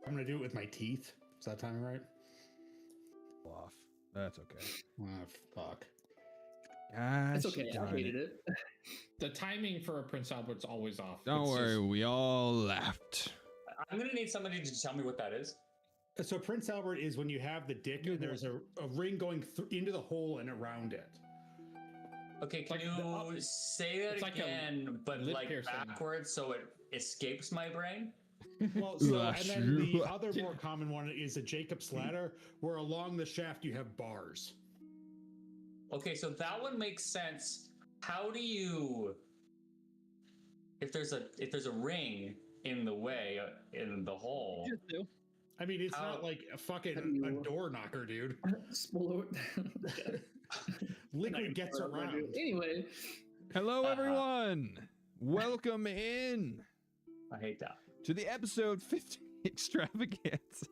I'm going to do it with my teeth. Is that timing right? Off. That's okay. Oh, fuck. Gosh, It's okay. I hated it. The timing for Prince Albert's always off. Don't It's worry, just- we all laughed. I'm gonna need somebody to tell me what that is. So Prince Albert is when you have the dick and there's a ring going into the hole and around it. Okay, can Like you say that it's like again, but lip like piercing. backwards so it escapes my brain? Well, so, and then the other more common one is a Jacob's ladder, where along the shaft you have bars. Okay, so that one makes sense. How do you, if there's a ring in the way in the hole? Just do. I mean, it's How- not like a fucking a door knocker, dude. Spoiler. Liquid gets around. Anyway, Hello, everyone. Welcome in I hate that. to the episode 50 Extravaganza.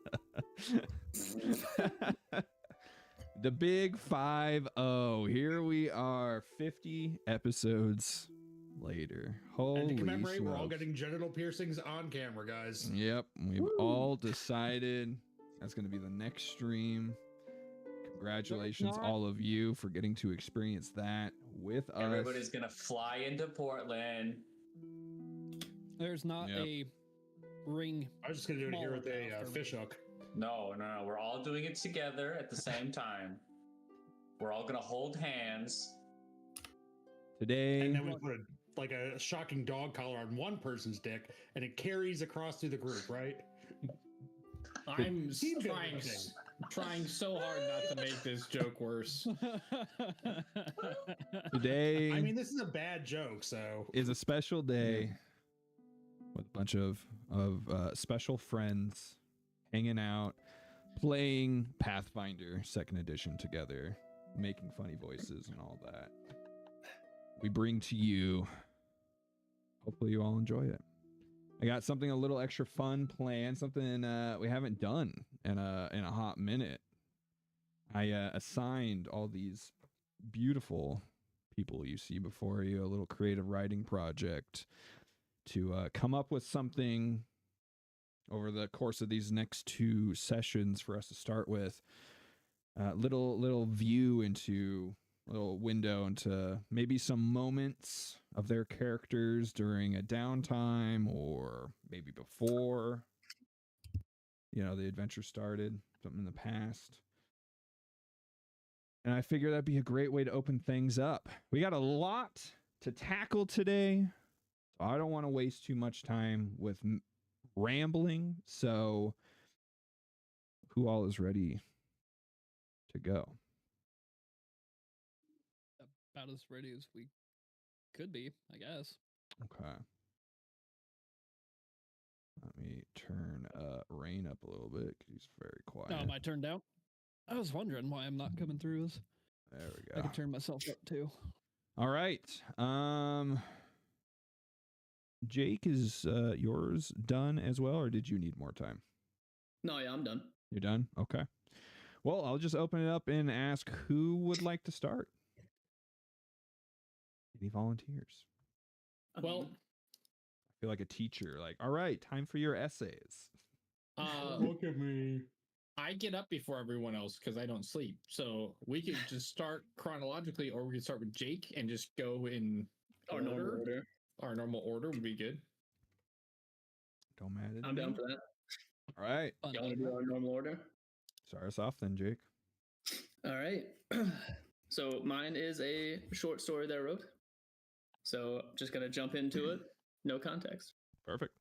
The big 5-0. Here we are, 50 episodes later. Holy And to commemorate, we're all smokes. getting genital piercings on camera, guys. Yep, we've all decided that's going to be the next stream. Congratulations, not. all of you, for getting to experience that with us. Everybody's gonna fly into Portland. there's not Yep. a ring. I was just gonna do it here with Smaller a enough for fish me. hook. No, we're all doing it together at the same time. We're all gonna hold hands. Today, And then we put a shocking dog collar on one person's dick, and it carries across through the group, right? I'm Seems trying, interesting. trying so hard not to make this joke worse. today I mean, this is a bad joke, so is a special day with a bunch of special friends hanging out, playing Pathfinder 2nd Edition together, making funny voices and all that. We bring to you. Hopefully, you all enjoy it. I got something a little extra fun planned, something we haven't done in a hot minute. I assigned all these beautiful people you see before you a little creative writing project to come up with something over the course of these next 2 sessions for us to start with. Little view into a little window into maybe some moments of their characters during a downtime or maybe before the adventure started, something in the past. And I figure that'd be a great way to open things up. We got a lot to tackle today, so I don't want to waste too much time with rambling. So who all is ready to go? About as ready as we could be, I guess. Okay. Let me turn Rain up a little bit because he's very quiet. Oh, my turn down. I was wondering why I'm not coming through this. There we I go. can turn myself up too. All right. Jake, is yours done as well, or did you need more time? No, yeah, I'm done. You're done? Okay. Well, I'll just open it up and ask who would like to start. Any volunteers? Well, I feel like a teacher. Like, all right, time for your essays. look at me. I get up before everyone else because I don't sleep. So we could just start chronologically, or we could start with Jake and just go in Our normal order. Our normal order would be good. Don't matter. I'm down for that. All right. You want to do our normal order? Start us off then, Jake. All right. So mine is a short story that I wrote. So just gonna jump into it. No context. Perfect.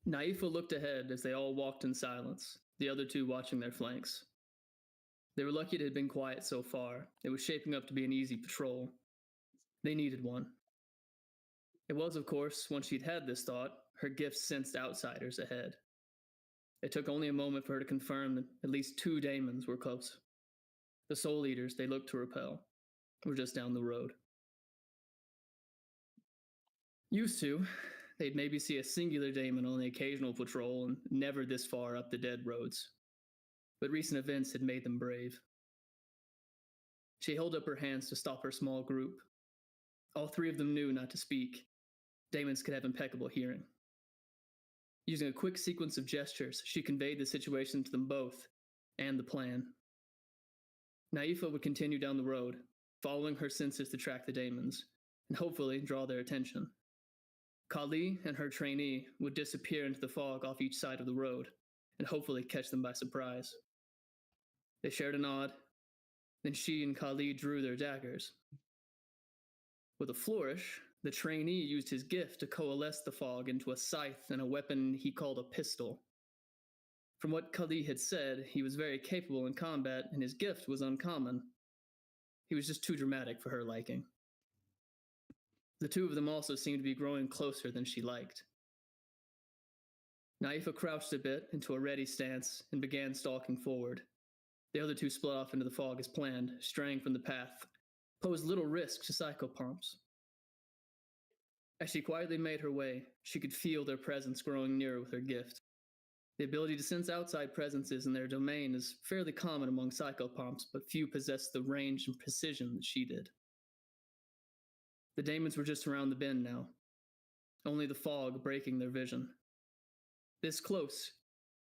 Naifa looked ahead as they all walked in silence, the other 2 watching their flanks. They were lucky it had been quiet so far. It was shaping up to be an easy patrol. They needed one. It was, of course, once she'd had this thought, her gift sensed outsiders ahead. It took only a moment for her to confirm that at least 2 daemons were close. The soul eaters they looked to repel were just down the road. Used to, they'd maybe see a singular daemon on the occasional patrol and never this far up the dead roads. But recent events had made them brave. She held up her hands to stop her small group. All 3 of them knew not to speak. Daemons could have impeccable hearing. Using a quick sequence of gestures, she conveyed the situation to them both, and the plan. Naifa would continue down the road, following her senses to track the daemons, and hopefully draw their attention. Kali and her trainee would disappear into the fog off each side of the road, and hopefully catch them by surprise. They shared a nod, then she and Kali drew their daggers. With a flourish, the trainee used his gift to coalesce the fog into a scythe and a weapon he called a pistol. From what Kali had said, he was very capable in combat and his gift was uncommon. He was just too dramatic for her liking. The two of them also seemed to be growing closer than she liked. Naifa crouched a bit into a ready stance and began stalking forward. The other two split off into the fog as planned, straying from the path, posed little risk to psychopomps. As she quietly made her way, she could feel their presence growing nearer with her gift. The ability to sense outside presences in their domain is fairly common among psychopomps, but few possess the range and precision that she did. The daemons were just around the bend now, only the fog breaking their vision. This close,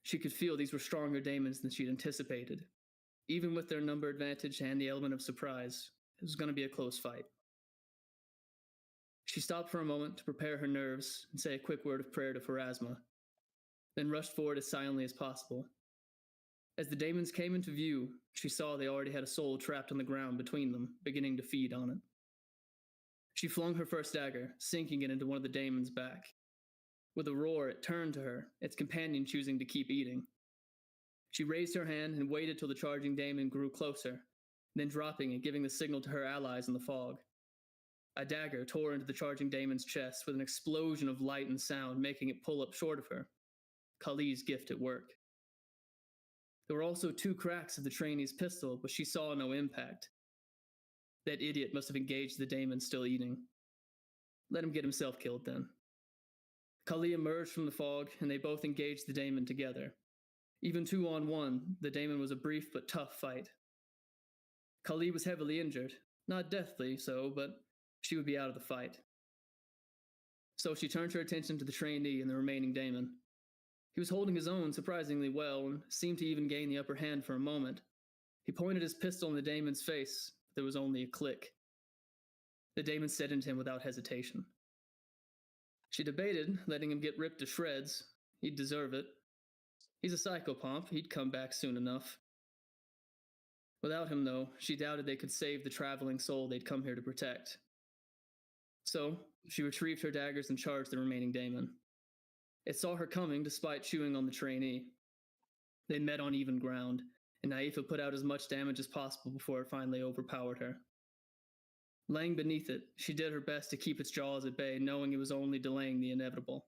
she could feel these were stronger daemons than she'd anticipated. Even with their number advantage and the element of surprise, it was going to be a close fight. She stopped for a moment to prepare her nerves and say a quick word of prayer to Pharasma, then rushed forward as silently as possible. As the daemons came into view, she saw they already had a soul trapped on the ground between them, beginning to feed on it. She flung her first dagger, sinking it into one of the daemons' back. With a roar, it turned to her, its companion choosing to keep eating. She raised her hand and waited till the charging daemon grew closer, then dropping it, giving the signal to her allies in the fog. A dagger tore into the charging daemon's chest with an explosion of light and sound, making it pull up short of her. Kali's gift at work. There were also 2 cracks of the trainee's pistol, but she saw no impact. That idiot must have engaged the daemon still eating. Let him get himself killed then. Kali emerged from the fog, and they both engaged the daemon together. Even 2-on-1, the daemon was a brief but tough fight. Kali was heavily injured, not deathly so, but she would be out of the fight. So she turned her attention to the trainee and the remaining daemon. He was holding his own surprisingly well and seemed to even gain the upper hand for a moment. He pointed his pistol in the daemon's face, but there was only a click. The daemon set into him without hesitation. She debated letting him get ripped to shreds. He'd deserve it. He's a psychopomp. He'd come back soon enough. Without him, though, she doubted they could save the traveling soul they'd come here to protect. So, she retrieved her daggers and charged the remaining daemon. It saw her coming despite chewing on the trainee. They met on even ground, and Naifa put out as much damage as possible before it finally overpowered her. Laying beneath it, she did her best to keep its jaws at bay, knowing it was only delaying the inevitable.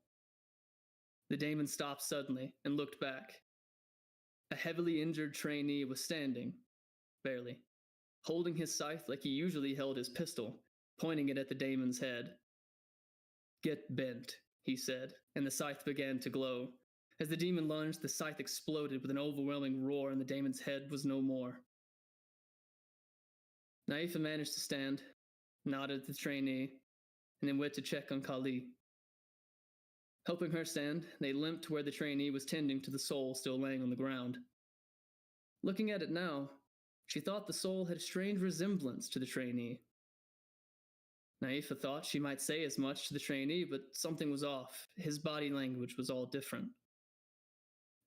The daemon stopped suddenly and looked back. A heavily injured trainee was standing, barely, holding his scythe like he usually held his pistol, pointing it at the daemon's head. "Get bent," he said, and the scythe began to glow. As the demon lunged, the scythe exploded with an overwhelming roar and the daemon's head was no more. Naifa managed to stand, nodded at the trainee, and then went to check on Kali. Helping her stand, they limped to where the trainee was tending to the soul still laying on the ground. Looking at it now, she thought the soul had a strange resemblance to the trainee. Naifa thought she might say as much to the trainee, but something was off. His body language was all different.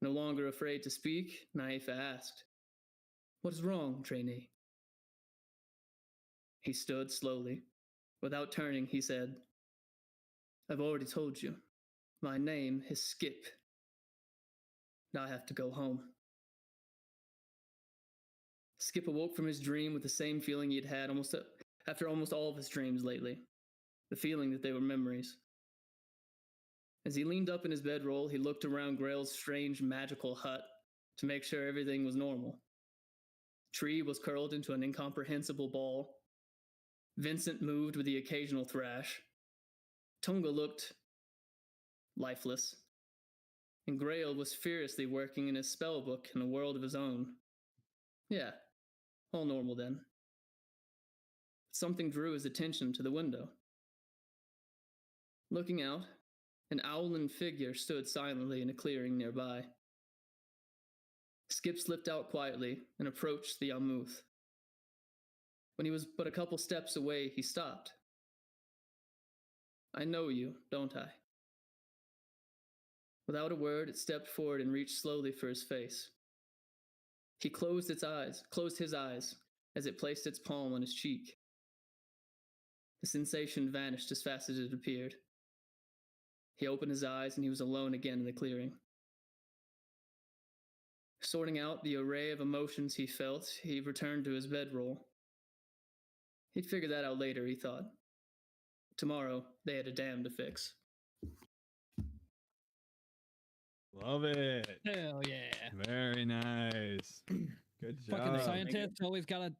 No longer afraid to speak, Naifa asked, "What is wrong, trainee?" He stood slowly. Without turning, he said, "I've already told you. My name is Skip. Now I have to go home." Skip awoke from his dream with the same feeling he'd had after almost all of his dreams lately. The feeling that they were memories. As he leaned up in his bedroll, he looked around Grail's strange magical hut to make sure everything was normal. The tree was curled into an incomprehensible ball. Vincent moved with the occasional thrash. Tunga looked lifeless. And Grail was furiously working in his spellbook in a world of his own. Yeah, all normal then. Something drew his attention to the window. Looking out, An owlin figure stood silently in a clearing nearby. Skip slipped out quietly and approached the Yalmuth. When he was but a couple steps away, he stopped. I know you, don't I? Without a word, it stepped forward and reached slowly for his face. He closed his eyes as it placed its palm on his cheek. The sensation vanished as fast as it appeared. He opened his eyes and he was alone again in the clearing. Sorting out the array of emotions he felt, he returned to his bedroll. He'd figure that out later, he thought. Tomorrow, they had a dam to fix. Love it. Hell yeah. Very nice. Good job. Fucking scientists always gotta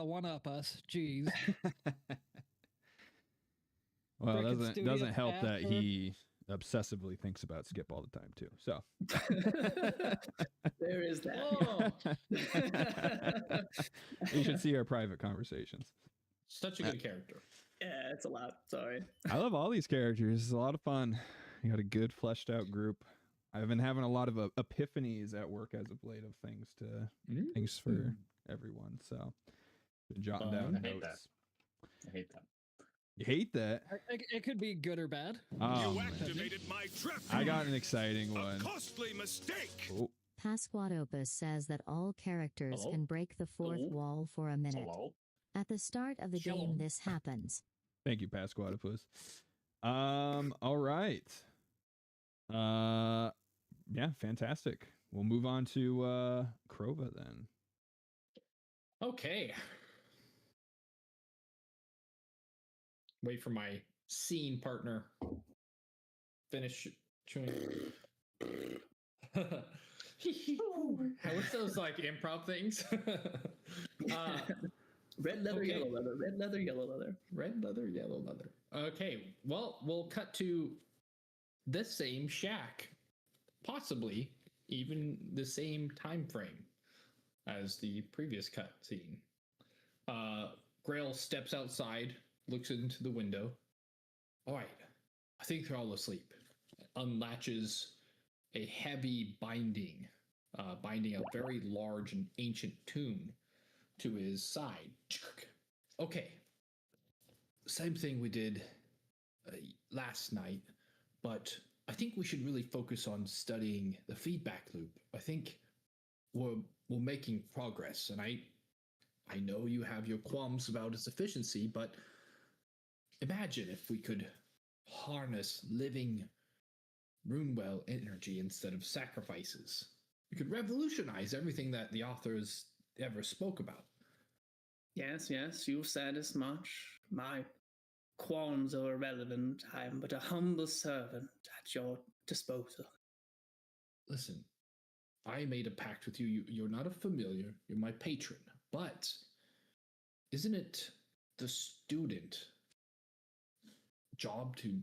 one up us. Jeez. Well, Freaking doesn't studio help that bastard. he obsessively thinks about Skip all the time too. So There is that. Oh, you should see our private conversations. such a good character. Yeah, it's a lot. Sorry. I love all these characters. It's a lot of fun. You got a good fleshed out group. I've been having a lot of epiphanies at work as of late of things for everyone. So been jotting down I hate notes. I hate that. You hate that? It could be good or bad. Oh, You man. activated my trap. I got an exciting A one. costly mistake. Oh, Pasquadopus says that all characters Hello? can break the fourth Hello? wall for a minute. Hello? At the start of the Shalom. game, this happens. thank you, Pasquadopus. All right. Yeah, fantastic. We'll move on to Krova then. Okay. Wait for my scene partner. Finish chewing. What's those like improv things? Red leather, Okay. yellow leather. Red leather, yellow leather. Red leather, yellow leather. Okay, well, we'll cut to the same shack, possibly even the same time frame as the previous cut scene. Grail steps outside, looks into the window. All right, I think they're all asleep. Unlatches a heavy binding, binding a very large and ancient tomb to his side. Okay, same thing we did last night, but I think we should really focus on studying the feedback loop. I think we're making progress, and I know you have your qualms about its efficiency, but imagine if we could harness living Runewell energy instead of sacrifices. We could revolutionize everything that the authors ever spoke about. Yes, you've said as much. My qualms are irrelevant. I am but a humble servant at your disposal. Listen, I made a pact with you. You're not a familiar, you're my patron. But isn't it the student job to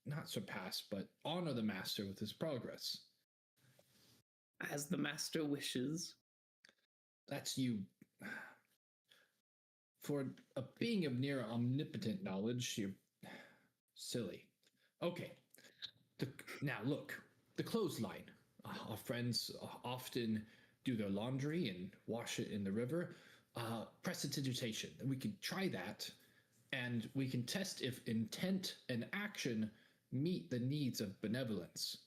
not surpass, but honor the master with his progress? As the master wishes. That's you. For a being of near omnipotent knowledge, you're silly. Okay. Now look, the clothesline. Our friends often do their laundry and wash it in the river. Prestidigitation. We could try that, and we can test if intent and action meet the needs of benevolence.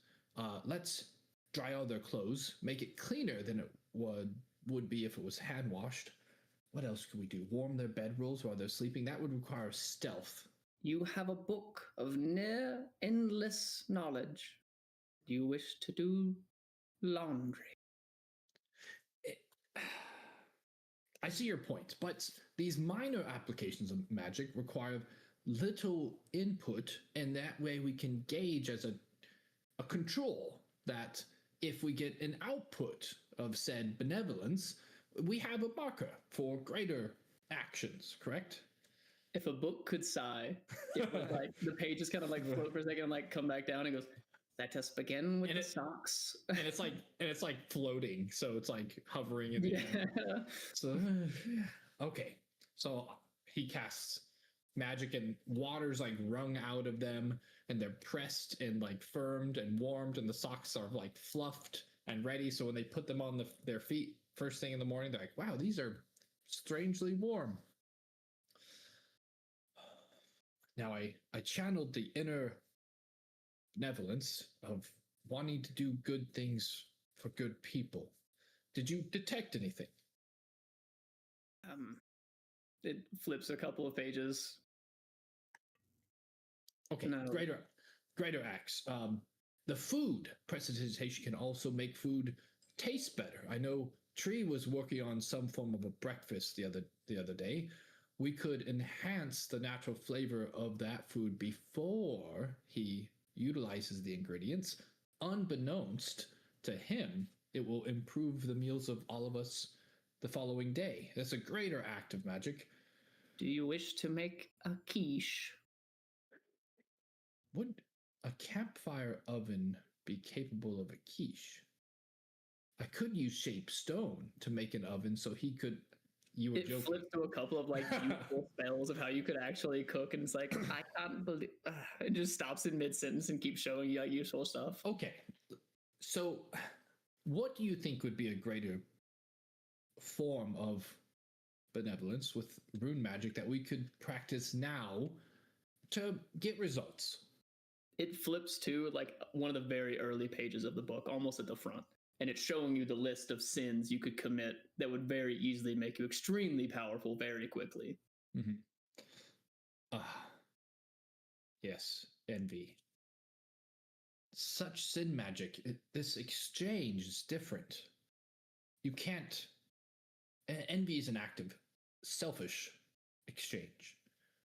Let's dry all their clothes, make it cleaner than it would be if it was hand washed. What else could we do? Warm their bedrolls while they're sleeping? That would require stealth. You have a book of near endless knowledge. Do you wish to do laundry? I see your point, but these minor applications of magic require little input, and that way we can gauge as a control that if we get an output of said benevolence, we have a marker for greater actions, correct? If a book could sigh, it would like the pages kind of like float for a second and like come back down and goes, let us begin with And the it- socks. And it's like floating, so it's like hovering in the air. Yeah. So okay, so he casts magic, and water's like wrung out of them, and they're pressed and like firmed and warmed, and the socks are like fluffed and ready. So when they put them on their feet first thing in the morning, they're like, wow, these are strangely warm. Now I channeled the inner benevolence of wanting to do good things for good people. Did you detect anything? It flips a couple of pages. Okay, No. greater acts. The food precipitation can also make food taste better. I know Tree was working on some form of a breakfast the other day. We could enhance the natural flavor of that food before he utilizes the ingredients. Unbeknownst to him, it will improve the meals of all of us the following day. That's a greater act of magic. Do you wish to make a quiche? Would a campfire oven be capable of a quiche? I could use shape stone to make an oven so he could. You were It joking. flips to a couple of like useful spells of how you could actually cook, and it's like, I can't believe. It just stops in mid sentence and keeps showing you like useful stuff. Okay, so what do you think would be a greater form of benevolence with rune magic that we could practice now to get results? It flips to like one of the very early pages of the book, almost at the front, and it's showing you the list of sins you could commit that would very easily make you extremely powerful very quickly. Mm-hmm. Yes, envy. Such sin magic. This exchange is different. You can't. Envy is an active, selfish exchange.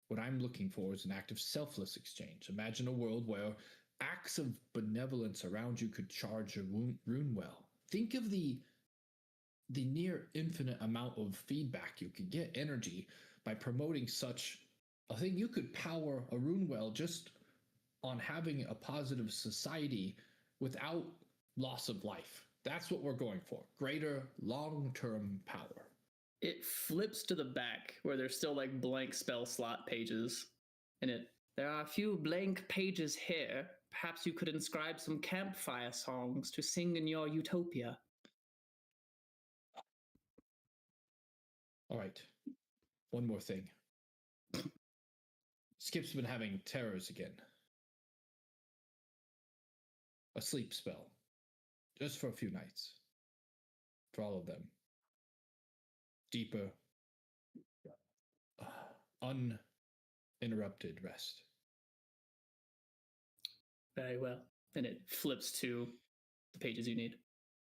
What I'm looking for is an active, selfless exchange. Imagine a world where acts of benevolence around you could charge your rune well. Think of the near infinite amount of feedback you could get, energy, by promoting such a thing. You could power a rune well just on having a positive society without loss of life. That's what we're going for. Greater long-term power. It flips to the back where there's still like blank spell slot pages. And there are a few blank pages here. Perhaps you could inscribe some campfire songs to sing in your utopia. All right. One more thing. Skip's been having terrors again. A sleep spell. Just for a few nights. For all of them. Deeper, uninterrupted rest. Very well. And it flips to the pages you need.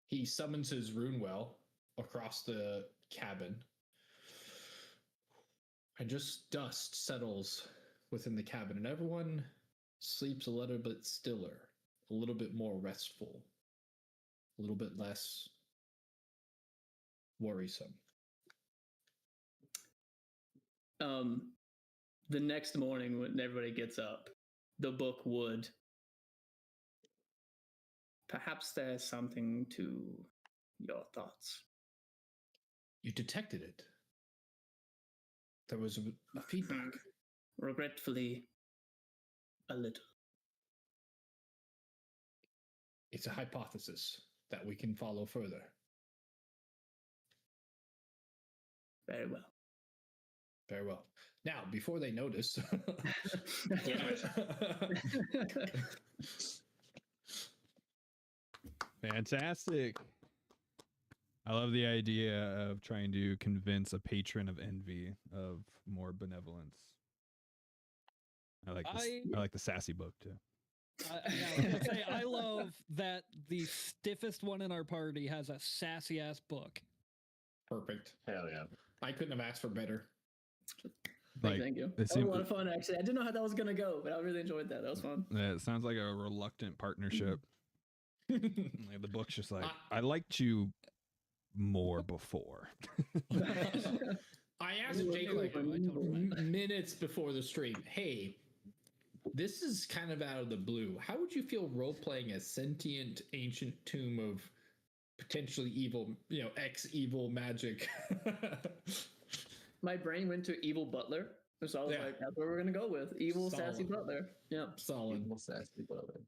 He summons his rune well across the cabin. And just dust settles within the cabin, and everyone sleeps a little bit stiller, a little bit more restful, a little bit less worrisome. The next morning when everybody gets up, the book would. Perhaps there's something to your thoughts. You detected it. There was a feedback. Regretfully, a little. It's a hypothesis that we can follow further. Very well. Very well. Now, before they notice, Fantastic. I love the idea of trying to convince a patron of envy of more benevolence. I like this. I like the sassy book too. I love that the stiffest one in our party has a sassy ass book. Perfect. Hell yeah. I couldn't have asked for better. Thank you. That was a lot of fun, actually. I didn't know how that was going to go, but I really enjoyed that. That was fun. Yeah, it sounds like a reluctant partnership. Like the book's just like, I liked you more before. I asked Jake like minutes before the stream, hey, this is kind of out of the blue. How would you feel role-playing a sentient ancient tomb of potentially evil, ex-evil magic? My brain went to Evil Butler, So I was Yeah. like, that's what we're gonna go with. Evil sassy Solid. butler. Yeah. Solid. Evil sassy butler.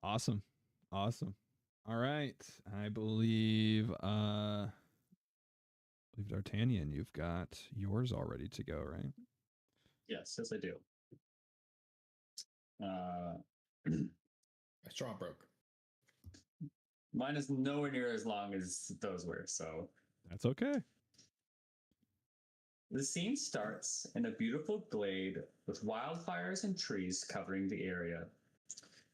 Awesome. Awesome. All right. I believe D'Artagnan, you've got yours all ready to go, right? Yes, I do. My straw broke. Mine is nowhere near as long as those were, so. That's okay. The scene starts in a beautiful glade with wildfires and trees covering the area.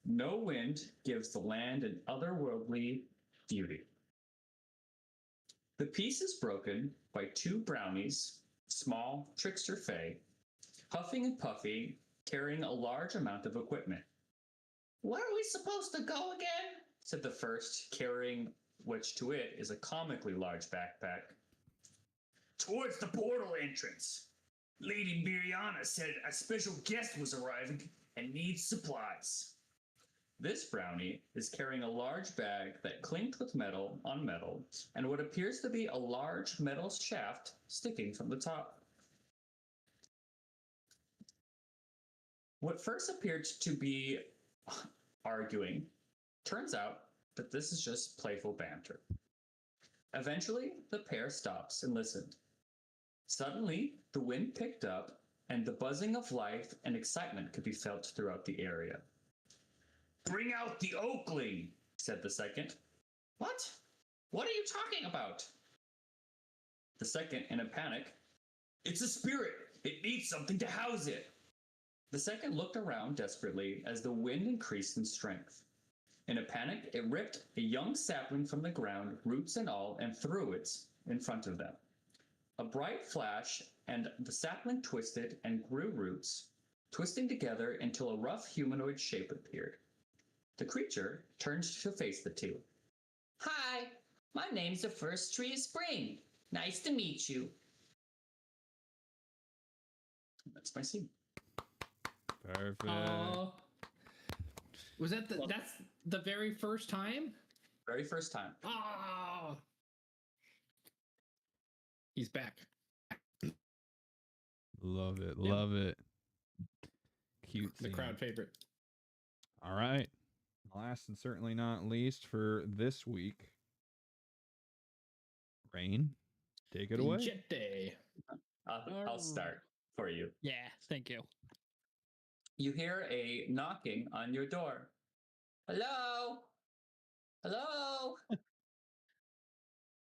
No wind gives the land an otherworldly beauty. The peace is broken by two brownies, small trickster fae, huffing and puffing, carrying a large amount of equipment. Where are we supposed to go again? Said the first, carrying which to it is a comically large backpack. Towards the portal entrance. Lady Miriana said a special guest was arriving and needs supplies. This brownie is carrying a large bag that clinked with metal on metal and what appears to be a large metal shaft sticking from the top. What first appeared to be arguing turns out that this is just playful banter. Eventually, the pair stops and listened. Suddenly, the wind picked up, and the buzzing of life and excitement could be felt throughout the area. Bring out the Oakling, said the second. What? What are you talking about? The second, in a panic. It's a spirit. It needs something to house it. The second looked around desperately as the wind increased in strength. In a panic, it ripped a young sapling from the ground, roots and all, and threw it in front of them. A bright flash, and the sapling twisted and grew roots, twisting together until a rough humanoid shape appeared. The creature turned to face the two. Hi, my name's the First Tree of Spring. Nice to meet you. That's my scene. Perfect. Was that that's the very first time? Very first time. Ah, he's back. Love it. Yeah. Love it. Cute. The scene. crowd favorite. All right. Last and certainly not least for this week, Rain, take it away. Jet Day. I'll start for you. Yeah, thank you. You hear a knocking on your door. Hello? Hello?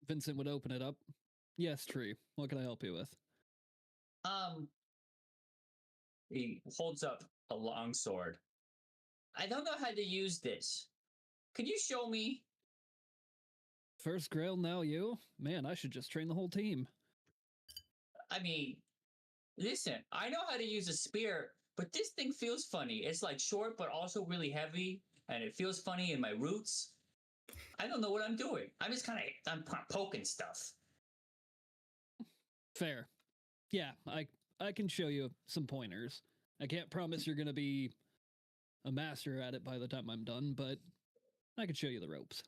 Vincent would open it up. Yes, Tree. What can I help you with? He holds up a long sword. I don't know how to use this. Could you show me? First Grail, now you? Man, I should just train the whole team. I mean, listen, I know how to use a spear, but this thing feels funny. It's like short, but also really heavy, and it feels funny in my roots. I don't know what I'm doing. I'm poking stuff. Fair. Yeah, I can show you some pointers. I can't promise you're going to be a master at it by the time I'm done, but I can show you the ropes.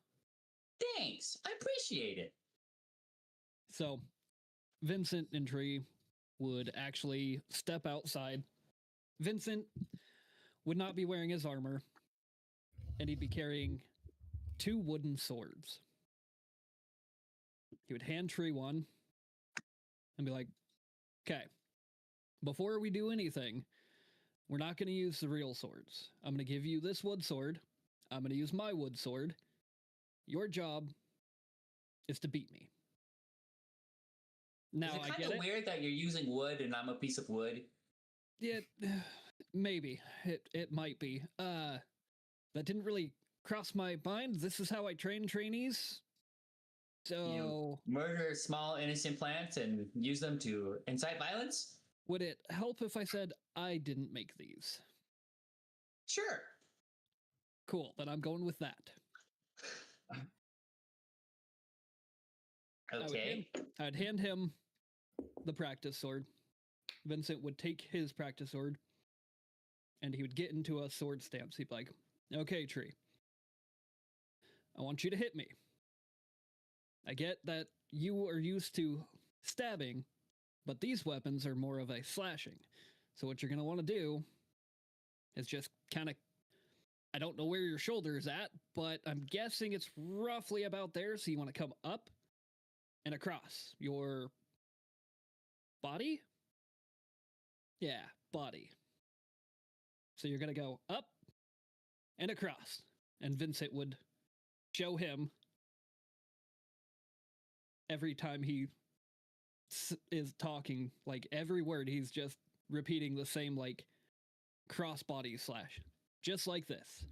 Thanks. I appreciate it. So, Vincent and Tree would actually step outside. Vincent would not be wearing his armor, and he'd be carrying 2 wooden swords. He would hand Tree one and be like, okay, before we do anything, we're not going to use the real swords. I'm going to give you this wood sword. I'm going to use my wood sword. Your job is to beat me. Now, Is it I kind get of it. weird that you're using wood and I'm a piece of wood? Yeah, maybe. It might be. That didn't really cross my mind. This is how I train trainees. So, You murder small innocent plants and use them to incite violence? would it help if I said I didn't make these? Sure. Cool, then I'm going with that. Okay. I'd hand him the practice sword. Vincent would take his practice sword, and he would get into a sword stance. He'd be like, okay, Tree, I want you to hit me. I get that you are used to stabbing, But these weapons are more of a slashing. So what you're going to want to do is just kind of, I don't know where your shoulder is at, but I'm guessing it's roughly about there. So you want to come up and across your body. Yeah, body. So you're going to go up and across. And Vincent would show him every time he is talking, like every word, he's just repeating the same, like, cross-body slash. Just like this.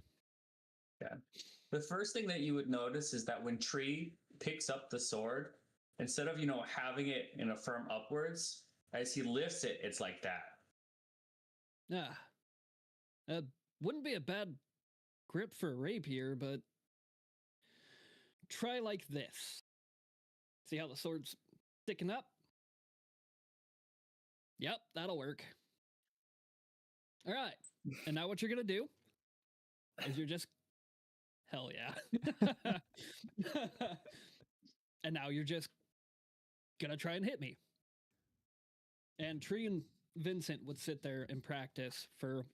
Yeah. The first thing that you would notice is that when Tree picks up the sword, instead of, having it in a firm upwards, as he lifts it, it's like that. Wouldn't be a bad grip for a rapier, but try like this. See how the sword's sticking up? Yep, that'll work. All right. And now what you're going to do is you're just... Hell yeah. And now you're just going to try and hit me. And Tree and Vincent would sit there and practice for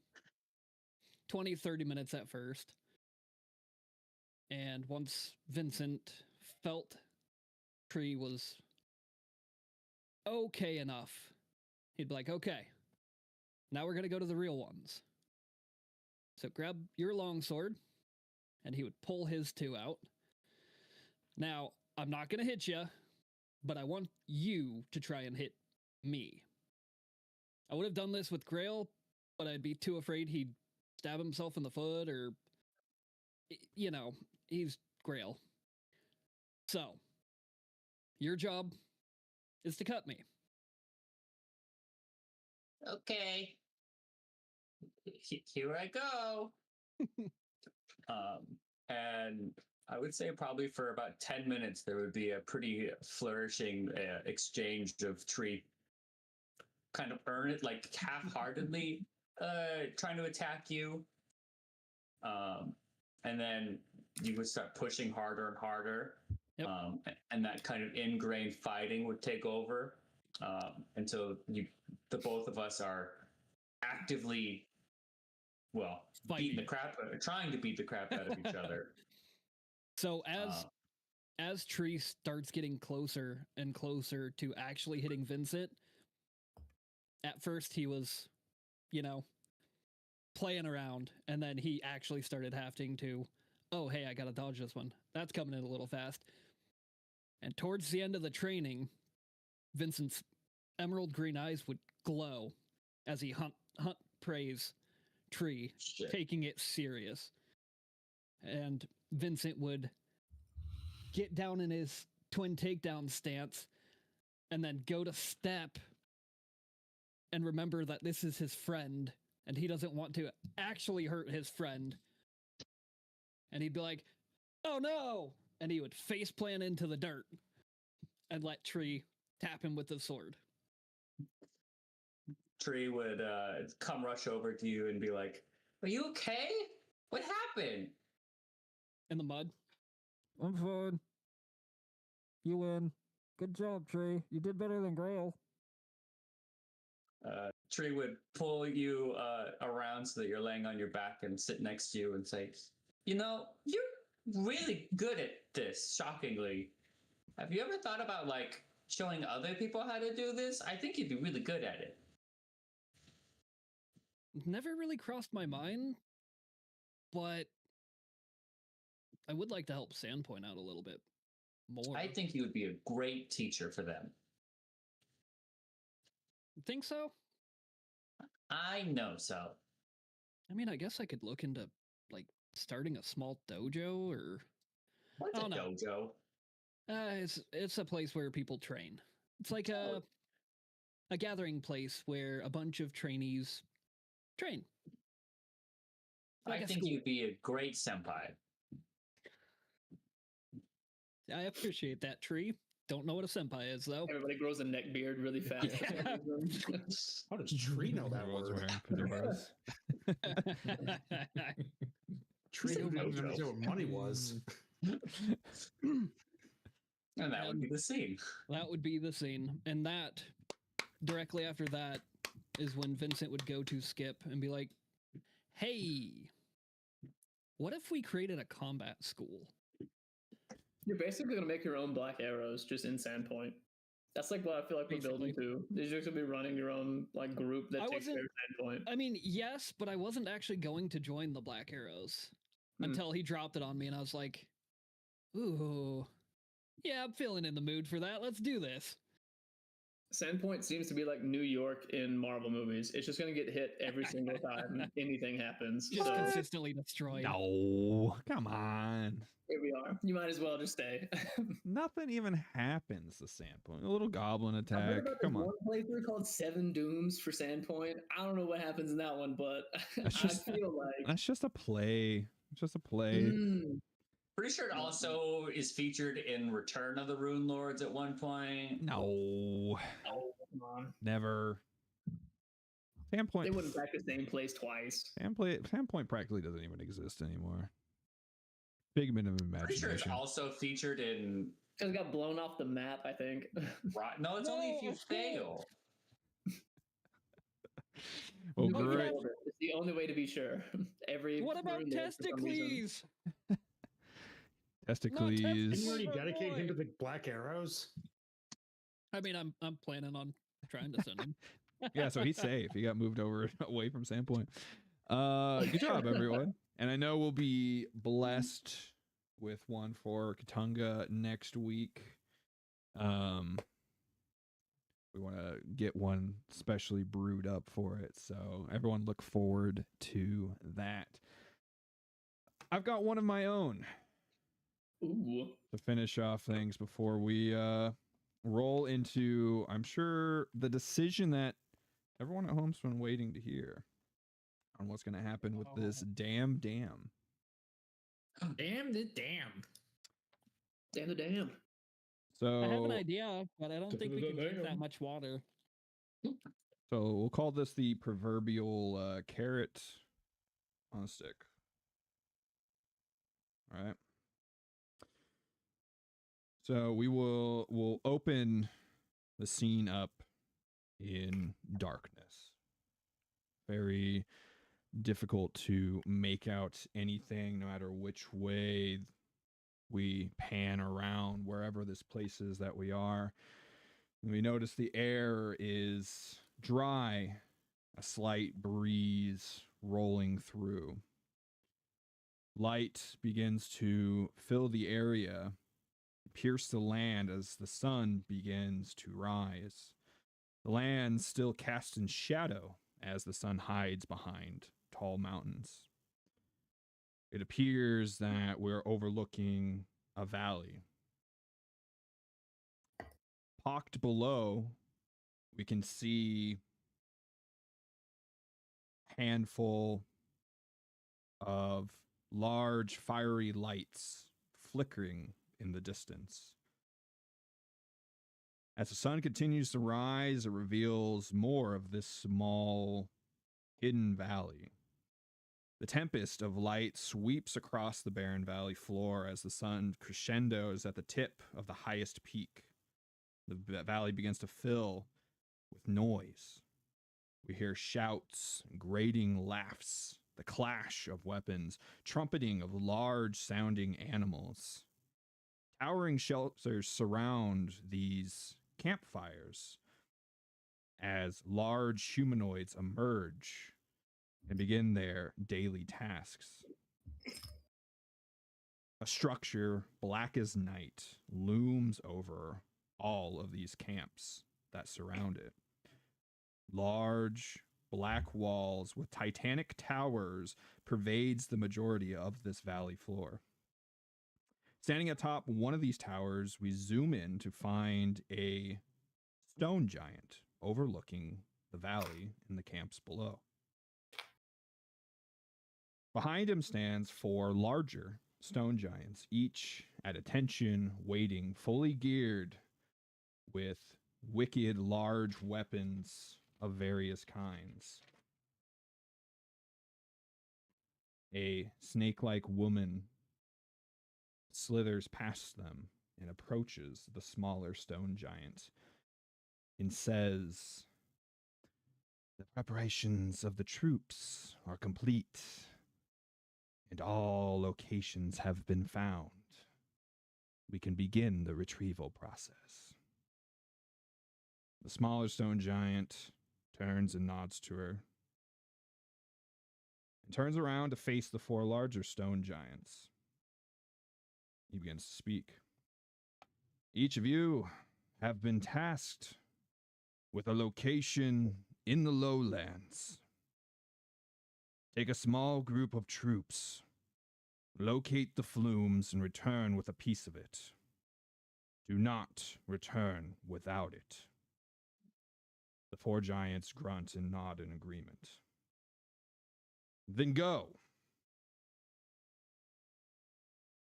20, 30 minutes at first. And once Vincent felt Tree was okay enough, he'd be like, okay, now we're going to go to the real ones. So grab your longsword, and he would pull his 2 out. Now, I'm not going to hit you, but I want you to try and hit me. I would have done this with Grail, but I'd be too afraid he'd stab himself in the foot or, he's Grail. So, your job is to cut me. Okay. Here I go. And I would say probably for about 10 minutes, there would be a pretty flourishing exchange of Tree kind of earn it, like half-heartedly trying to attack you. And then you would start pushing harder and harder. Yep. And that kind of ingrained fighting would take over until the both of us are actively, beating the crap, trying to beat the crap out of each other. So as Tree starts getting closer and closer to actually hitting Vincent, at first he was, playing around, and then he actually started having to, oh, hey, I gotta dodge this one. That's coming in a little fast. And towards the end of the training, Vincent's emerald green eyes would glow as he hunt praise Tree, taking it serious. And Vincent would get down in his twin takedown stance and then go to step and remember that this is his friend and he doesn't want to actually hurt his friend. And he'd be like, oh no! And he would face plant into the dirt and let Tree tap him with the sword. Tree would come rush over to you and be like, are you okay? What happened? In the mud. I'm fine. You win. Good job, Tree. You did better than Grail. Tree would pull you around so that you're laying on your back and sit next to you and say, you're really good at this, shockingly. Have you ever thought about, showing other people how to do this? I think you'd be really good at it. Never really crossed my mind, but I would like to help Sandpoint out a little bit more. I think you would be a great teacher for them. Think so? I know so. I mean, I guess I could look into, starting a small dojo or... What's a dojo? It's a place where people train. It's like a gathering place where a bunch of trainees train. I think you'd be a great senpai. I appreciate that, Tree. Don't know what a senpai is, though. Everybody grows a neck beard really fast. How does Tree know that word? Tree didn't even know what money was. And that would be the scene. That would be the scene. And that directly after that is when Vincent would go to Skip and be like, hey, what if we created a combat school? You're basically gonna make your own black arrows just in Sandpoint. That's like what I feel like we're building too. You're just gonna be running your own like group that takes care of Sandpoint. I mean, yes, but I wasn't actually going to join the Black Arrows until he dropped it on me, and I was like, ooh, yeah, I'm feeling in the mood for that. Let's do this. Sandpoint seems to be like New York in Marvel movies. It's just gonna get hit every single time anything happens. Just consistently destroyed. No, come on. Here we are. You might as well just stay. Nothing even happens to Sandpoint. A little goblin I attack. heard about Come on. one playthrough called 7 Dooms for Sandpoint. I don't know what happens in that one, but That's just, I feel like that's just a play. It's just a play. Pretty sure it also is featured in Return of the Runelords at one point. No. Oh, come on. Never. Sandpoint. They wouldn't back the same place twice. Sandpoint practically doesn't even exist anymore. Figment of imagination. Pretty sure it's also featured in. It got blown off the map, I think. Right? No, it's only if you fail. Well, You great. rolled it. It's the only way to be sure. What about Testicles? Testicles. Didn't you already dedicate him to the Black Arrows? I mean, I'm planning on trying to send him. Yeah, so he's safe. He got moved over away from Sandpoint. Good job, everyone. And I know we'll be blessed with one for Katunga next week. We want to get one specially brewed up for it. So everyone look forward to that. I've got one of my own. Ooh. To finish off things before we roll into, I'm sure, the decision that everyone at home's been waiting to hear on what's going to happen with this damn. Damn the damn. Damn the damn. So I have an idea, but I don't think we can drink that much water. So we'll call this the proverbial carrot on a stick. All right. So we'll open the scene up in darkness. Very difficult to make out anything, no matter which way we pan around, wherever this place is that we are. And we notice the air is dry, a slight breeze rolling through. Light begins to fill the area, pierce the land as the sun begins to rise. The land still cast in shadow as the sun hides behind tall mountains. It appears that we're overlooking a valley. Pocked below, we can see a handful of large fiery lights flickering in the distance. As the sun continues to rise, it reveals more of this small, hidden valley. The tempest of light sweeps across the barren valley floor as the sun crescendos at the tip of the highest peak. The valley begins to fill with noise. We hear shouts, grating laughs, the clash of weapons, trumpeting of large-sounding animals. Towering shelters surround these campfires as large humanoids emerge and begin their daily tasks. A structure black as night looms over all of these camps that surround it. Large black walls with titanic towers pervades the majority of this valley floor. Standing atop one of these towers, we zoom in to find a stone giant overlooking the valley in the camps below. Behind him stands 4 larger stone giants, each at attention, waiting, fully geared with wicked large weapons of various kinds. A snake-like woman slithers past them and approaches the smaller stone giant and says The preparations of the troops are complete, and all locations have been found. We can begin the retrieval process. The smaller stone giant turns and nods to her, and turns around to face the 4 larger stone giants. He begins to speak. Each of you have been tasked with a location in the lowlands. Take a small group of troops, locate the flumes, and return with a piece of it. Do not return without it. The 4 giants grunt and nod in agreement. Then go,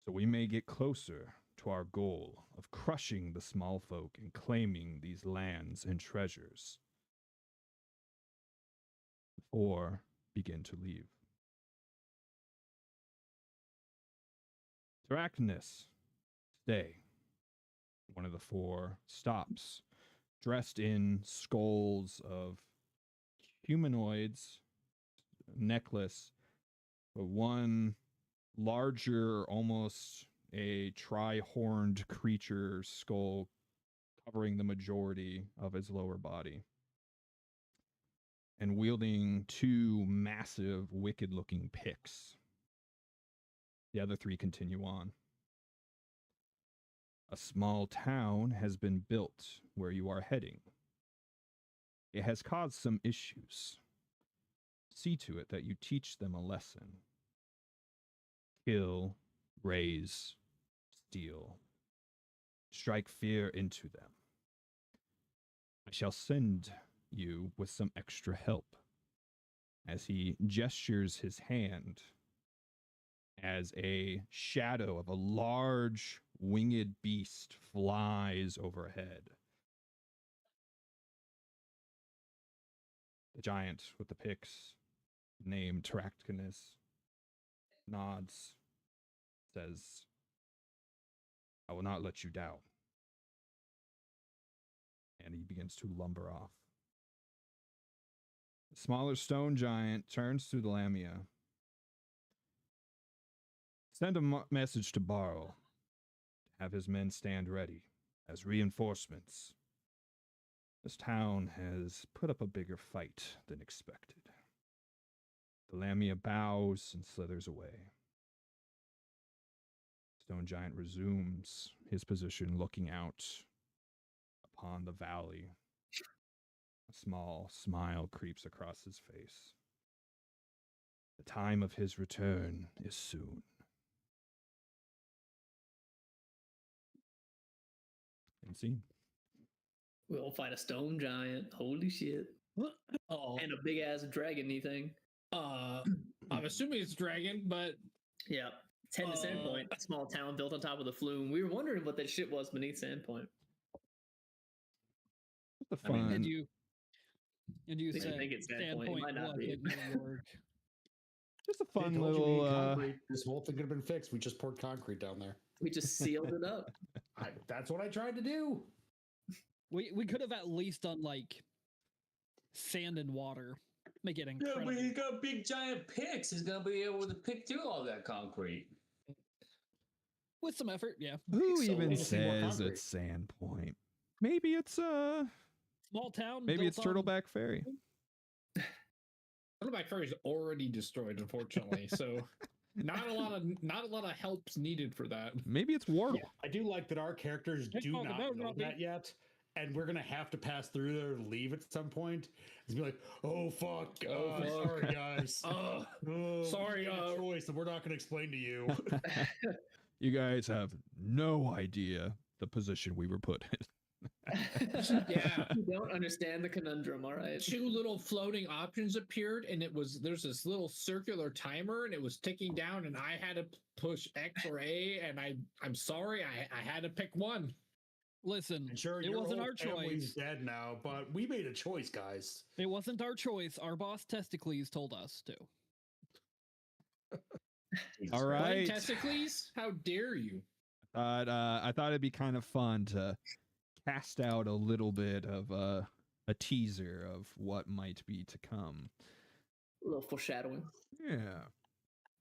so we may get closer to our goal of crushing the small folk and claiming these lands and treasures. The 4 begin to leave. Arachnus, stay. One of the 4 stops, dressed in skulls of humanoids, necklace, but one larger, almost a tri-horned creature skull covering the majority of his lower body, and wielding 2 massive, wicked-looking picks. The other 3 continue on. A small town has been built where you are heading. It has caused some issues. See to it that you teach them a lesson. Kill, raise, steal. Strike fear into them. I shall send you with some extra help. As he gestures his hand, as a shadow of a large winged beast flies overhead. The giant with the picks, named Taractinus, nods, says, I will not let you down. And he begins to lumber off. The smaller stone giant turns to the Lamia. Send a message to Barl. Have his men stand ready as reinforcements. This town has put up a bigger fight than expected. The Lamia bows and slithers away. Stone Giant resumes his position, looking out upon the valley. A small smile creeps across his face. The time of his return is soon. And scene. We'll fight a stone giant. Holy shit. Oh, And a big ass dragon-y thing. I'm assuming it's dragon, but Yeah. 10 to Sandpoint. Small town built on top of the flume. We were wondering what that shit was beneath Sandpoint. What the I mean, fun? And you I said think it's Sandpoint. It Sandpoint might not was be. like New York. Just a They fun told you we little. need concrete. This whole thing could have been fixed. We just poured concrete down there. We just sealed it up. That's what I tried to do. We could have at least done like sand and water. Make it Yeah, incredible. but he's got big giant picks. He's gonna be able to pick through all that concrete. With some effort, yeah. Who So even we'll see more says concrete. it's Sandpoint? Maybe it's Small town. maybe built it's Turtleback Ferry. Turtleback Ferry is already destroyed, unfortunately. So not a lot of help's needed for that. Maybe it's Wardle. Yeah, I do like that our characters Hey, do talk not about know Robbie. that yet, and we're gonna have to pass through there to leave at some point. It's be like, oh fuck, Oh, fuck. sorry guys, Sorry, we made a choice that we're not gonna explain to you. You guys have no idea the position we were put in. Yeah. You don't understand the conundrum, all right? 2 little floating options appeared, and there's this little circular timer, and it was ticking down, and I had to push X or A, and I'm sorry, I had to pick one. Listen, And sure, it your wasn't whole our family's choice. dead now, but we made a choice, guys. It wasn't our choice. Our boss Testicles told us to. All Plain right. Testicles? How dare you? I thought it'd be kind of fun to cast out a little bit of a teaser of what might be to come. A little foreshadowing Yeah.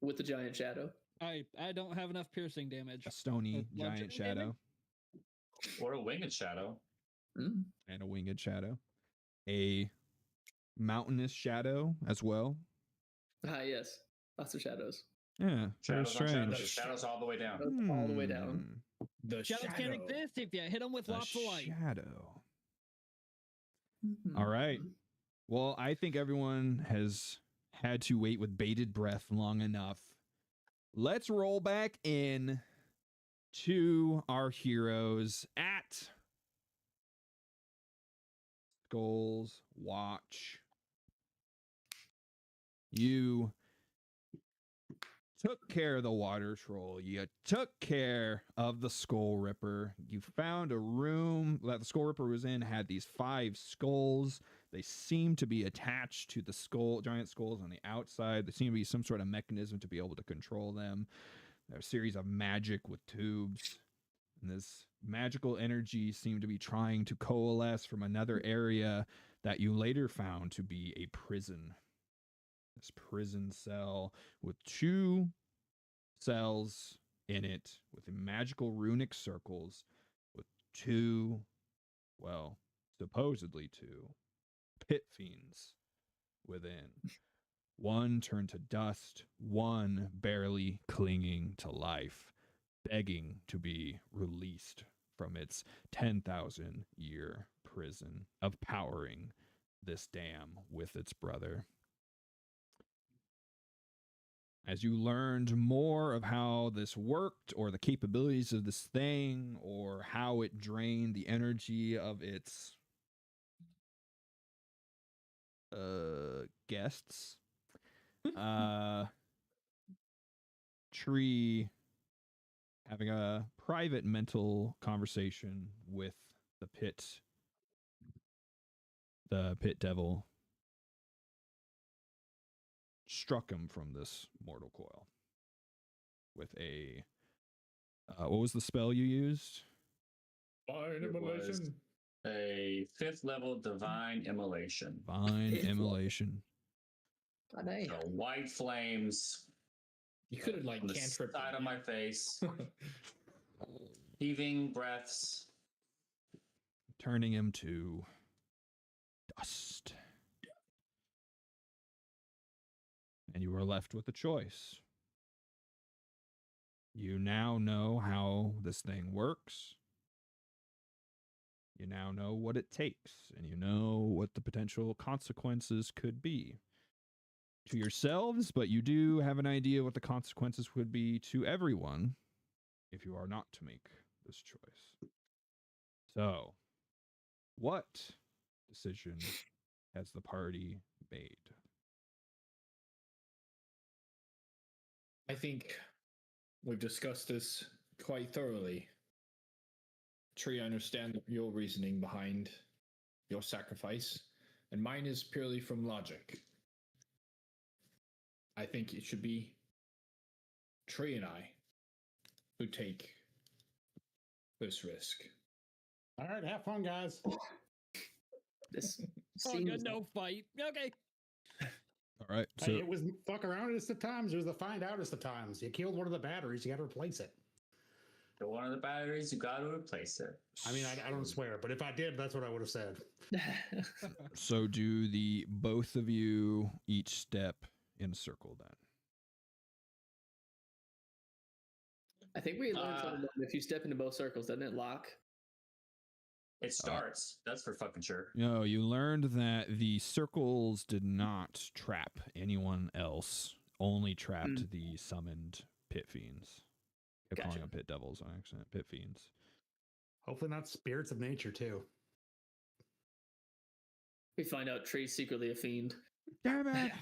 with the giant shadow. I don't have enough piercing damage. A stony bludgeoning giant shadow. Or a winged shadow. Mm. And a winged shadow. A mountainous shadow as well. Ah, yes. Lots of shadows. Yeah, very Shadows on strange. shadows. Shadows all the way down. All the way down. The Shadows can't exist if you hit them with A lots of light. shadow. Mhm. All right. Well, I think everyone has had to wait with bated breath long enough. Let's roll back in to our heroes at Skull's Watch. You took care of the water troll. You took care of the skull ripper. You found a room that the skull ripper was in, had these 5 skulls. They seem to be attached to the giant skulls on the outside. There seem to be some sort of mechanism to be able to control them. There's a series of magic with tubes. And this magical energy seemed to be trying to coalesce from another area that you later found to be a prison. This prison cell with 2 cells in it with magical runic circles with 2, well, supposedly 2 pit fiends within. One turned to dust, one barely clinging to life, begging to be released from its 10,000-year prison of powering this dam with its brother. As you learned more of how this worked, or the capabilities of this thing, or how it drained the energy of its guests, Tree having a private mental conversation with the pit devil struck him from this mortal coil with a what was the spell you used? Divine It was immolation. a 5th level divine immolation. Divine immolation. Ah, nice. So white flames You could have like on the cantrip side of my face, heaving breaths. Turning him to dust. And you were left with a choice. You now know how this thing works. You now know what it takes, and you know what the potential consequences could be to yourselves, but you do have an idea what the consequences would be to everyone if you are not to make this choice. So, what decision has the party made? I think we've discussed this quite thoroughly. Tree, I understand your reasoning behind your sacrifice, and mine is purely from logic. I think it should be Tree and I who take this risk. All right, have fun, guys. This Oh, seems good, no fight. Okay. All right. So Hey, it was fuck around is the times. It was the find out is the times. You killed one of the batteries. You got to replace it. So one of the batteries, you got to replace it. I mean, I don't swear, but if I did, that's what I would have said. So do the both of you each step in a circle then? I think we learned something about if you step into both circles, doesn't it lock? It starts. That's for fucking sure. No, you learned that the circles did not trap anyone else, only trapped the summoned pit fiends. Kept calling them pit devils on accident. Pit fiends. Hopefully not spirits of nature, too. We find out Tree's secretly a fiend. Damn it!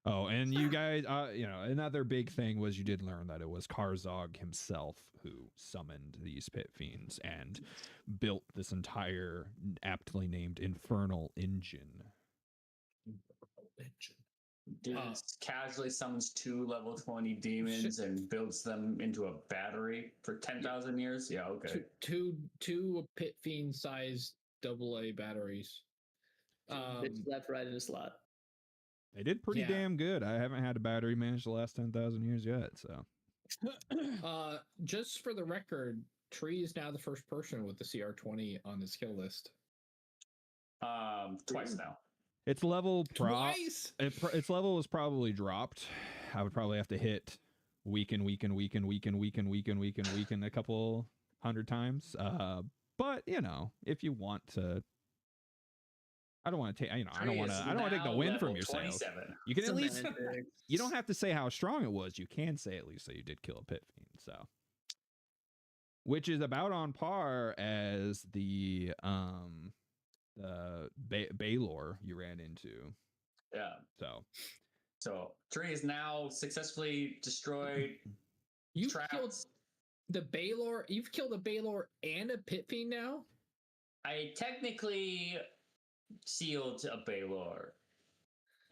Oh, and you guys, another big thing was you did learn that it was Karzog himself who summoned these pit fiends and built this entire aptly named infernal engine. Dude casually summons 2 level 20 demons and builds them into a battery for 10,000 years. Yeah, okay. Two pit fiend sized AA batteries. Bitch left, right in a slot. They did pretty Yeah. damn good. I haven't had a battery manage the last 10,000 years yet, so. Just for the record, Tree is now the first person with the CR20 on his kill list. Twice now. Its level Twice. its level was probably dropped. I would probably have to hit weaken a couple hundred times. But you know, if you want to, I don't want to take. I don't want to take the win from yourself. You can at least. You don't have to say how strong it was. You can say at least that you did kill a pit fiend. So, which is about on par as the Baylor you ran into. Yeah. So Tree is now successfully destroyed. You trapped. killed the Baylor. You've killed a Baylor and a pit fiend now. I technically sealed a Baylor.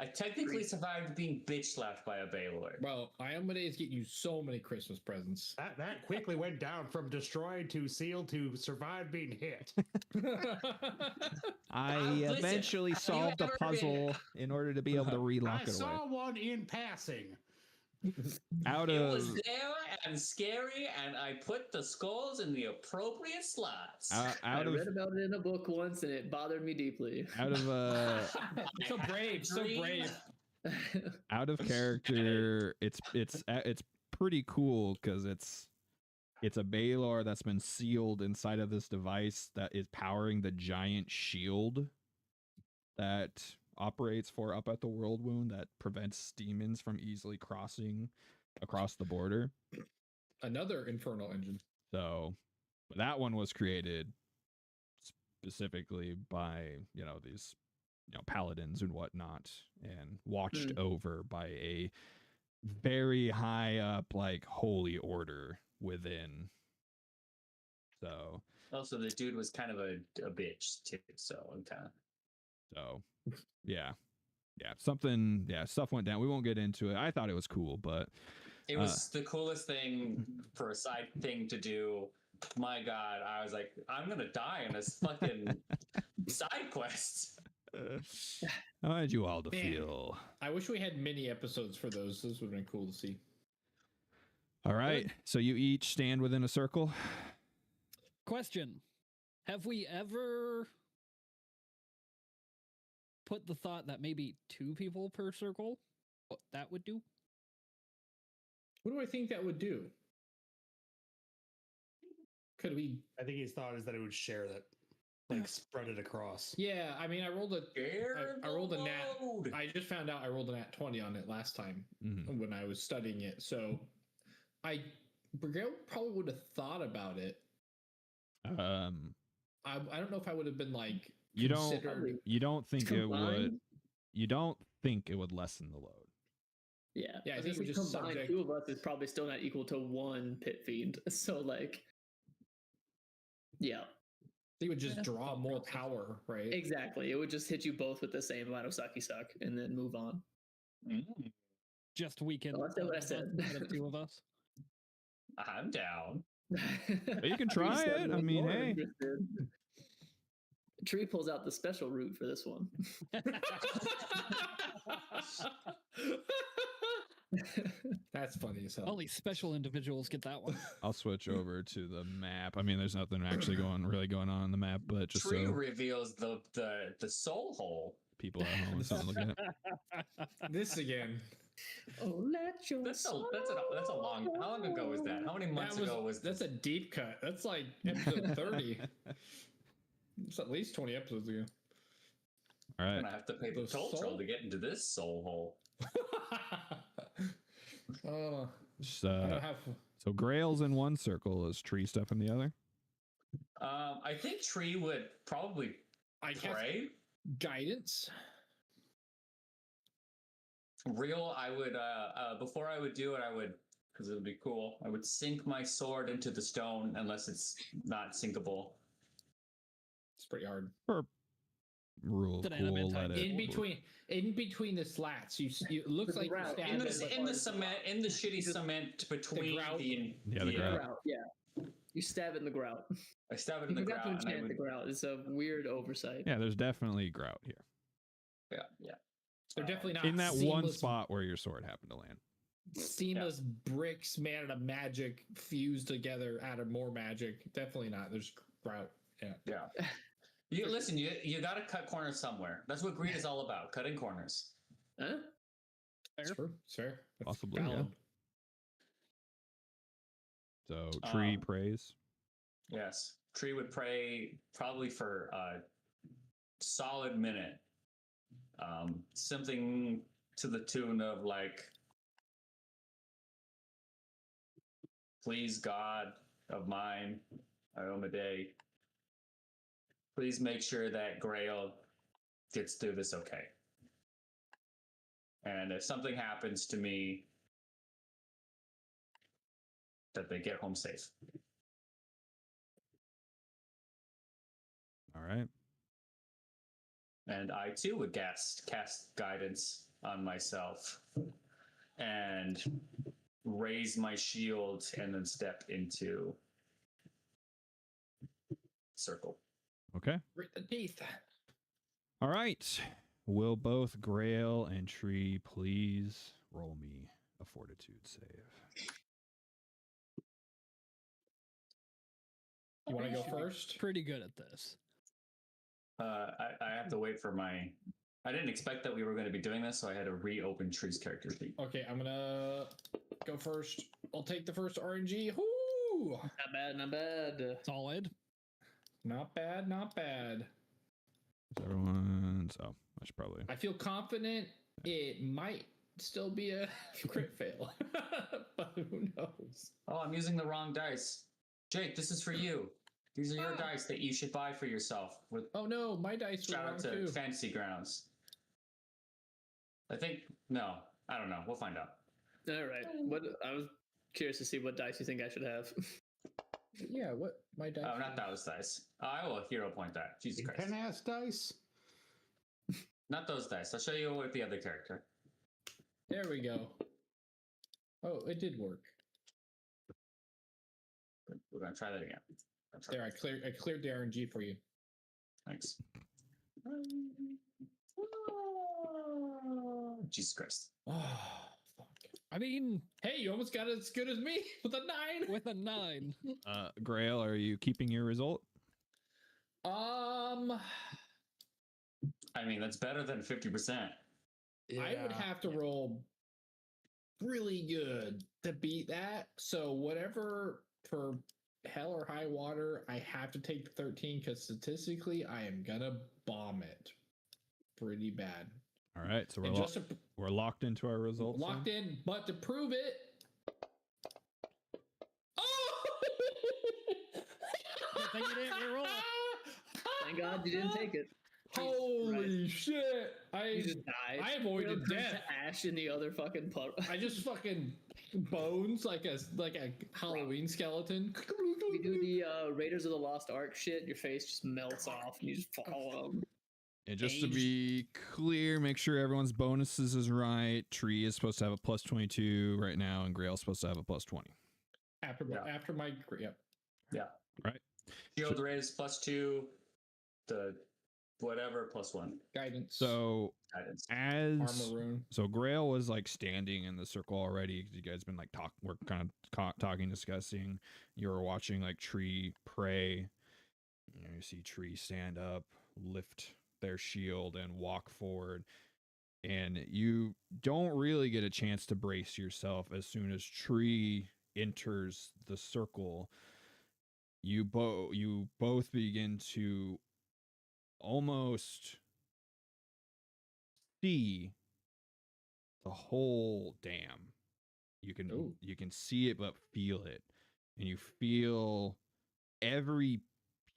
I technically survived being bitch slapped by a Baylor. Bro, Iomedes is getting you so many Christmas presents. That quickly went down from destroyed to sealed to survive being hit. I Listen, eventually have you solved the ever puzzle in order to be able to relock I it away. saw one in passing. Out It of was there and scary, and I put the skulls in the appropriate slots. I read about it in a book once, and it bothered me deeply. out of So brave, so brave. out of character, it's pretty cool because it's a Baylor that's been sealed inside of this device that is powering the giant shield that operates for Up at the World Wound that prevents demons from easily crossing across the border. Another infernal engine. So that one was created specifically by, these, paladins and whatnot, and watched over by a very high up, like, holy order within. So Also, the dude was kind of a bitch too, so I'm kind of. So, yeah, stuff went down. We won't get into it. I thought it was cool, but It was the coolest thing for a side thing to do. My God, I was like, I'm gonna die in this fucking side quest. how did you all to Man. feel? I wish we had mini episodes for those. This would have been cool to see. All right, so you each stand within a circle. Question: have we ever put the thought that maybe 2 people per circle, what that would do? What do I think that would do? Could we? I think his thought is that it would share that, like spread it across. Yeah, I mean, I rolled a nat. Load. I just found out I rolled a nat 20 on it last time when I was studying it. So Brigel probably would have thought about it. I don't know if I would have been like You considered. don't think it would. Combined? You don't think it would lessen the load. Yeah, Yeah, I was think gonna we're say just combined subject- 2 of us is probably still not equal to 1 pit fiend. So like, yeah, They would just draw more power, right? exactly. It would just hit you both with the same amount of sucky suck, and then move on. Just weaken. Oh, I said what I said. Out of 2 of us. I'm down. But you can try it. I mean, hey. Tree pulls out the special route for this one. That's funny as hell. Only special individuals get that one. I'll switch over to the map. I mean, there's nothing actually really going on the map, but just Tree so reveals the soul hole. people at home have something to look at. This again. Oh, let your That's a long. How long ago was that? How many months ago was That's this? a deep cut. That's like episode 30. It's at least 20 episodes ago. All I'm right. gonna have to pay the The toll soul? troll to get into this soul hole. Oh, Just, I don't have. so Grail's in one circle. Is Tree stuff in the other? I think Tree would probably I guess pray. guidance. Real, I would before I would do it, I would, because it would be cool, I would sink my sword into the stone unless it's not sinkable. It's pretty hard. Or rule of It's an cool, adamantine. let it. In between the slats, it looks like you grout. stab In it, the but in the cement, in the shitty cement between grout? the Yeah, the grout. grout. Yeah, you stab it in the grout. I stab it You in the forgot to ground. And I enchant the would, grout. It's a weird oversight. Yeah, there's definitely grout here. Yeah. They're definitely not In that one seamless- spot where your sword happened to land. Seamless bricks made out of magic fused together out of more magic. Definitely not. There's grout. Yeah. You listen. You got to cut corners somewhere. That's what greed is all about. Cutting corners. Huh? It's fair. It's fair. That's Possibly, yeah. valid. So tree Um, praise. Yes. Tree would pray probably for a solid minute. Something to the tune of like, please God of mine, Iomade, please make sure that Grail gets through this okay. And if something happens to me, that they get home safe. All right. And I too would cast guidance on myself and raise my shield and then step into circle. Okay. Right the teeth. All right. Will both Grail and Tree please roll me a fortitude save? You want to go first? Pretty good at this. I have to wait for my. I didn't expect that we were going to be doing this, so I had to reopen Tree's character sheet. Okay, I'm gonna go first. I'll take the first RNG. Whoo! Not bad, not bad. Solid. Not bad, not bad. Everyone's. Oh, I should probably. I feel confident it might still be a crit fail, but who knows? Oh, I'm using the wrong dice. Jake, this is for you. These are your dice that you should buy for yourself. With Oh no, my dice were shout wrong out to too. Fantasy Grounds. I think no, I don't know. We'll find out. All right. What I was curious to see what dice you think I should have. Yeah, what my dice? Oh, not those dice. I will hero point that. Jesus Christ. 10-ass dice. Not those dice. I'll show you with the other character. There we go. Oh, it did work. We're gonna try that again. There, I cleared the RNG for you. Thanks. Jesus Christ. Oh, fuck. I mean, Hey, you almost got it as good as me with a 9. with a 9. Grail, are you keeping your result? I mean, that's better than 50%. I would have to roll really good to beat that. So whatever for hell or high water, I have to take the 13 because statistically, I am gonna bomb it pretty bad. All right. So And just to, we're locked into our results. locked then? in, but to prove it. Oh! Good thing you didn't reroll it. Thank God you didn't take it. Holy shit! You just died. I avoided You know, turned death. to ash in the other fucking puddle. I just fucking bones like a Halloween skeleton. You do the Raiders of the Lost Ark shit, your face just melts off and you just follow them. And just to Aged. be clear, make sure everyone's bonuses is right. Tree is supposed to have a plus 22 right now, and Grail's supposed to have a plus 20. After my yep. Right. Shield raise +2. The whatever +1. Guidance. So Guidance. as armor rune. so Grail was like standing in the circle already because you guys been like we're kind of talking, discussing. You were watching like Tree pray. You see Tree stand up, lift their shield, and walk forward. And you don't really get a chance to brace yourself as soon as Tree enters the circle. You both begin to almost see the whole dam. You can see it but feel it, and you feel every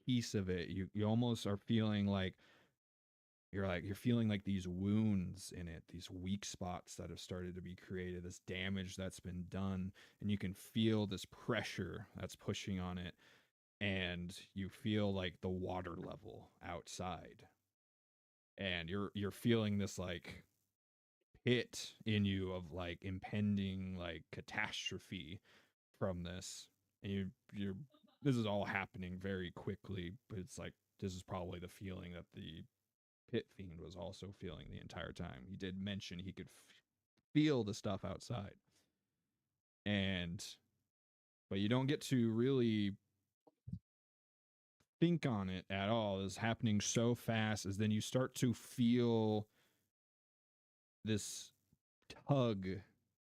piece of it. You almost are feeling like you're feeling like these wounds in it, these weak spots that have started to be created, this damage that's been done, and you can feel this pressure that's pushing on it, and you feel like the water level outside, and you're feeling this like pit in you of like impending like catastrophe from this, and you're this is all happening very quickly, but it's like this is probably the feeling that the Pit Fiend was also feeling the entire time. He did mention he could feel the stuff outside. But you don't get to really think on it at all. It's happening so fast, as then you start to feel this tug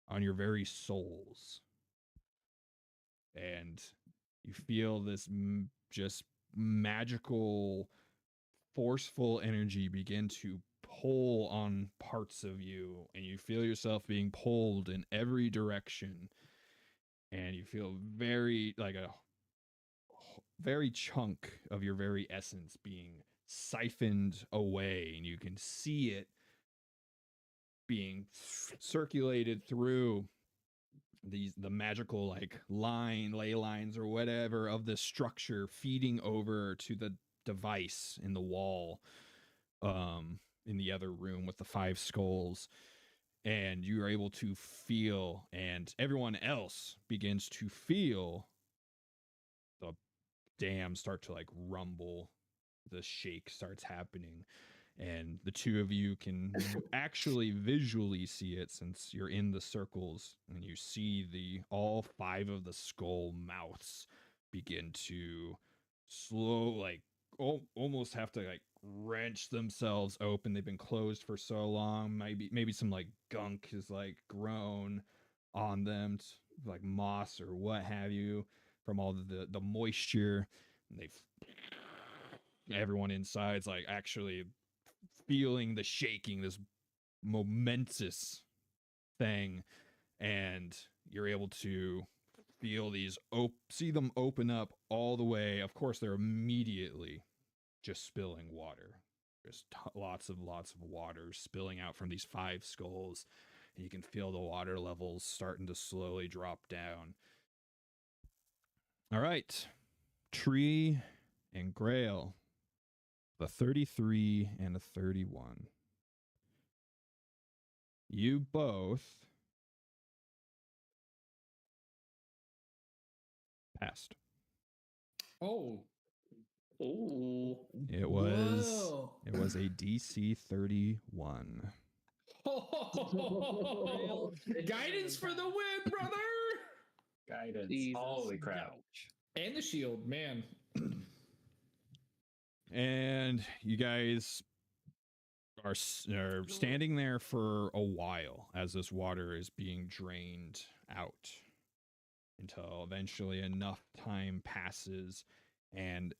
on your very souls. And you feel this just magical, forceful energy begin to pull on parts of you, and you feel yourself being pulled in every direction, and you feel very like a very chunk of your very essence being siphoned away, and you can see it being circulated through the magical like ley lines or whatever of the structure, feeding over to the device in the wall in the other room with the 5 skulls. And you are able to feel, and everyone else begins to feel the dam start to like rumble. The shake starts happening, and the two of you can actually visually see it, since you're in the circles, and you see all 5 of the skull mouths begin to almost have to like wrench themselves open. They've been closed for so long. Maybe some like gunk is like grown on them, like moss or what have you, from all the moisture. And everyone inside's like actually feeling the shaking, this momentous thing, and you're able to feel see them open up all the way. Of course, they're immediately just spilling water. There's lots of water spilling out from these 5 skulls, and you can feel the water levels starting to slowly drop down. All right, Tree and Grail, the 33 and a 31. You both passed. Oh. It was Whoa. a DC 31. Guidance for the win, brother. Guidance. Jesus. Holy crap. Ouch. And the shield, man. And you guys are standing there for a while as this water is being drained out, until eventually enough time passes and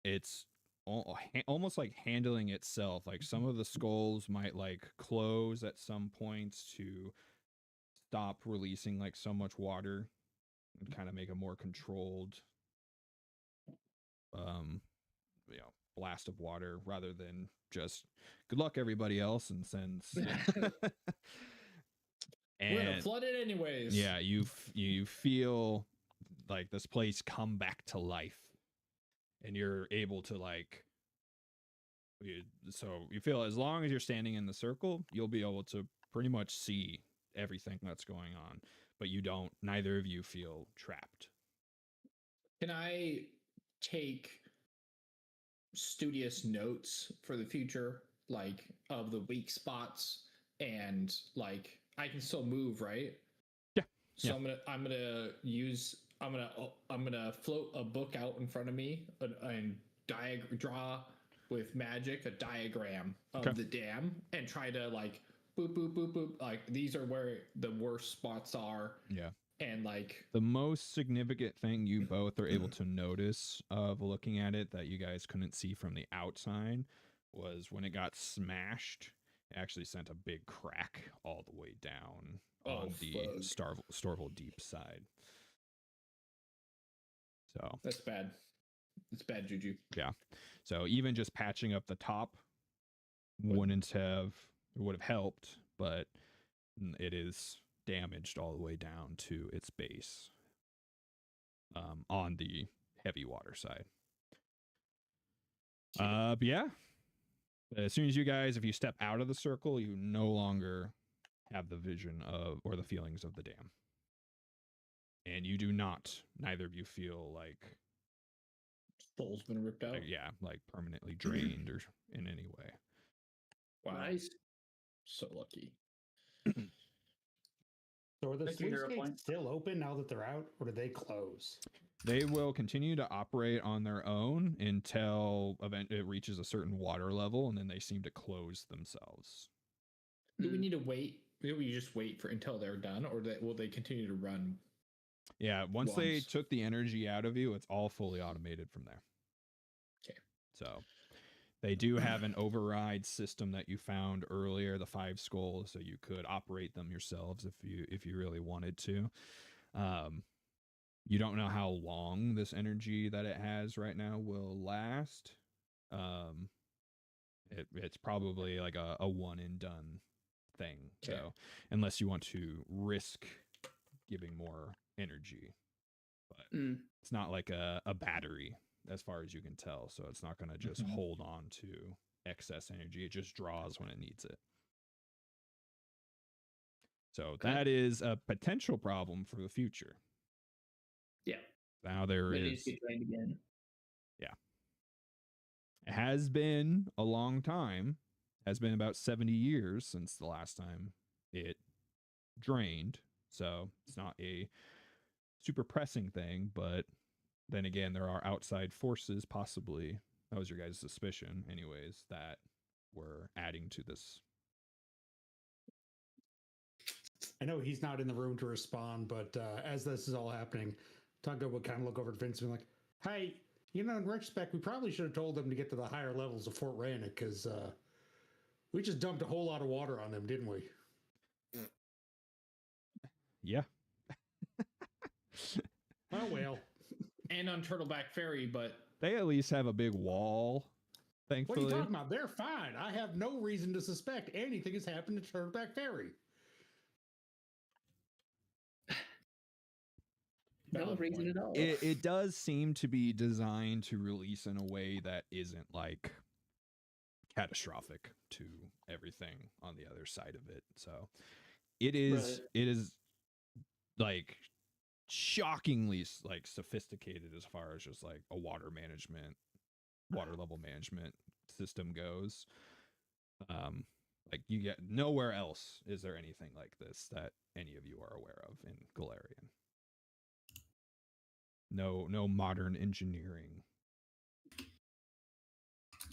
it's almost like handling itself. Like some of the skulls might like close at some points to stop releasing like so much water and kind of make a more controlled blast of water, rather than just good luck everybody else and sends We're gonna flood it anyways. yeah, you feel like this place come back to life, and you're able to so you feel as long as you're standing in the circle, you'll be able to pretty much see everything that's going on, but neither of you feel trapped. Can I take studious notes for the future, like of the weak spots, and like I can still move, right? Yeah. So yeah. I'm gonna float a book out in front of me and draw with magic a diagram of the dam, and try to like boop boop boop boop, like these are where the worst spots are. Yeah. And like the most significant thing you both are able to notice of looking at it that you guys couldn't see from the outside was when it got smashed, it actually sent a big crack all the way down on the Storval Deep side. So that's bad. It's bad juju. Yeah. So even just patching up the top would have helped, but it is damaged all the way down to its base on the heavy water side. But yeah, as soon as if you step out of the circle, you no longer have the vision of or the feelings of the dam, and you do neither of you feel like soul's been ripped out. like permanently drained or in any way. Wow. Nice. So lucky. So are the Thank you, sluice Hero gates Point. still open now that they're out, or do they close? They will continue to operate on their own until it reaches a certain water level, and then they seem to close themselves. Do we need to wait? Do we just wait for until they're done, or will they continue to run? Yeah, once they Once. took the energy out of you, it's all fully automated from there. Okay. So they do have an override system that you found earlier, the 5 skulls, so you could operate them yourselves if you really wanted to. You don't know how long this energy that it has right now will last. It's probably like a one and done thing. Okay. So unless you want to risk giving more energy, but it's not like a battery as far as you can tell. So it's not going to just hold on to excess energy. It just draws when it needs it. So that is a potential problem for the future. Yeah. Now there It is. needs to get trained again. Yeah. It has been a long time. Has been about 70 years since the last time it drained. So it's not a super pressing thing, but then again, there are outside forces, possibly. That was your guys' suspicion, anyways, that were adding to this. I know he's not in the room to respond, but as this is all happening, Tonga would kind of look over at Vince and be like, hey, in retrospect, we probably should have told them to get to the higher levels of Fort Rannoch because we just dumped a whole lot of water on them, didn't we? Yeah. Oh, well. And on Turtleback Ferry, but They at least have a big wall, What thankfully. are you talking about? They're fine. I have no reason to suspect anything has happened to Turtleback Ferry. No valid reason point. at all. It does seem to be designed to release in a way that isn't like catastrophic to everything on the other side of it. So it is like shockingly like sophisticated as far as just like a water level management system goes. Like you get nowhere else is there anything like this that any of you are aware of in Galarian. No modern engineering.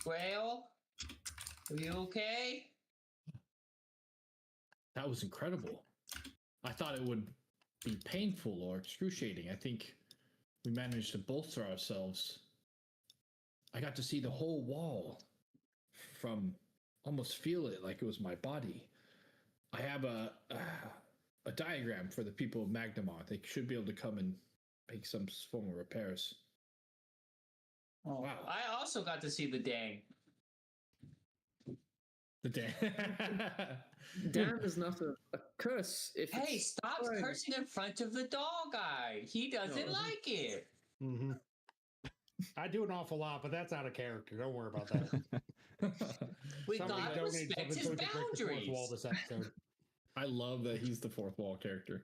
Well, are you okay? That was incredible. I thought it would be painful or excruciating. I think we managed to bolster ourselves. I got to see the whole wall from almost feel it like it was my body. I have a diagram for the people of Magnamon. They should be able to come and make some form of repairs. Oh, wow. I also got to see the dang. The day. Damn is not a curse. If Hey, it's stop fine. cursing in front of the dog guy. He doesn't No. like it. Mm-hmm. I do an awful lot, but that's out of character. Don't worry about that. We Somebody gotta donated respect something his so we could break the fourth wall boundaries. this episode. I love that he's the fourth wall character.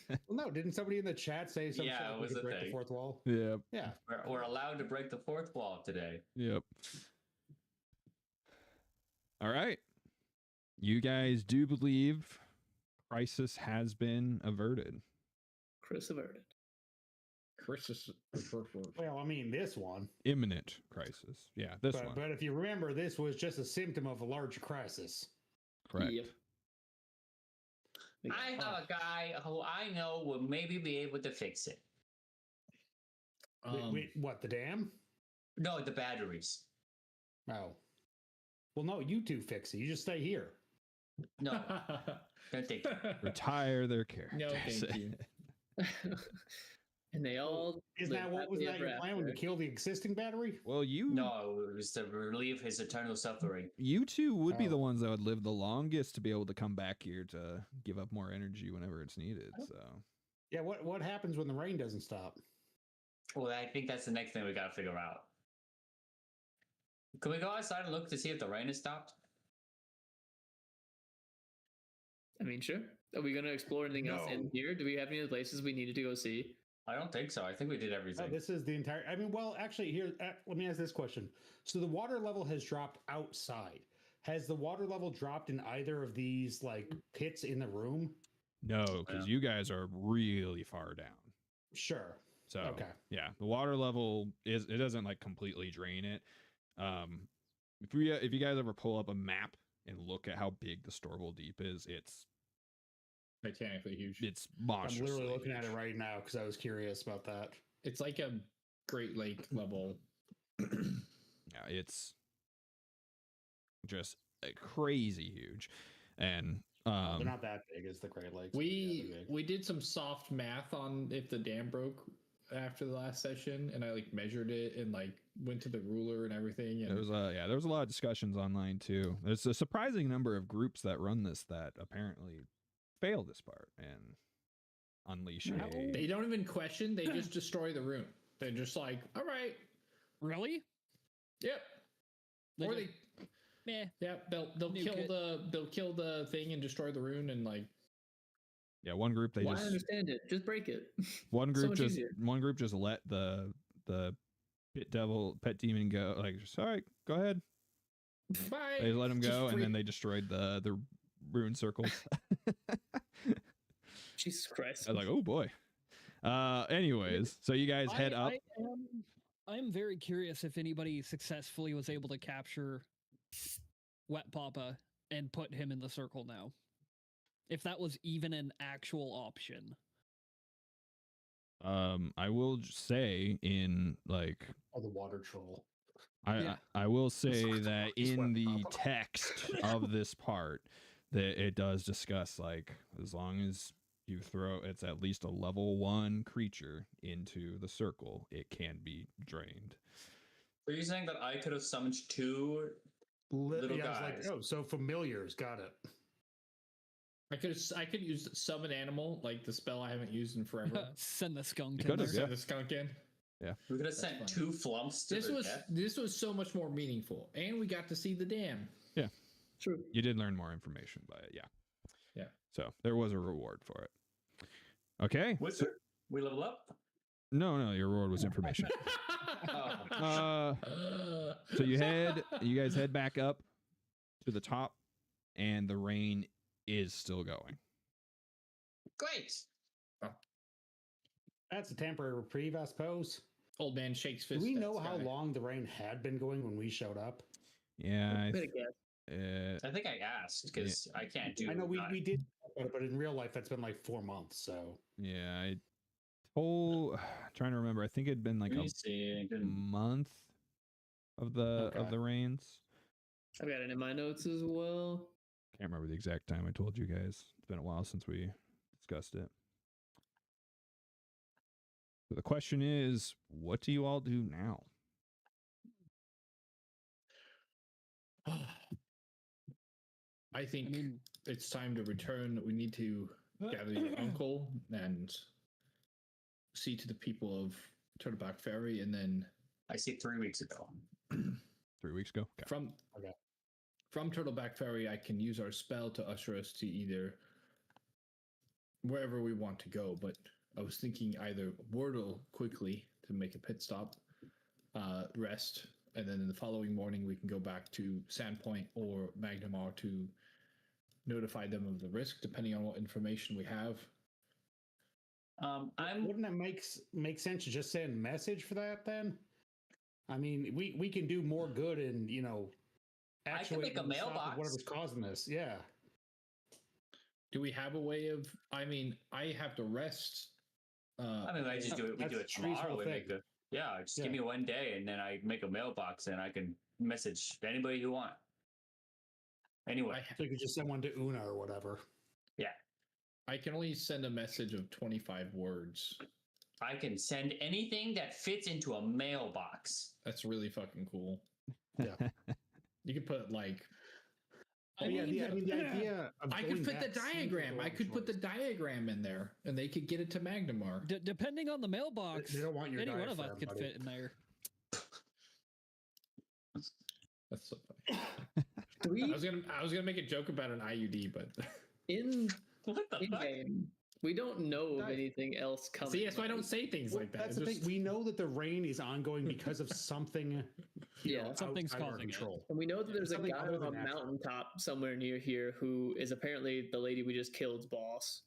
Well, no, didn't somebody in the chat say something Yeah, so it we was could a break the thing. fourth wall? Yep. Yeah. We're allowed to break the fourth wall today. Yep. All right. You guys do believe crisis has been averted. Chris averted. Chris is Well, I mean, this one. Imminent crisis. Yeah, this one. But if you remember, this was just a symptom of a larger crisis. Correct. Yep. I have a guy who I know will maybe be able to fix it. Wait, what, the dam? No, the batteries. Oh. Well, no, you two fix it. You just stay here. No, don't think. Retire their characters. No, thank you. And they all Isn't that what was that your plan when you killed the existing battery? Well, No, it was to relieve his eternal suffering. you two would be Oh. the ones that would live the longest to be able to come back here to give up more energy whenever it's needed. So Yeah, what happens when the rain doesn't stop? Well, I think that's the next thing we gotta figure out. Can we go outside and look to see if the rain has stopped? I mean, sure. Are we going to explore anything else in No. here? Do we have any other places we needed to go see? I don't think so. I think we did Oh, everything. this is the entire. I mean, well, actually, here, let me ask this question. So the water level has dropped outside. Has the water level dropped in either of these like pits in the room? No, because you guys are really far down. Sure. So Okay. yeah, the water level it doesn't like completely drain it. If you guys ever pull up a map and look at how big the Storable Deep is, it's Mechanically huge. It's I'm monstrously literally looking at huge. it right now because I was curious about that. It's like a Great Lake level. Yeah, it's just crazy huge, and They're not that big as the Great Lakes. but yeah, they're big. We did some soft math on if the dam broke after the last session, and I like measured it and like went to the ruler and everything. And there was a lot of discussions online too. There's a surprising number of groups that run this that apparently fail this part and unleash a. they don't even question; they just destroy the room. They're just like, "All right, Really? yep." They Or just- they, Meh. yeah, they'll kill the thing and destroy the rune and like. Yeah, one group they Why just understand it? Just break it. one So group much just easier. one group just let the pet demon go, like, just, all right, go ahead. Bye. They let him Just go, and free- then they destroyed the rune circles. Jesus Christ. I was like, oh boy. Anyways, so you guys head up. I am very curious if anybody successfully was able to capture Wet Papa and put him in the circle now. If that was even an actual option. I will say in like Oh, the water troll. Yeah. I will say that Just in Wet the Papa. text of this part that it does discuss like as long as you throw it's at least a level 1 creature into the circle, it can be drained. Are you saying that I could have summoned two little Yeah, I was guys? like, oh, so familiars, got it. I could use summon animal, like the spell I haven't used in forever. Send the skunk You in could've, there. yeah. Send the skunk in. We could have That's sent fine. 2 flumps to their death. This was so much more meaningful, and we got to see the dam. True. You did learn more information by it, yeah. Yeah. So there was a reward for it. Okay. Wizard, we level up. No, your reward was information. Oh, So you guys head back up to the top, and the rain is still going. great. That's a temporary reprieve, I suppose. Old man shakes Do fist. we at know how sky. long the rain had been going when we showed up? Yeah, Bit of guess. I think I asked because I can't do. I know we did, but in real life, that's been like 4 months. So yeah. I told. Trying to remember. I think it'd been like Let a me see. I didn't- month of the Okay. rains. I've got it in my notes as well. Can't remember the exact time I told you guys. It's been a while since we discussed it. So the question is, what do you all do now? I think I mean, it's time to return. We need to gather your uncle and see to the people of Turtleback Ferry, and then I see 3 weeks ago. 3 weeks ago. Okay. from Turtleback Ferry, I can use our spell to usher us to either wherever we want to go. But I was thinking either Wordle quickly to make a pit stop, rest, and then in the following morning we can go back to Sandpoint or Magnamar to notify them of the risk, depending on what information we have. wouldn't it make sense to just send a message for that then? I mean, we can do more good and I can make a actuate and stop mailbox. whatever's causing this. Yeah. Do we have a way of? I mean, I have to rest. I mean, I just do it. We do it That's Tree's tomorrow. whole We make thing. just give me 1 day, and then I make a mailbox, and I can message anybody you want. Anyway, So you could just send one to Una or whatever. I can only send a message of 25 words. I can send anything that fits into a mailbox. That's really fucking cool. Yeah. You could put like. Oh, yeah, the idea of I could going put the that diagram. simple I could put the choice. diagram in there, and they could get it to Magnamar. depending on the mailbox, They don't want your any one of us diaphragm, could buddy. fit in there. That's so funny. I was gonna make a joke about an IUD, but In What the fuck? game, We don't know of Guys, anything else coming. See, that's why I don't like- say things Well, like that. that's It's the thing. just- We know that the rain is ongoing because of something. Yeah, something's outside of our causing it. control. And we know that there's a Something guy other on than a natural. mountaintop somewhere near here who is apparently the lady we just killed's boss.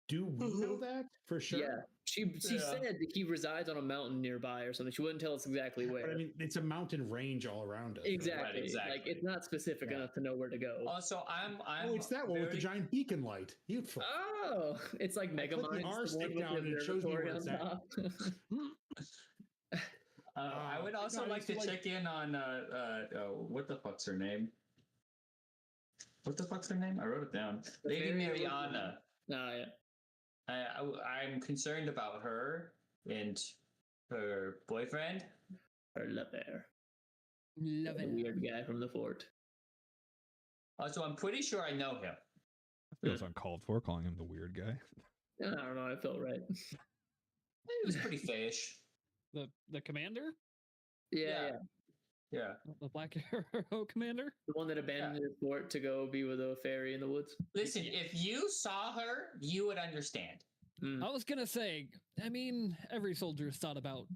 Do we know that for sure? Yeah, she Yeah. said that he resides on a mountain nearby or something. She wouldn't tell us exactly where. But I mean, it's a mountain range all around us. right? exactly. exactly. Like it's not specific Yeah. enough to know where to go. Also, I'm Oh, it's that one with the very- giant beacon light. Beautiful. Oh, it's like Mega click the Mind's R the one stick with down the and it shows me where observatory on it's at. top. I would also no, I like used to to check in on what the fuck's her name? What the fuck's her name? I wrote it down. The Lady fairy Mariana. Yeah. I'm concerned about her and her boyfriend. Or Lover. Love The it. weird guy from the fort. Also, I'm pretty sure I know him. Feels uncalled for calling him the weird guy. I don't know. I felt right. He was pretty fayish. The commander, Yeah. Yeah. the Black Arrow commander. The one that abandoned his fort to go be with a fairy in the woods. Listen, if you saw her, you would understand. Mm. I was gonna say, I mean, every soldier's thought about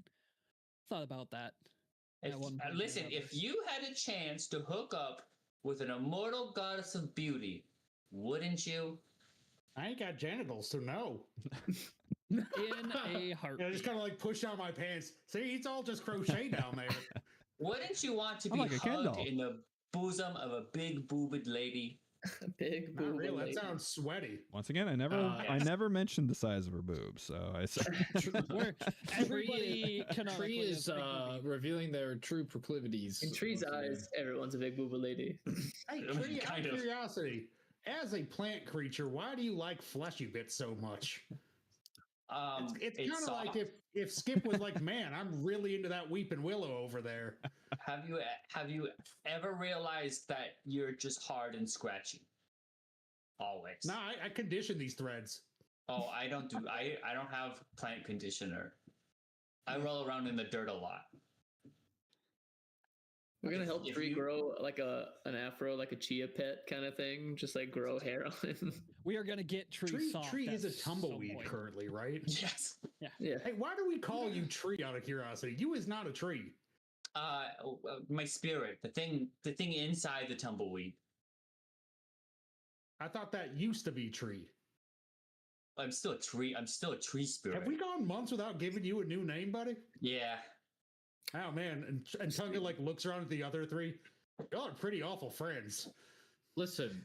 that. If, At one point or listen, another. if you had a chance to hook up with an immortal goddess of beauty, wouldn't you? I ain't got genitals, so no. In a I heartbeat. just kind of like push down my pants. See, it's all just crochet down there. Wouldn't you want to I'm be like a Ken hugged doll. in the bosom of a big boobed lady? Big Not boob real. That lady. sounds sweaty. Once again, I never mentioned the size of her boobs, so I said Where everybody canonically Tree has is big boobies. revealing their true proclivities. In Tree's once again. eyes, everyone's a big boob lady. Hey, I mean, Tree, out kind of of. curiosity, as a plant creature, why do you like fleshy bits so much? It's kind of like soft. if Skip was like, man, I'm really into that weeping willow over there. Have you ever realized that you're just hard and scratchy? Always. No, I condition these threads. Oh, I don't have plant conditioner. I roll around in the dirt a lot. We're gonna help If Tree you- grow like an afro, like a chia pet kind of thing. Just like grow hair on him. We are gonna get Tree soft. Tree is a at tumbleweed some point. currently, right? Yes. Yeah. Hey, why do we call you Tree out of curiosity? You is not a tree. My spirit, the thing inside the tumbleweed. I thought that used to be Tree. I'm still a tree. I'm still a tree spirit. Have we gone months without giving you a new name, buddy? Yeah. Oh man, and Tunga like looks around at the other three. Y'all are pretty awful friends. Listen,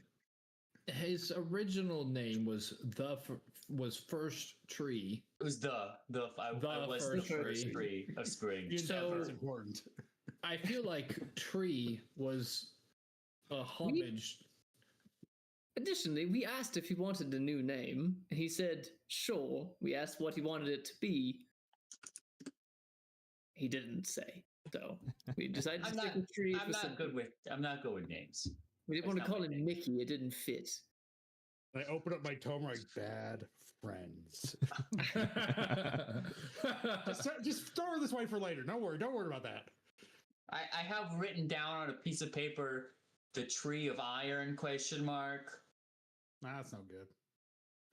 his original name was First Tree. It was I was the first first tree. tree of spring. The So- endeavor is important. I feel like Tree was a homage. Additionally, we asked if he wanted a new name, and he said, sure. We asked what he wanted it to be. He didn't say. So we decided to I'm stick not. with Tree. I'm not good with names. We didn't That's want to not call my him name. Mickey. It didn't fit. I open up my tome like bad friends. just store this way for later. Don't worry about that. I have written down on a piece of paper the tree of iron ? Nah, that's no good.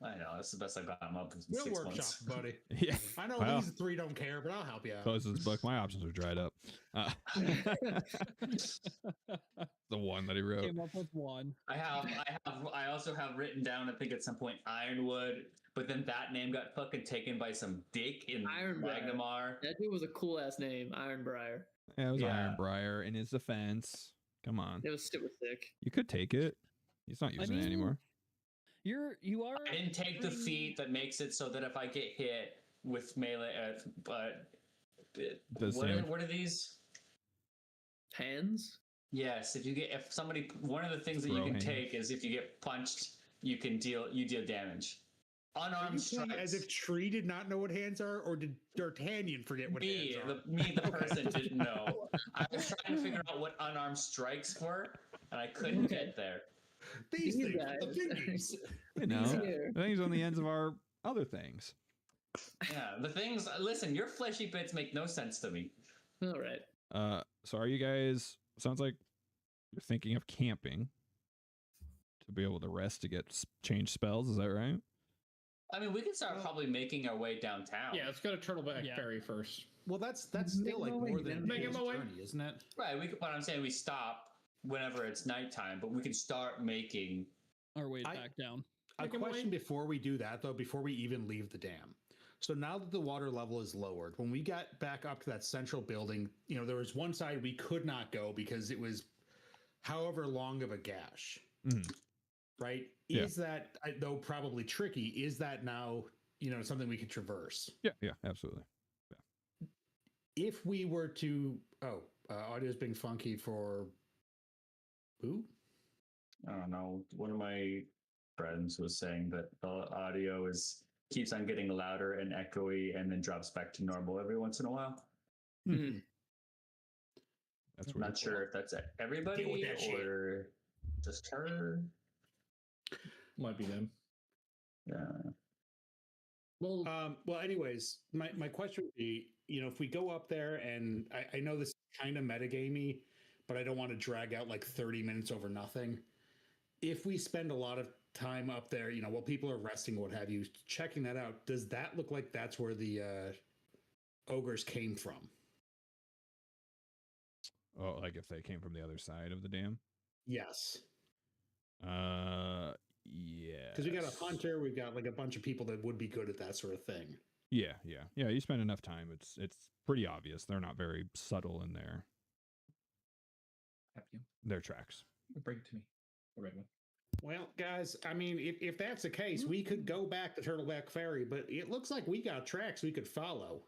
I know that's the best I've gotten up in We'll 6 workshop, months. buddy. yeah. I know Well. these three don't care, but I'll help you out. Closes his book. My options are dried up. The one that he wrote. Came up with one. I also have written down, I think at some point, Ironwood, but then that name got fucking taken by some dick in Ironbriar. Magnamar. That dude was a cool ass name, Ironbriar. Yeah, it was Yeah. Ironbriar in his defense. Come on. It was super sick. You could take it. He's not using it mean, anymore. You are. I didn't take the pretty- feat that makes it so that if I get hit with melee, Does damage. what are these? Hands? Yes, if somebody, one of the things that you Throw can hands. take is if you get punched, you deal damage. Are Unarmed you saying strikes. as if Tree did not know what hands are, or did D'Artagnan forget what me, hands are? the person didn't know. I was trying to figure out what unarmed strikes were, and I couldn't get there. These These things, guys. the thingies. You know, Here. the things on the ends of our other things. Yeah, the things. Listen, your fleshy bits make no sense to me. All right. So are you guys? Sounds like you're thinking of camping to be able to rest to get change spells. Is that right? I mean, we can start probably making our way downtown. Yeah, let's go to Turtleback Yeah. Ferry first. Well, that's still like more than a Make day's him away. journey, isn't it? Right. What I'm saying, we stop whenever it's nighttime, but we can start making. Our way back down. A Make him question away. before we do that, though, before we even leave the dam. So now that the water level is lowered, when we got back up to that central building, there was one side we could not go because it was however long of a gash. Right? Yeah. Is that, though probably tricky, is that now, something we could traverse? Yeah, absolutely. If we were to, audio's being funky for who? I don't know. One of my friends was saying that the audio keeps on getting louder and echoey, and then drops back to normal every once in a while. Hmm. That's I'm weird. not sure if that's everybody Deal with that shit. or just her. Might be them. Yeah. Well, anyways, my question would be, if we go up there, and I know this is kind of metagamey, but I don't want to drag out like 30 minutes over nothing. If we spend a lot of time up there, while people are resting, what have you, checking that out, does that look like that's where the ogres came from? Oh, like if they came from the other side of the dam? Yes. Yeah. Because we got a hunter, we've got like a bunch of people that would be good at that sort of thing. Yeah. You spend enough time, it's pretty obvious. They're not very subtle in their tracks. Bring it to me. The red one. Well, guys, I mean, if that's the case, we could go back to Turtleback Ferry, but it looks like we got tracks we could follow.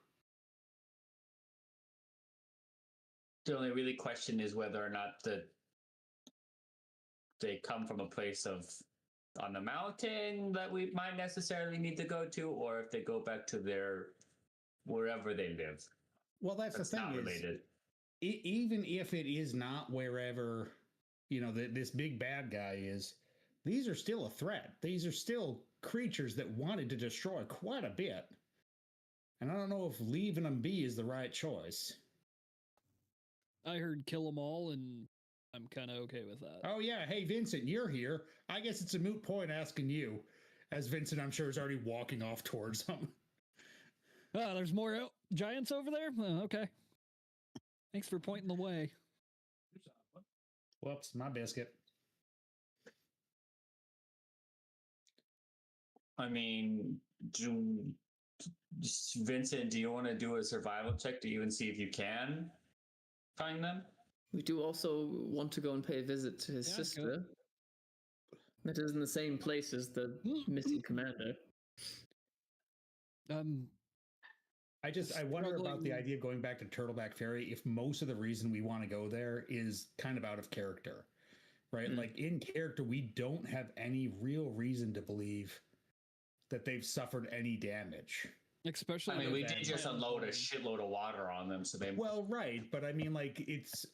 The only really question is whether or not they come from a place on the mountain that we might necessarily need to go to, or if they go back to wherever they live. Well, that's the thing not is, related. Even if it is not wherever, this big bad guy is, these are still a threat. These are still creatures that wanted to destroy quite a bit. And I don't know if leaving them be is the right choice. I heard kill them all, and I'm kind of okay with that. Oh, yeah. Hey, Vincent, you're here. I guess it's a moot point asking you, as Vincent, I'm sure, is already walking off towards them. Ah, there's more giants over there? Okay. Thanks for pointing the way. Whoops, my biscuit. I mean, Vincent, do you want to do a survival check to even see if you can find them? We do also want to go and pay a visit to his sister. That is in the same place as the missing commander. I wonder about the idea of going back to Turtleback Ferry if most of the reason we want to go there is kind of out of character, right? Like in character, we don't have any real reason to believe that they've suffered any damage. Especially, I mean, we did just unload a shitload of water on them, so they. Well, right, but I mean, like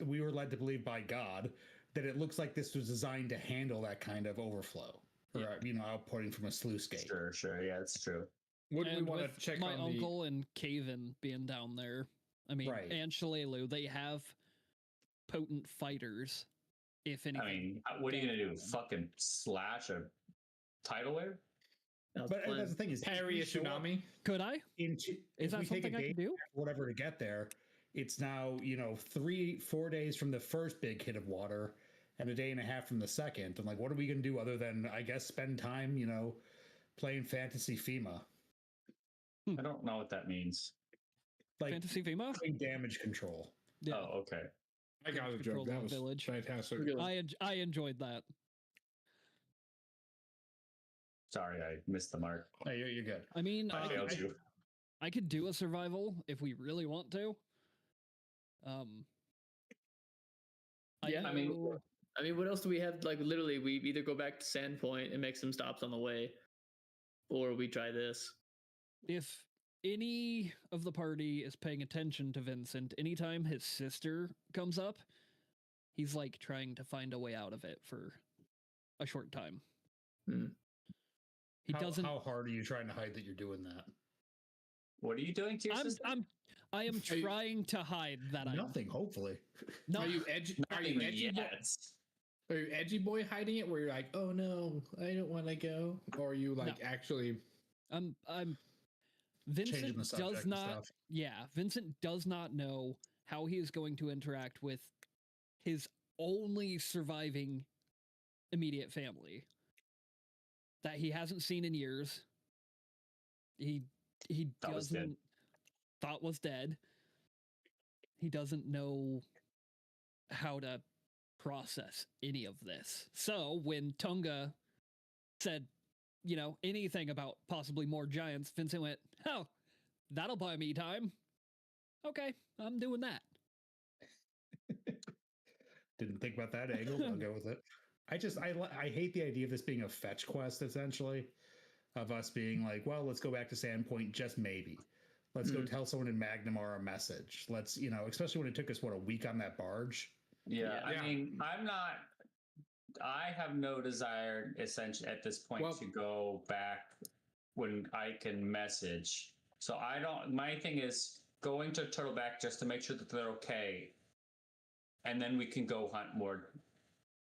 we were led to believe by God that it looks like this was designed to handle that kind of overflow, or outputting from a sluice gate. Sure, yeah, it's true. Would we and want to with check my on uncle and Caven being down there? I mean, Right. and Shalelu, they have potent fighters. If anything, I mean, what are you gonna do? Fucking slash a tidal wave? But that's the thing is, parry a tsunami? could I? Is that something I can do? Whatever to get there, it's now 3-4 days from the first big hit of water, and a day and a half from the second. And like, what are we gonna do other than, I guess, spend time, playing Fantasy FEMA? I don't know what that means. Like Fantasy FEMA? Damage control. Yeah. Oh, okay. I got a Control joke. That the was village. fantastic. I enjoyed that. Sorry, I missed the mark. Hey, you're good. I mean, I failed you. I could do a survival if we really want to. Yeah, I mean, what else do we have? Like, literally, we either go back to Sandpoint and make some stops on the way, or we try this. If any of the party is paying attention to Vincent, anytime his sister comes up, he's like trying to find a way out of it for a short time. He doesn't. How hard are you trying to hide that you're doing that? What are you doing to your sister? I am trying to hide that. Nothing. Hopefully. No. Are you edgy? Not Are you even edgy? yet. Are you edgy boy hiding it? Where you're like, oh no, I don't want to go, or are you like actually I'm Changing Vincent the subject does and not stuff. yeah, Vincent does not know how he is going to interact with his only surviving immediate family that he hasn't seen in years. He That was dead. doesn't thought was dead. He doesn't know how to process any of this. So when Tunga said, you know, anything about possibly more giants, Vincent went, "Oh, that'll buy me time. Okay, I'm doing that." Didn't think about that angle, but I'll go with it. I hate the idea of this being a fetch quest, essentially, of us being like, well, let's go back to Sandpoint, just maybe. Let's go tell someone in Magnamar a message. Let's, you know, especially when it took us, what, a week on that barge? Yeah, Yeah. I mean, I have no desire, essentially, at this point to go back when I can message. So my thing is going to Turtleback just to make sure that they're okay. And then we can go hunt more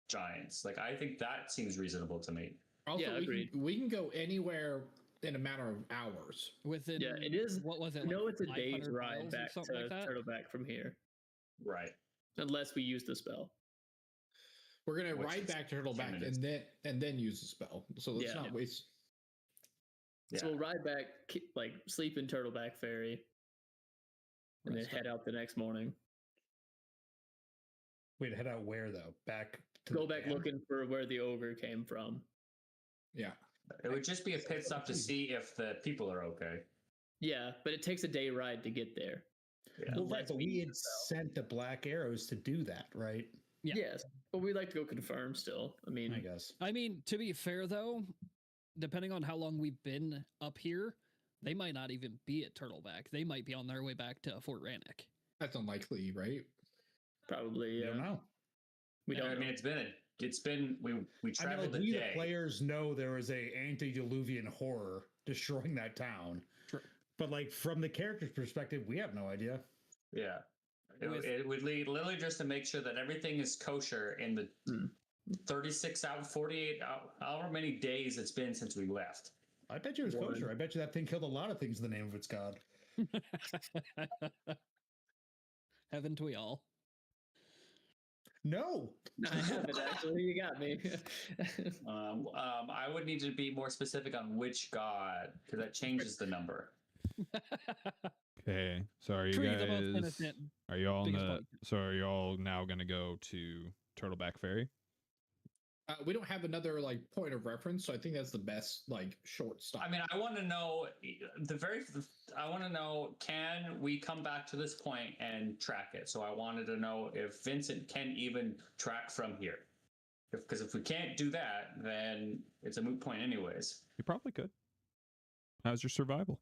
giants. Like, I think that seems reasonable to me. Also, Yeah, agreed. we can go anywhere in a matter of hours. Within it is. what was it? No, like it's a day's 500 ride miles or back to something like that? Turtleback from here, Right. unless we use the spell. We're gonna Which ride is back to Turtleback 10 minutes. and then use the spell. So let's not waste. Yeah. So we'll ride back, like sleep in Turtleback Ferry, and then Rest head out the next morning. Wait, head out where though? Back to Go the back dam? looking for where the ogre came from. Yeah. It would just be a pit stop to see if the people are okay. Yeah, but it takes a day ride to get there. Yeah. Well, right, Unless but we use had the spell. sent the black arrows to do that, right? Yeah. Yes, but we like to go confirm still. I mean, I guess. I mean, to be fair though, depending on how long we've been up here, they might not even be at Turtleback. They might be on their way back to Fort Rannick. That's unlikely, right? probably. I don't know. We don't. I mean, know. it's been we traveled like, a we day. the players know there was a antediluvian horror destroying that town. True. But like from the character's perspective, we have no idea. Yeah. With- It would lead literally just to make sure that everything is kosher in the 36 out 48 however many days it's been since we left. I bet you it was One. kosher. I bet you that thing killed a lot of things in the name of its god. Haven't we all? No. I haven't actually. You got me. I would need to be more specific on which god because that changes the number. Okay, so are you Tree the most guys? innocent. Are you all? biggest bug. So are you all now going to go to Turtleback Ferry? We don't have another like point of reference, so I think that's the best like short stop. I mean, I want to know I want to know, can we come back to this point and track it? So I wanted to know if Vincent can even track from here. Because if we can't do that, then it's a moot point anyways. You probably could. How's your survival?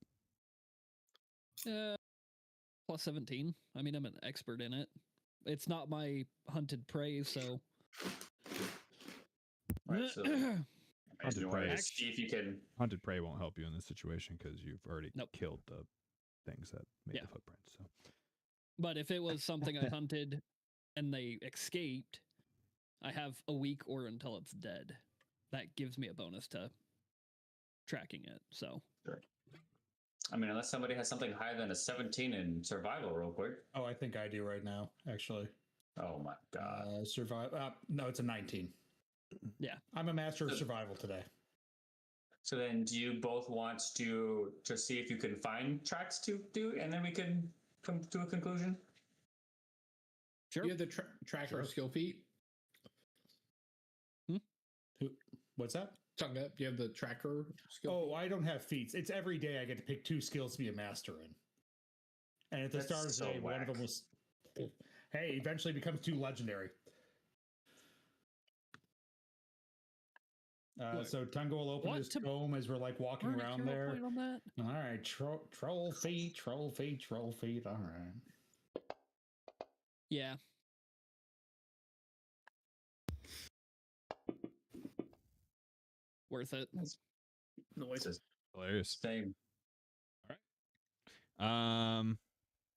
Plus 17. I mean, I'm an expert in it. It's not my hunted prey, so. Right, so I just wanted to see if you can. Hunted prey won't help you in this situation because you've already Nope. killed the things that made Yeah. the footprints. So But if it was something I hunted and they escaped, I have a week or until it's dead. That gives me a bonus to tracking it. So I mean, unless somebody has something higher than a 17 in survival, real quick. Oh, I think I do right now, actually. Oh my god. Survive. No, it's a 19. yeah, I'm a master of survival today. So then, do you both want to just see if you can find tracks to do, and then we can come to a conclusion? sure. You have the tracker Sure. skill feat. What's that? Tunga, do you have the tracker skill? Oh, I don't have feats. It's every day I get to pick 2 skills to be a master in. And at the That's start of the so day, one of them whack. was, hey, eventually becomes 2 legendary. So Tunga will open What his to- tome as we're like walking Earn a around hero there. point on that? All right, troll feet, troll feet, troll feet. All right. Yeah. Worth it. Noise. hilarious. Same.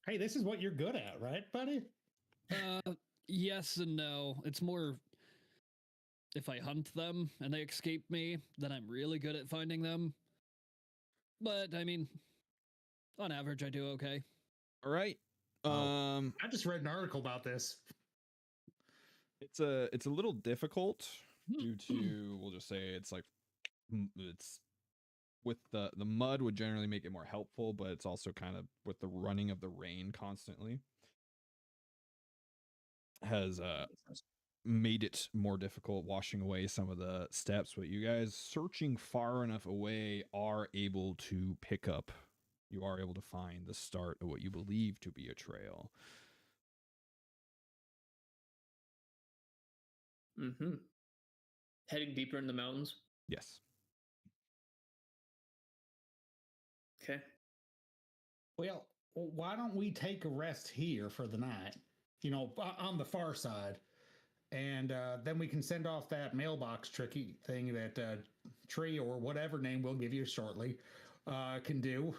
Hey, this is what you're good at, right, buddy? Yes and no. It's more if I hunt them and they escape me, then I'm really good at finding them. But I mean, on average, I do okay. All right. Oh. I just read an article about this. It's a little difficult due to, we'll just say it's like it's with the mud would generally make it more helpful, but it's also kind of with the running of the rain constantly has made it more difficult washing away some of the steps. But you guys searching far enough away are able to pick up, you are able to find the start of what you believe to be a trail. Mm-hmm. Heading deeper in the mountains. Yes. Okay. Well, why don't we take a rest here for the night? You know, on the far side. And then we can send off that mailbox tricky thing that Tree or whatever name we'll give you shortly can do.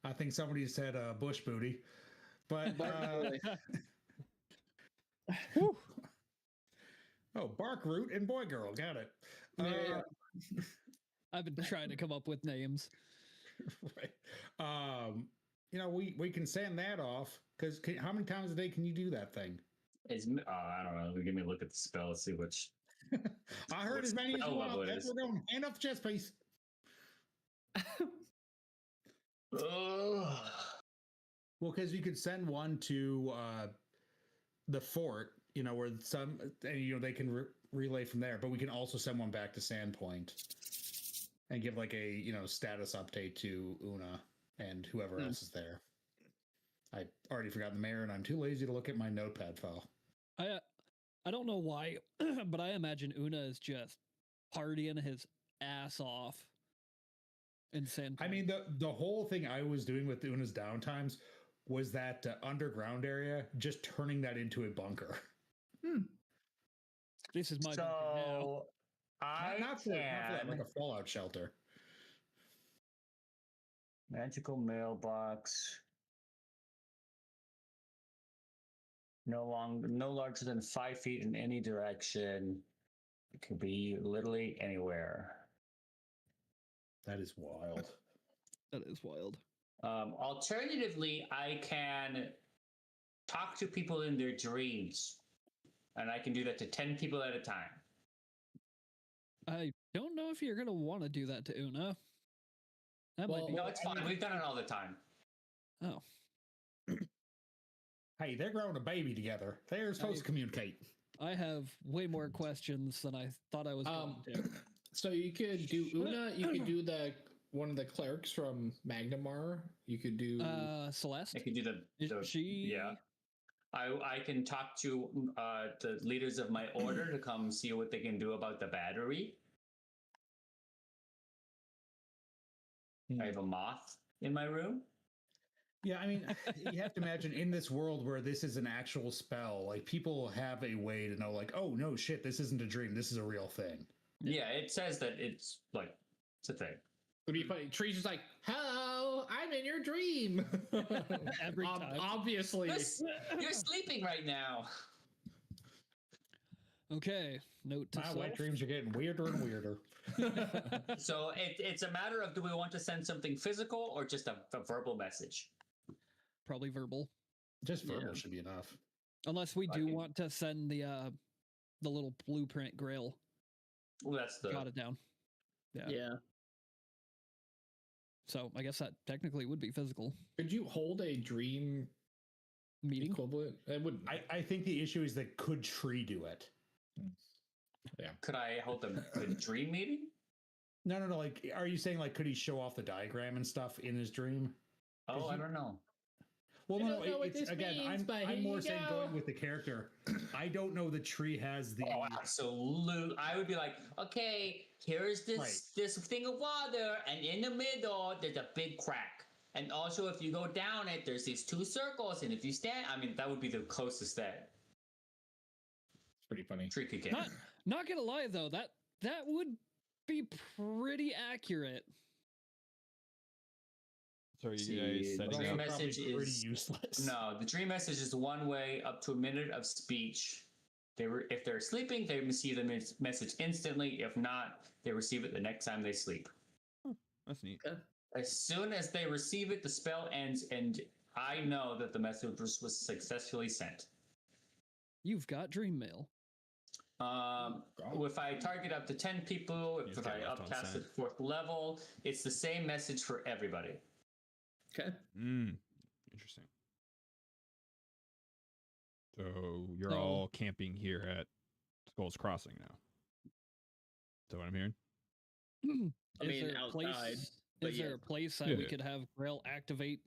I think somebody said bush booty. But oh, bark root and boy girl, got it. Yeah. I've been trying to come up with names. Right. You know, we can send that off because how many times a day can you do that thing? It's I don't know. Give me a look at the spell. Let's see which. I heard as many as you want. That's we're going. Hand off the chest piece. Well, because you could send one to the fort, you know, where some, you know, they can relay from there. But we can also send one back to Sandpoint and give like a, you know, status update to Una and whoever else is there. I already forgot the mayor, and I'm too lazy to look at my notepad file. I don't know why, but I imagine Una is just partying his ass off in Sandpoint. I mean, the whole thing I was doing with Una's downtimes was that underground area, just turning that into a bunker. This is my bunker now. Not for that, like a fallout shelter. Magical mailbox. No larger than 5 feet in any direction. It could be literally anywhere. That is wild. That is wild. Alternatively, I can talk to people in their dreams, and I can do that to 10 people at a time. I don't know if you're going to want to do that to Una. That might be. No, it's fine. We've done it all the time. Oh. Hey, they're growing a baby together. They're supposed to communicate. I have way more questions than I thought I was going to. So you could do Una. You could do one of the clerics from Magnamar. You could do Celeste. I could do the she. Yeah. I can talk to the leaders of my order to come see what they can do about the battery. I have a moth in my room. Yeah, I mean, you have to imagine in this world where this is an actual spell, like people have a way to know, like, oh no, shit, this isn't a dream, this is a real thing. Yeah, it says that it's like it's a thing. It'd be funny. Tree's just like, "Hello, I'm in your dream." Every time. Obviously, you're sleeping right now. Okay. Note to My self. wet dreams are getting weirder and weirder. So it's a matter of, do we want to send something physical or just a verbal message? Probably verbal. Just verbal should be enough. Unless we do want to send the little blueprint grail. Well, that's the Got it down. Yeah. So I guess that technically would be physical. Could you hold a dream meeting equivalent? It wouldn't. I think the issue is that could Tree do it? Yeah. Could I hold a dream meeting? No. Like, are you saying like could he show off the diagram and stuff in his dream? Oh, I don't know. Well, I no, don't know what it's this again. means, but I'm here more you saying go. going with the character. I don't know the Tree has the. Oh, absolutely! I would be like, okay, here's this thing of water, and in the middle there's a big crack. And also, if you go down it, there's these 2 circles, and if you stand, I mean, that would be the closest that. It's pretty funny. Tree could get. Not gonna lie though, that would be pretty accurate. So are you guys The setting dream up? message is useless. No, the dream message is one way up to a minute of speech. If they're sleeping, they receive the message instantly. If not, they receive it the next time they sleep. That's neat. Okay. As soon as they receive it, the spell ends, and I know that the message was successfully sent. You've got dream mail. If I target up to 10 people, You if just get I left on upcast send. at 4th level, it's the same message for everybody. Okay. Interesting. So you're So- all camping here at Skull's Crossing now. Is that what I'm hearing? I mean, there a outside. place? but Is there yeah. a place that we Yeah. could have Grail activate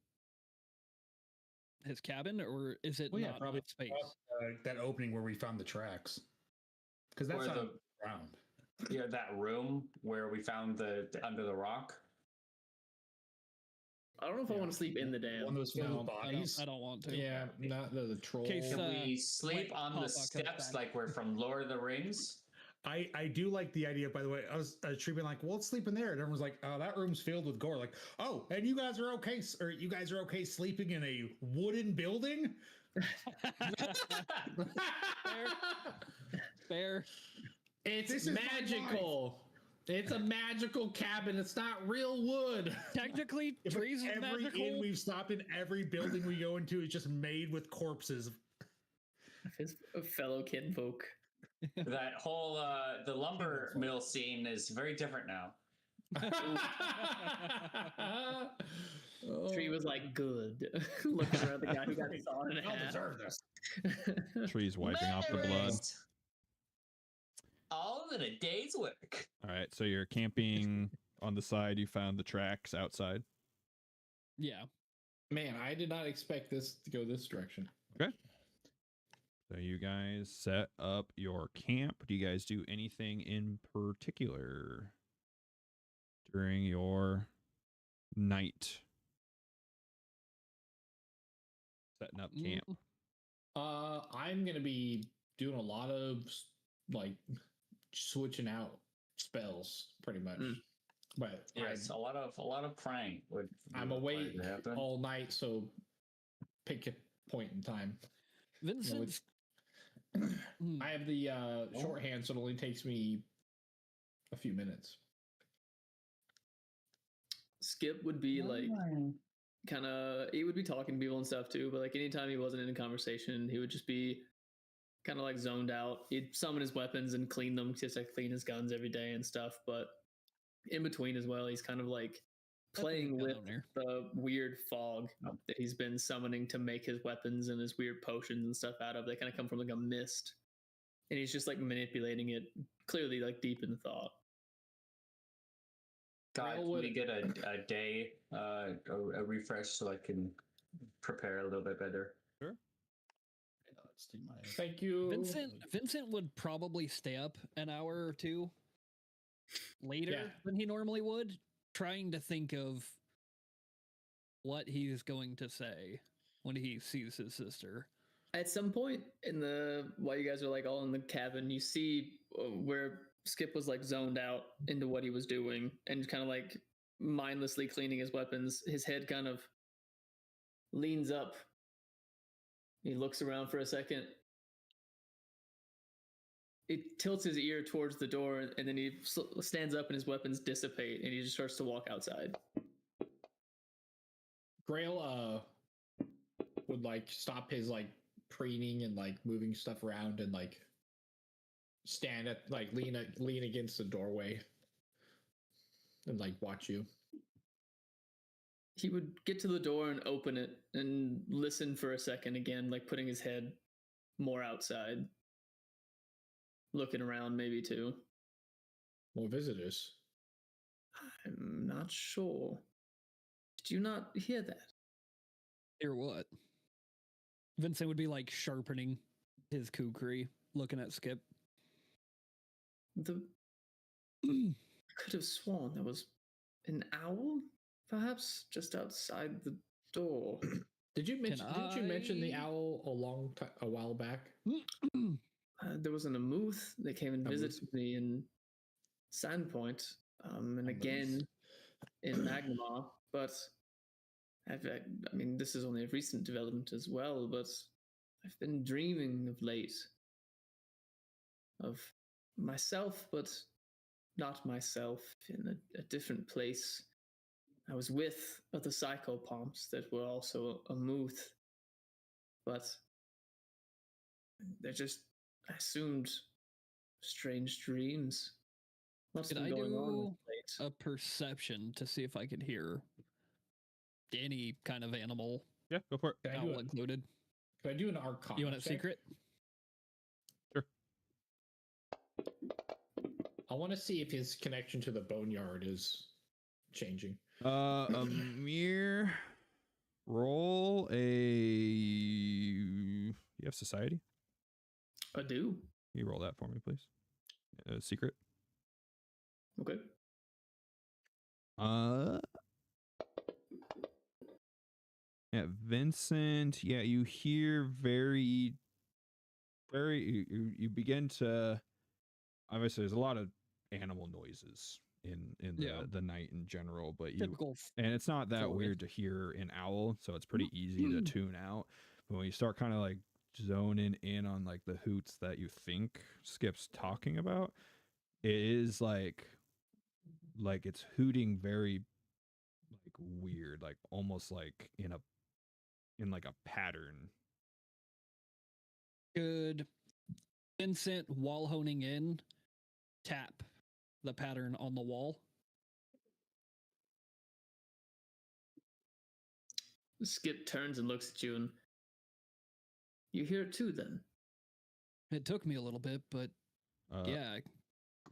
his cabin, or is it Well, yeah, not probably enough space? that opening where we found the tracks. Because that's Or not the- on the ground. Yeah, that room where we found the under the rock. I don't know if I Yeah. want to sleep in the dam. One of those filled No, with I bodies. don't want to. Yeah, not the troll. Case, Can we sleep wait, on Papa the comes steps back. like we're from Lord of the Rings? I do like the idea, by the way. I was treating like, well, let's sleep in there. And everyone's like, oh, that room's filled with gore. Like, oh, and you guys are okay, or you guys are okay sleeping in a wooden building? Fair. It's This is my magical. It's a magical cabin. It's not real wood. Technically, If trees is every magical. inn we've stopped in, every building we go into is just made with corpses. His fellow kinfolk. That whole the lumber mill scene is very different now. Tree was like, good. Looking around the guy who got sawn in I'll half. deserve this. Trees wiping off the blood. Murderous! All in a day's work. All right, so you're camping on the side. You found the tracks outside. Yeah. Man, I did not expect this to go this direction. So you guys set up your camp. Do you guys do anything in particular during your night? Setting up camp. I'm gonna be doing a lot of like switching out spells, pretty much. But Yes, a lot of praying. I'm awake all night, so pick a point in time. Vincent's. I have the shorthand, so it only takes me a few minutes. Skip would be like kind of, he would be talking to people and stuff too, but like anytime he wasn't in a conversation, he would just be kind of like zoned out. He'd summon his weapons and clean them, just like clean his guns every day and stuff. But in between as well, he's kind of like playing with the weird fog that he's been summoning to make his weapons and his weird potions and stuff out of. They kind of come from like a mist, and he's just like manipulating it, clearly like deep in thought. God, can we get a day, a refresh so I can prepare a little bit better? Sure. Thank you. Vincent would probably stay up an hour or two later than he normally would, trying to think of what he's going to say when he sees his sister. At some point in the, while you guys are like all in the cabin, you see where Skip was like zoned out into what he was doing and kind of like mindlessly cleaning his weapons. His head kind of leans up. He looks around for a second. It tilts his ear towards the door, and then he stands up and his weapons dissipate, and he just starts to walk outside. Grail would like stop his like preening and like moving stuff around and like stand at like lean against the doorway and like watch you. He would get to the door and open it and listen for a second again, like putting his head more outside. Looking around maybe too. More visitors. I'm not sure. Did you not hear that? Hear what? Vincent would be like sharpening his kukri, looking at Skip. I could have sworn there was an owl, perhaps just outside the door. Did you mention the owl a while back? There was an Amuth that came and visited me in Sandpoint, and again in Magnemar. But I mean, this is only a recent development as well. But I've been dreaming of late of myself, but not myself, in a different place, I was with the psychopomps that were also a Muth, but I assumed strange dreams. What's Could been I going on do of late? a perception to see if I could hear any kind of animal, Yeah, go for it. Can I do owl included? Can I do an arcana? You want it check? secret? Sure. I want to see if his connection to the boneyard is changing. Amir, roll a. You have society? I do. Can you roll that for me, please? Secret. Okay. Yeah, Vincent. Yeah, you hear very. You begin to. Obviously, there's a lot of animal noises in the night in general, but you Typical. and it's not that forest. weird to hear an owl, so it's pretty easy to tune out. But when you start kind of like zoning in on like the hoots that you think Skip's talking about, it is like it's hooting very like weird, like almost like in like a pattern. Could Vincent, while honing in, tap the pattern on the wall? Skip turns and looks at you, and you hear it too. Then It took me a little bit, but yeah.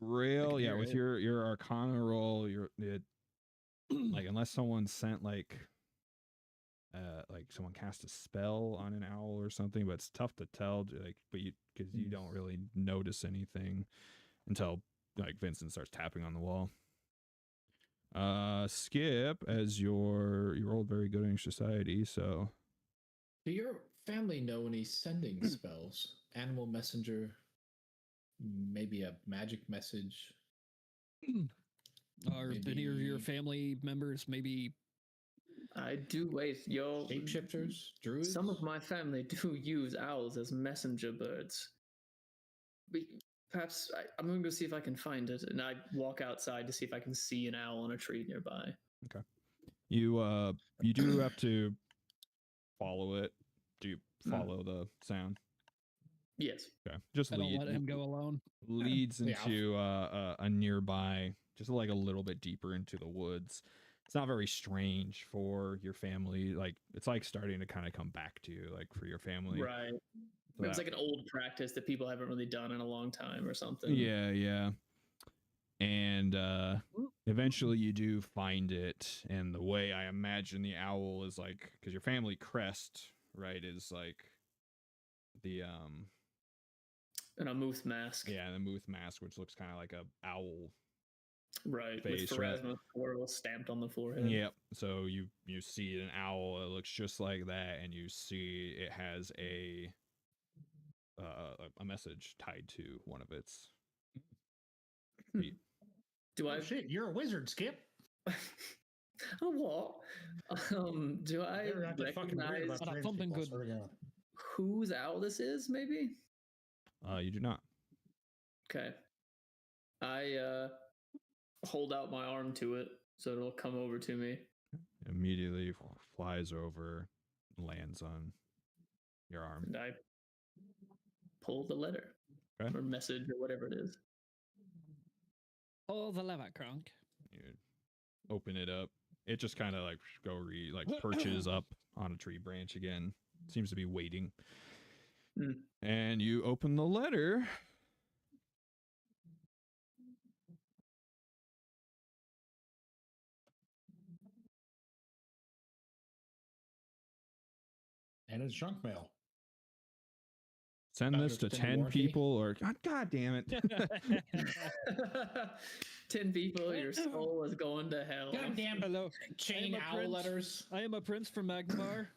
Grail, yeah, hear with it. your Arcana roll, like unless someone sent like someone cast a spell on an owl or something, but it's tough to tell, like, but because you don't really notice anything until like Vincent starts tapping on the wall. Skip, as you rolled very good in your society, so Do your family know any sending spells? Animal messenger, maybe a magic message. Are any of your family members maybe I do. Wait, yo. Shapeshifters, druids. Some of my family do use owls as messenger birds. Perhaps I'm going to go see if I can find it, and I walk outside to see if I can see an owl on a tree nearby. okay. You do have to follow it. Do you follow the sound? Yes. Okay. Just I don't let him go alone? Leads Yeah. into a nearby, just like a little bit deeper into the woods. It's not very strange for your family. Like it's like starting to kind of come back to you, like for your family. Right. So It was like an old practice that people haven't really done in a long time or something. Yeah. And eventually you do find it. And the way I imagine the owl is like, because your family crest, right, is like the And a moose mask. yeah, the Muth mask, which looks kind of like a owl. Right. Face, with right. Pharasma Coral stamped on the forehead. Yep. So you see an owl that looks just like that, and you see it has a message tied to one of its feet. Do Oh I shit, you're a wizard, Skip. Oh, what? Do I You're not that fucking weird recognize about strange something people, I good. swear to God. whose owl this is? Maybe. You do not. Okay. I hold out my arm to it so it'll come over to me. Immediately flies over, lands on your arm. And I pull the letter Okay. or message or whatever it is. Oh, the lever cronk. You open it up. It just kind of like perches up on a tree branch again. Seems to be waiting. Mm. And you open the letter. And it's junk mail. Send Not this to extended 10 warranty? people or God damn it. 10 people, your soul is going to hell. Goddamn Hello. chain I am a owl prince. letters. I am a prince from Magmar.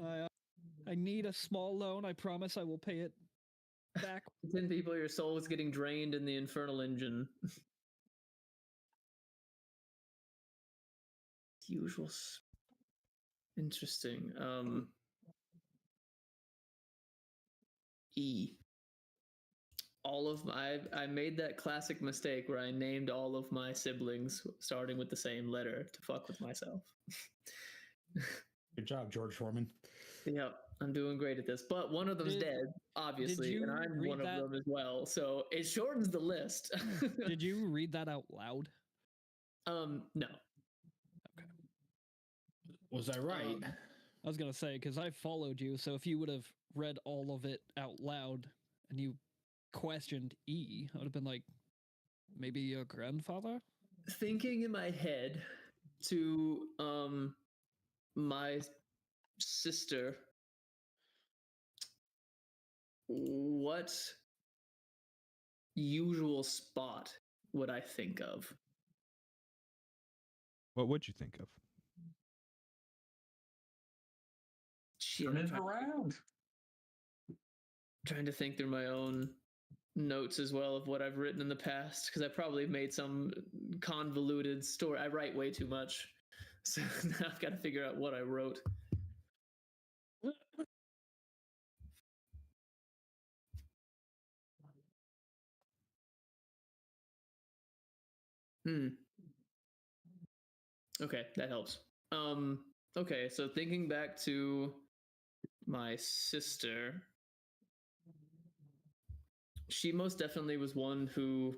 I need a small loan. I promise I will pay it back. 10 people, your soul is getting drained in the infernal engine. Usual. Interesting. E. I made that classic mistake where I named all of my siblings starting with the same letter to fuck with myself. Good job, George Foreman. Yep, I'm doing great at this. But one of them's Did- dead, obviously, you and I'm read one that? of them as well. So it shortens the list. Did you read that out loud? No. Was I right? I was gonna say because I followed you, so if you would have read all of it out loud and you questioned E, I would have been like, maybe your grandfather. Thinking in my head to my sister, what usual spot would I think of? What would you think of? Shit, Turn I'm it around. trying to think through my own notes as well of what I've written in the past because I probably made some convoluted story. I write way too much, so now I've got to figure out what I wrote. Okay, that helps. Okay, so thinking back to my sister, she most definitely was one who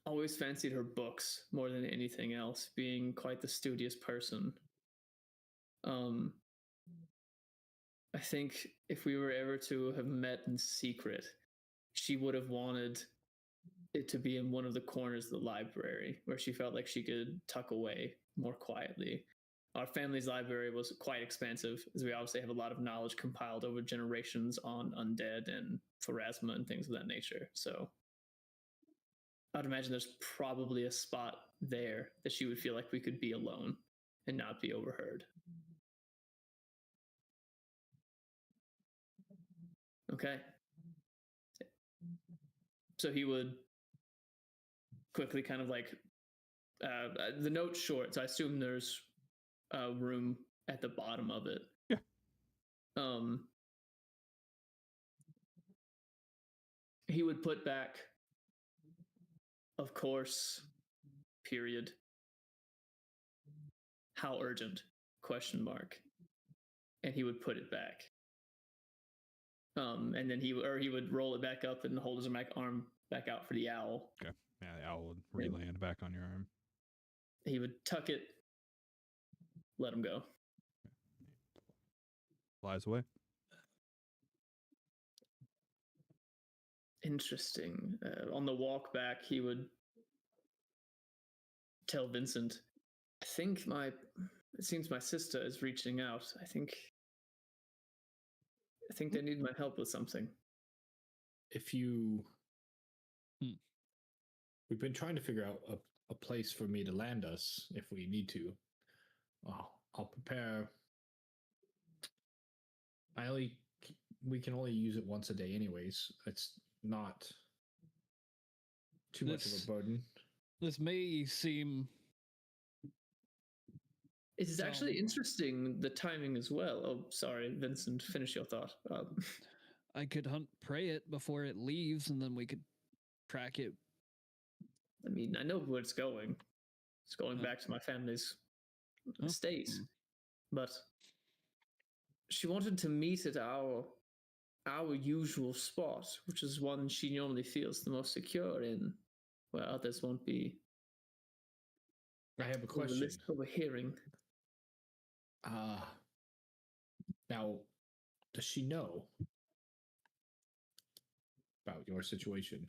always fancied her books more than anything else, being quite the studious person. I think if we were ever to have met in secret, she would have wanted it to be in one of the corners of the library where she felt like she could tuck away more quietly. Our family's library was quite expansive, as we obviously have a lot of knowledge compiled over generations on undead and pharasma and things of that nature. So I'd imagine there's probably a spot there that she would feel like we could be alone and not be overheard. Okay. So he would quickly kind of like the note's short, so I assume there's a room at the bottom of it. Yeah. He would put back, of course, period. How urgent? Question mark. And he would put it back. And then he would roll it back up and hold his arm back out for the owl. Okay. Yeah, the owl would re-land back on your arm. He would tuck it, let him go. Flies away. Interesting. On the walk back, he would tell Vincent, it seems my sister is reaching out. I think they need my help with something. If you... We've been trying to figure out a place for me to land us if we need to. I'll prepare... We can only use it once a day anyways. It's not too much of a burden. This may seem... It is actually interesting, the timing as well. Oh, sorry, Vincent, finish your thought. I could pray it before it leaves, and then we could track it. I mean, I know where it's going. It's going back to my family's estate. But she wanted to meet at our usual spot, which is one she normally feels the most secure in, where others won't be. I have a question. Overhearing. Now, does she know about your situation?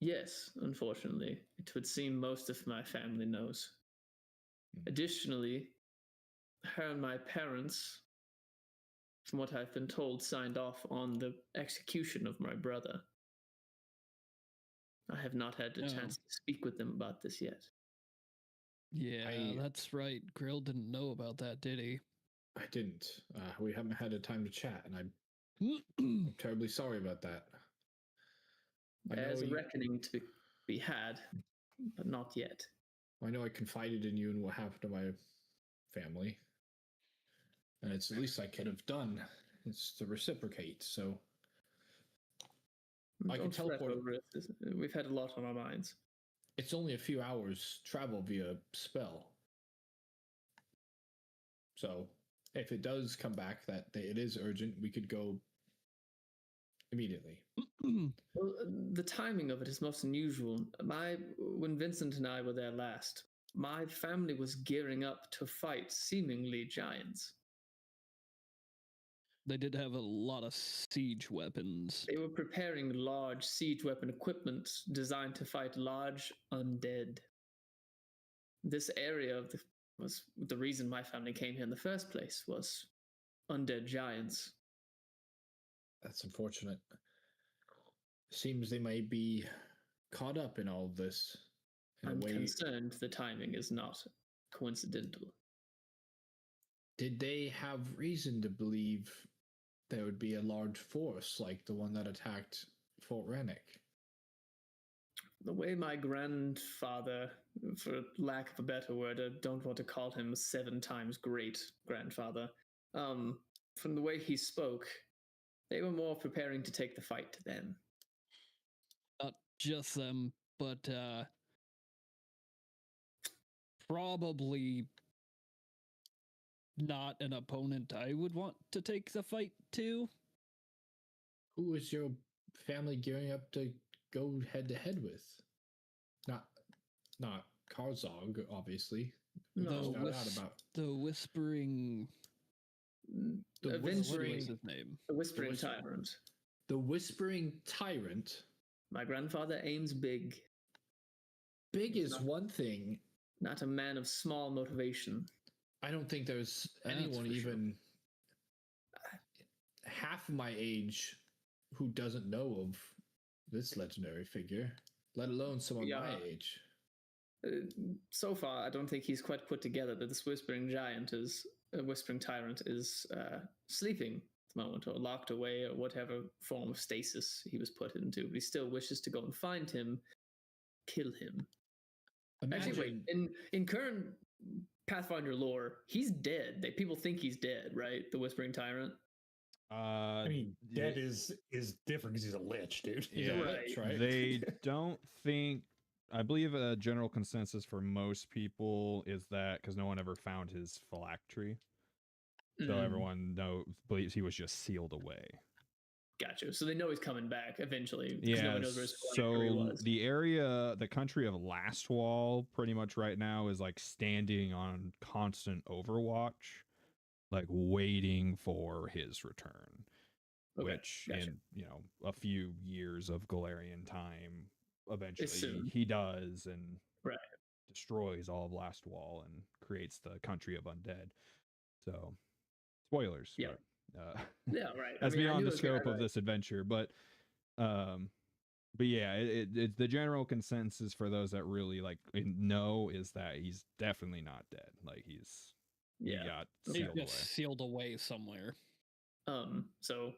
Yes, unfortunately. It would seem most of my family knows. Additionally, her and my parents, from what I've been told, signed off on the execution of my brother. I have not had a chance to speak with them about this yet. Yeah, that's right. Grill didn't know about that, did he? I didn't. We haven't had a time to chat, and I'm terribly sorry about that. There's a reckoning to be had, but not yet. I know I confided in you and what happened to my family, and it's the least I could have done. It's to reciprocate. So I can Don't fret teleport. over it. We've had a lot on our minds. It's only a few hours travel via spell. So if it does come back that it is urgent, we could go immediately. Well, the timing of it is most unusual. When Vincent and I were there last, my family was gearing up to fight seemingly giants. They did have a lot of siege weapons. They were preparing large siege weapon equipment designed to fight large undead. This area was the reason my family came here in the first place, was undead giants. That's unfortunate. Seems they may be caught up in all of this in I'm a way. concerned the timing is not coincidental. Did they have reason to believe there would be a large force like the one that attacked Fort Rennick? The way my grandfather, for lack of a better word, I don't want to call him 7 times great grandfather, from the way he spoke, they were more preparing to take the fight to them. Not just them, but probably not an opponent I would want to take the fight to. Who is your family gearing up to go head to head with? Not Karzog, obviously. We No, just found out about The Whispering. the Eventually- What was whispering, his name? the Whispering Whisper- Tyrant. the whispering tyrant. My grandfather aims big, Big is one thing. not a man of small motivation. I don't think there's That's anyone for sure. even half my age who doesn't know of this legendary figure, let alone someone my Yeah. age. So far, I don't think he's quite put together that this Whispering Tyrant is sleeping at the moment, or locked away, or whatever form of stasis he was put into. But he still wishes to go and find him, kill him. Actually, wait. In current Pathfinder lore, he's dead. People think he's dead, right? The Whispering Tyrant. I mean, dead is different because he's a lich, dude. He's a Yeah, lich, right? they don't think. I believe a general consensus for most people is that because no one ever found his phylactery, so Mm, everyone believes he was just sealed away. Gotcha. So they know he's coming back eventually. Because no Yeah. one knows where his phylactery So was. the country of Last Wall, pretty much right now is like standing on constant overwatch, like waiting for his return. Okay, Which gotcha. in a few years of Galarian time, eventually soon. he does and Right. destroys all of Last Wall and creates the country of undead. So spoilers. Yeah. But, Yeah, right. that's I beyond knew the it was gonna scope of happen. this adventure, but yeah, it's the general consensus for those that really know is that he's definitely not dead. Like he Yeah. got He's sealed away. just sealed away somewhere. So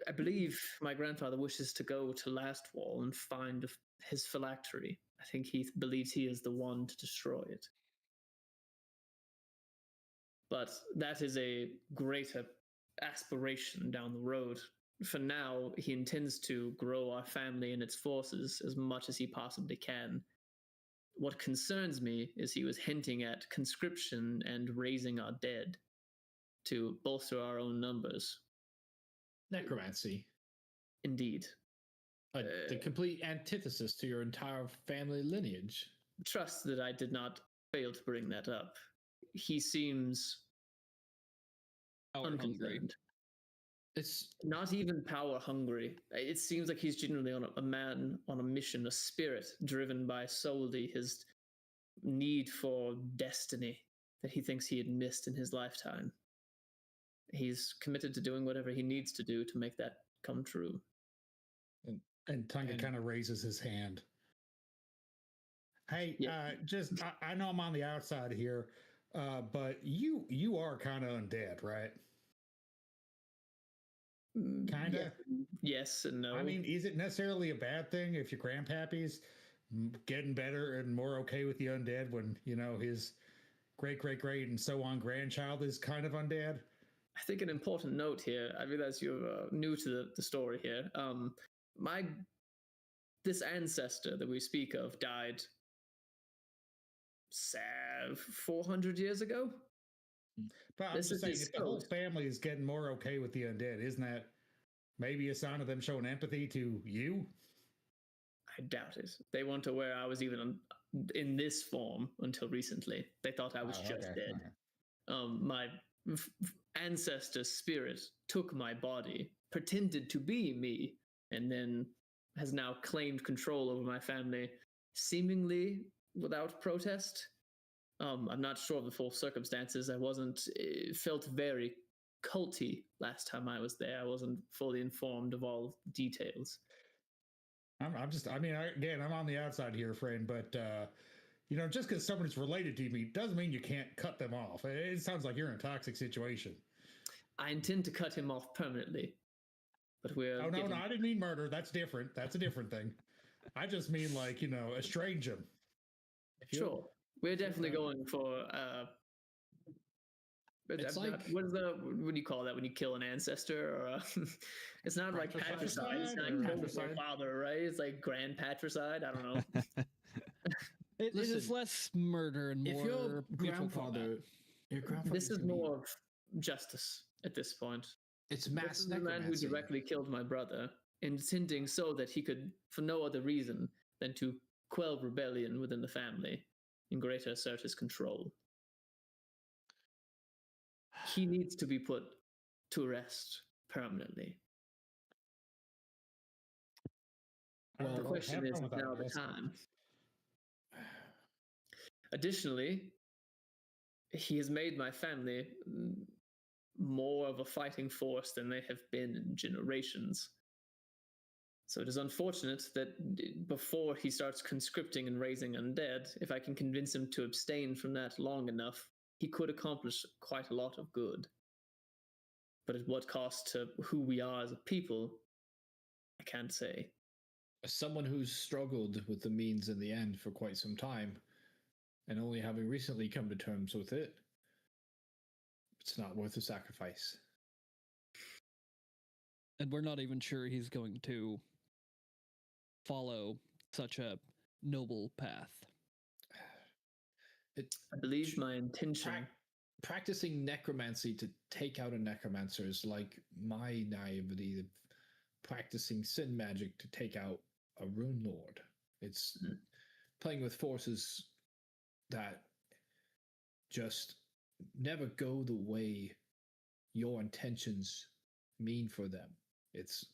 I believe my grandfather wishes to go to Last Wall and find his phylactery. I think he believes he is the one to destroy it. But that is a greater aspiration down the road. For now, he intends to grow our family and its forces as much as he possibly can. What concerns me is he was hinting at conscription and raising our dead to bolster our own numbers. Necromancy. Indeed. The complete antithesis to your entire family lineage. Trust that I did not fail to bring that up. He seems Power hungry. unconcerned. It's Not even power hungry. It seems like he's genuinely a man on a mission, a spirit driven by solely his need for destiny that he thinks he had missed in his lifetime. He's committed to doing whatever he needs to do to make that come true. And Tunga kind of raises his hand. Hey, Yeah. I know I'm on the outside here, but you are kind of undead, right? Kinda. Yes and no. I mean, is it necessarily a bad thing if your grandpappy's getting better and more okay with the undead when his great and so on grandchild is kind of undead? I think an important note here. I realize you're new to the story here. This ancestor that we speak of died 400 years ago. But I'm This just is saying, his if the whole ghost. family is getting more okay with the undead, isn't that maybe a sign of them showing empathy to you? I doubt it. They weren't aware I was even in this form until recently. They thought I was just dead. My ancestor's spirit took my body, pretended to be me, and then has now claimed control over my family, seemingly without protest. I'm not sure of the full circumstances. It felt very culty last time I was there. I wasn't fully informed of all details. I'm on the outside here, friend, but just because somebody's related to me doesn't mean you can't cut them off. It sounds like you're in a toxic situation. I intend to cut him off permanently, but we're. Oh no, I didn't mean murder. That's different. That's a different thing. I just mean estrange him. Sure, we're definitely going for. It's what do you call that when you kill an ancestor? Or it's not like patricide. It's not killing your father, right? It's like grand patricide. I don't know. It is less murder and more. If your grandfather. This is more of justice at this point. It's mass This is the man who directly killed my brother, intending so that he could, for no other reason than to quell rebellion within the family and greater assert his control. He needs to be put to rest permanently. Well, the question is now the time. Additionally, he has made my family more of a fighting force than they have been in generations. So it is unfortunate that before he starts conscripting and raising undead, if I can convince him to abstain from that long enough, he could accomplish quite a lot of good. But at what cost to who we are as a people, I can't say. As someone who's struggled with the means in the end for quite some time, and only having recently come to terms with it, it's not worth the sacrifice. And we're not even sure he's going to follow such a noble path. I believe my intention... Practicing necromancy to take out a necromancer is like my naivety of practicing sin magic to take out a rune lord. It's playing with forces that just never go the way your intentions mean for them. It's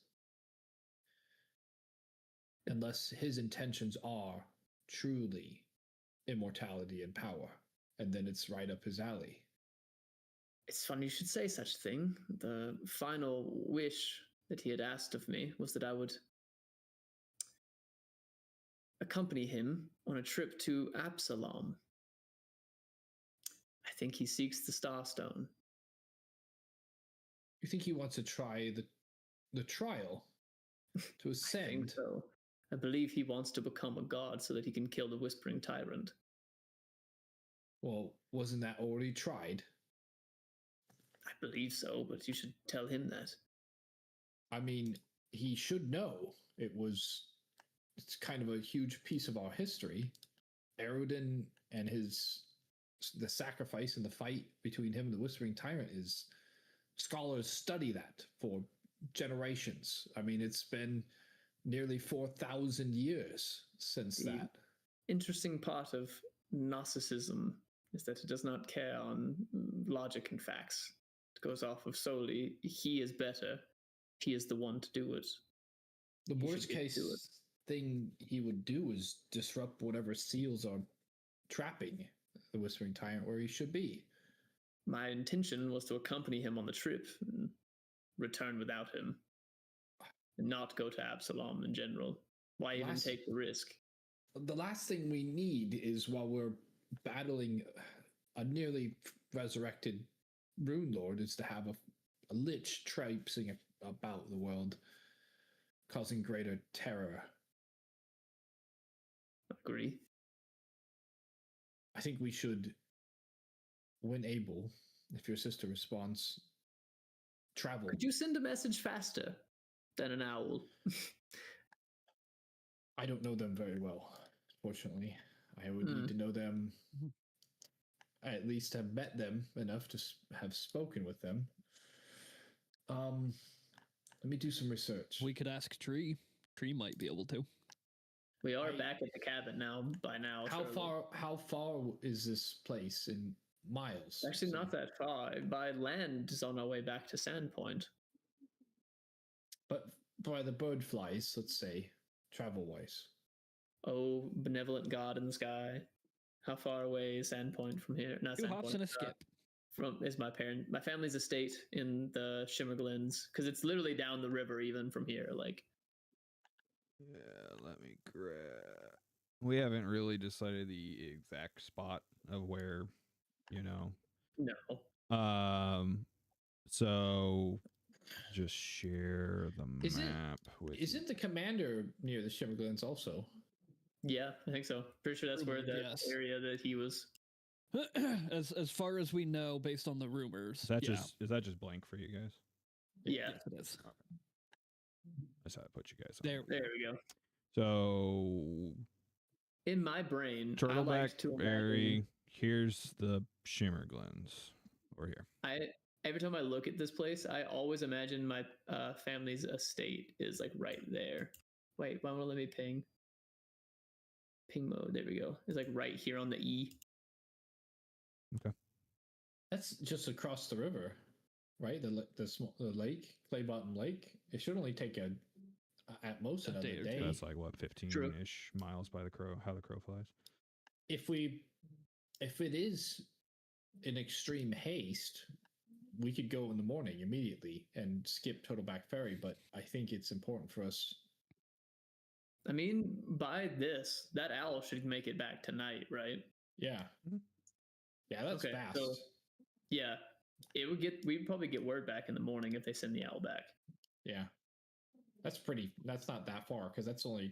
unless his intentions are truly immortality and power, and then it's right up his alley. It's funny you should say such a thing. The final wish that he had asked of me was that I would accompany him on a trip to Absalom. I think he seeks the Starstone. You think he wants to try the trial to ascend? I think so. I believe he wants to become a god so that he can kill the Whispering Tyrant. Well, wasn't that already tried? I believe so, but you should tell him that. I mean, he should know. It's kind of a huge piece of our history. Erudin and the sacrifice and the fight between him and the Whispering Tyrant is, scholars study that for generations. I mean, it's been nearly 4,000 years since that. Interesting part of Gnosticism is that it does not care on logic and facts. It goes off of solely, he is better, he is the one to do it. The worst case thing he would do is disrupt whatever seals are trapping the Whispering Tyrant where he should be. My intention was to accompany him on the trip and return without him. And not go to Absalom in general. Why even take the risk? The last thing we need is, while we're battling a nearly resurrected Rune Lord, is to have a lich traipsing about the world, causing greater terror. Agree. I think we should, when able, if your sister responds, travel. Could you send a message faster than an owl? I don't know them very well, fortunately. I would need to know them. I at least have met them enough to have spoken with them. Let me do some research. We could ask Tree. Tree might be able to. We are back at the cabin now. By now, How surely. How far is this place in miles? Actually, not that far. By land, is on our way back to Sandpoint. But by the bird flies, let's say, travel wise. Oh, benevolent God in the sky. How far away is Sandpoint from here? Not 2 Sandpoint. hops and a skip. Is my family's estate in the Shimmer Glens, because it's literally down the river even from here. Like, Yeah, let me grab. We haven't really decided the exact spot of where, you know. no. So just share the Is it- map with. Isn't the commander near the Shimmer Glens also? Yeah, I think so. Pretty sure that's where the Yes. area that he was. As far as we know, based on the rumors. Is that yeah. just blank for you guys? Yeah, Yes, it is. That's how I put you guys on. there we go. So In my brain, I Turtleback like to Berry. imagine. Here's the Shimmer Glens over here. Every time I look at this place, I always imagine my family's estate is like right there. Wait, why won't it let me ping? Ping mode. There we go. It's like right here on the E. That's just across the river, right? The lake, Clay Bottom Lake. It should only take at most A another day or day. two. That's like what, 15-ish miles by the crow. How the crow flies. If it is in extreme haste, we could go in the morning immediately and skip Turtleback Ferry. But I think it's important for us. I mean, by this, that owl should make it back tonight, right? Yeah, yeah, that's Okay, fast. so- Yeah, we'd probably get word back in the morning if they send the owl back. Yeah, that's not that far because it's 20.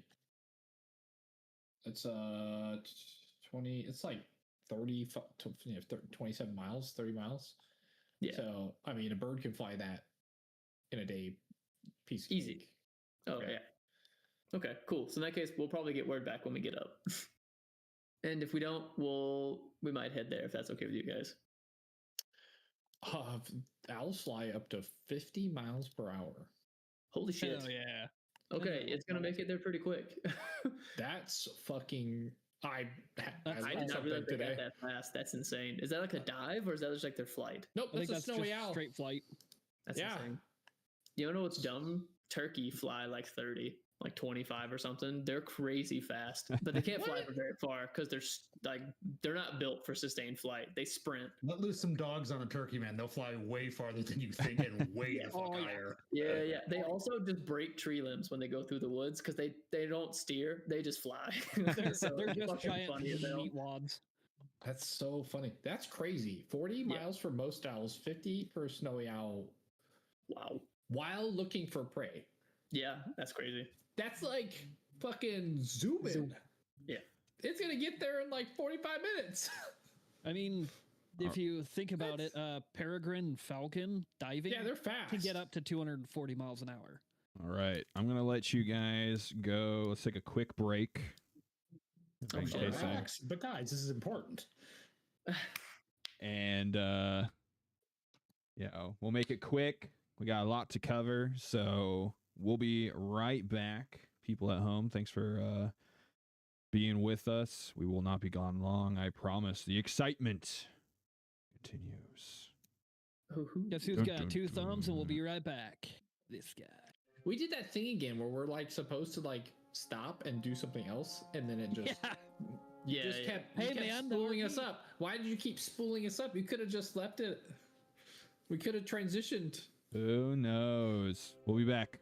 It's like 27 miles, 30 miles. Yeah, So I mean, a bird can fly that in a day. Piece of Easy. cake. Oh yeah. Okay, cool. So in that case, we'll probably get word back when we get up. And if we don't, we might head there if that's okay with you guys. Owls fly up to 50 miles per hour. Holy shit. Hell yeah. Okay, it's gonna make it there pretty quick. That's fucking. I I did learned not something realize they today. got that fast. That's insane. Is that like a dive or is that just like their flight? Nope, I think that's that's a snowy just owl. straight flight. That's Yeah. insane. You know what's dumb? Turkey fly like 30, like 25 or something. They're crazy fast, but they can't fly What? for very far because they're not built for sustained flight. They sprint. Let loose some dogs on a turkey, man. They'll fly way farther than you think and way Yeah. the fuck Oh, yeah. higher. Yeah. They also just break tree limbs when they go through the woods because they don't steer. They just fly. They're, So they're just fucking giant funny as hell. meat wads. That's so funny. That's crazy. 40 Yeah. miles for most owls, 50 for a snowy owl Wow. while looking for prey. Yeah, that's crazy. That's like fucking zooming. Yeah. It's going to get there in like 45 minutes. I mean, if you think about it, peregrine falcon diving Yeah, they're fast. can get up to 240 miles an hour. All right, I'm gonna let you guys go. Let's take a quick break. Oh, In sure. case I- Relax. But guys, this is important. and we'll make it quick. We got a lot to cover, so we'll be right back. People at home, thanks for being with us. We will not be gone long, I promise. The excitement continues. Guess who's Dun, got dun, 2 thumbs, and we'll dun. be right back. This guy. We did that thing again where we're like supposed to like stop and do something else, and then it just Yeah. just yeah. kept, Hey, you kept man, spooling no, us up. Why did you keep spooling us up? You could have just left it. We could have transitioned. Who knows? We'll be back.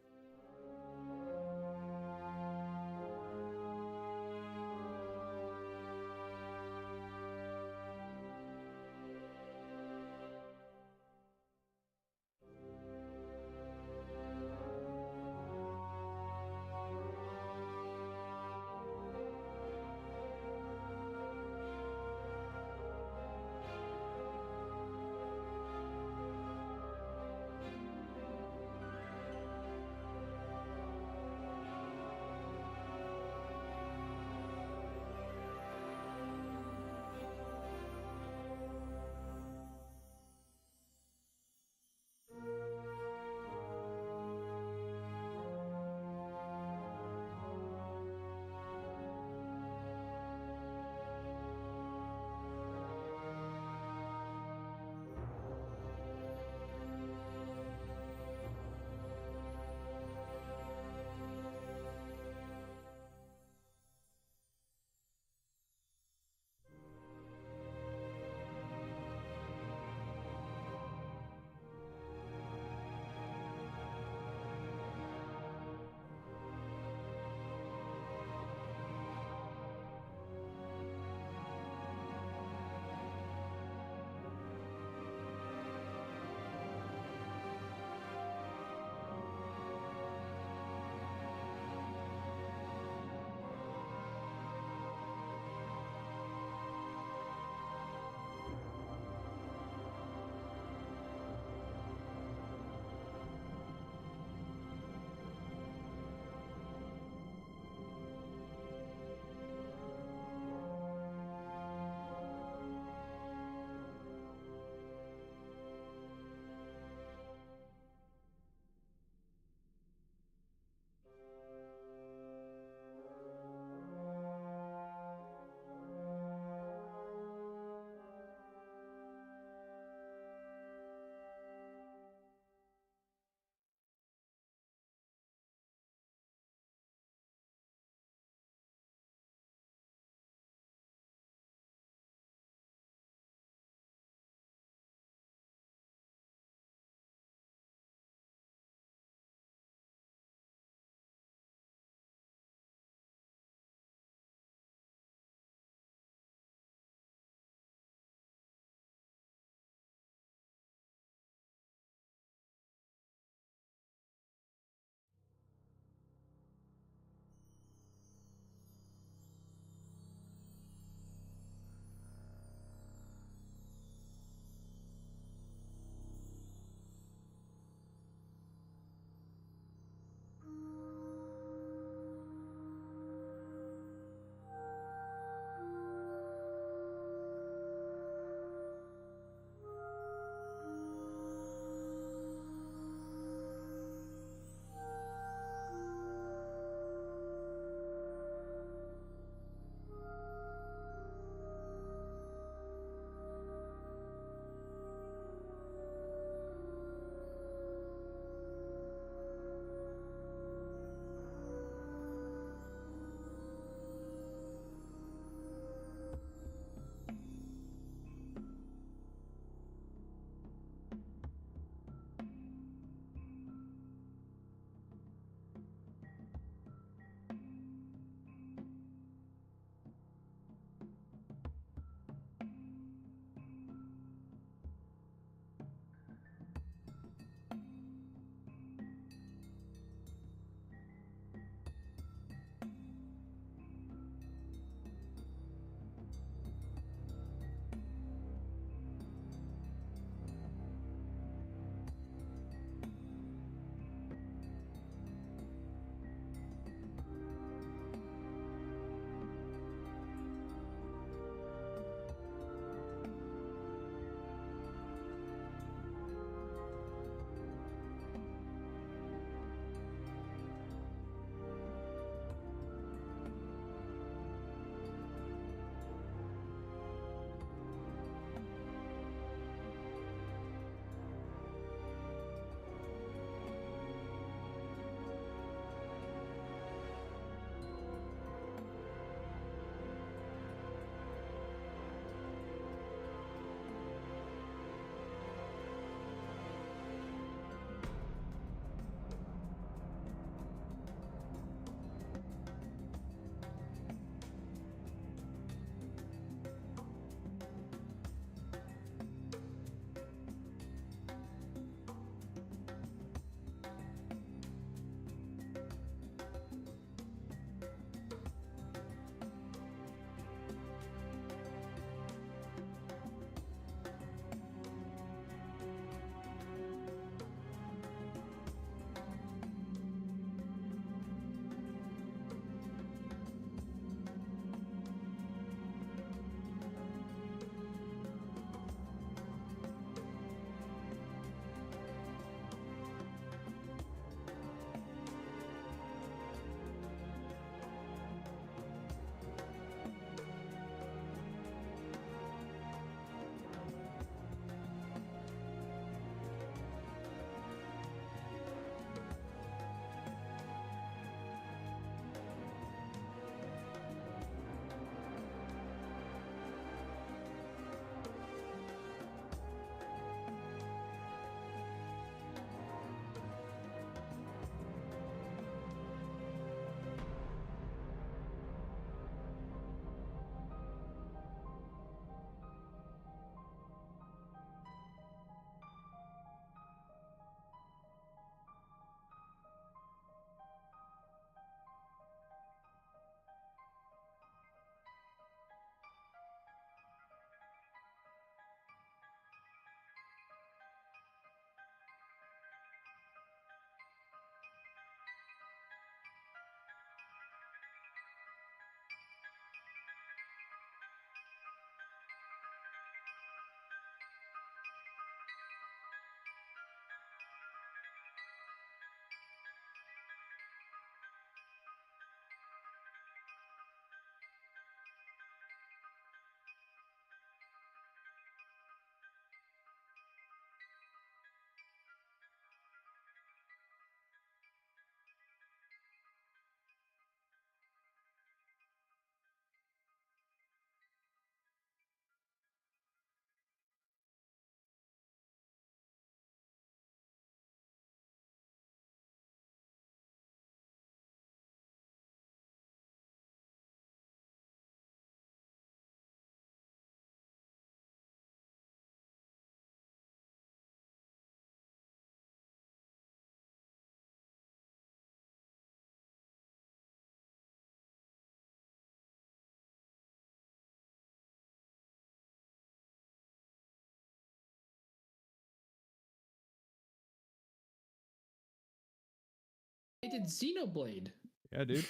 They did Xenoblade. Yeah, dude.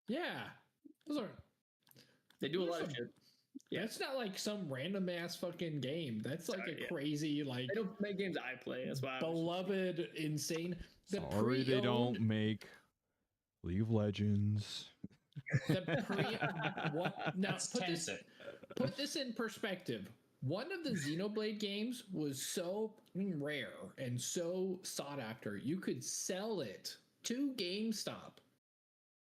Yeah. Those are. They do a Those lot are of shit. Yeah. That's not like some random ass fucking game. That's like Sorry, a yeah. crazy, like They don't make games I play. That's why. beloved, insane. The Sorry, they don't pre-owned- make League of Legends. The pre what now That's put this Tencent. put this in perspective. One of the Xenoblade games was so rare and so sought after, you could sell it to GameStop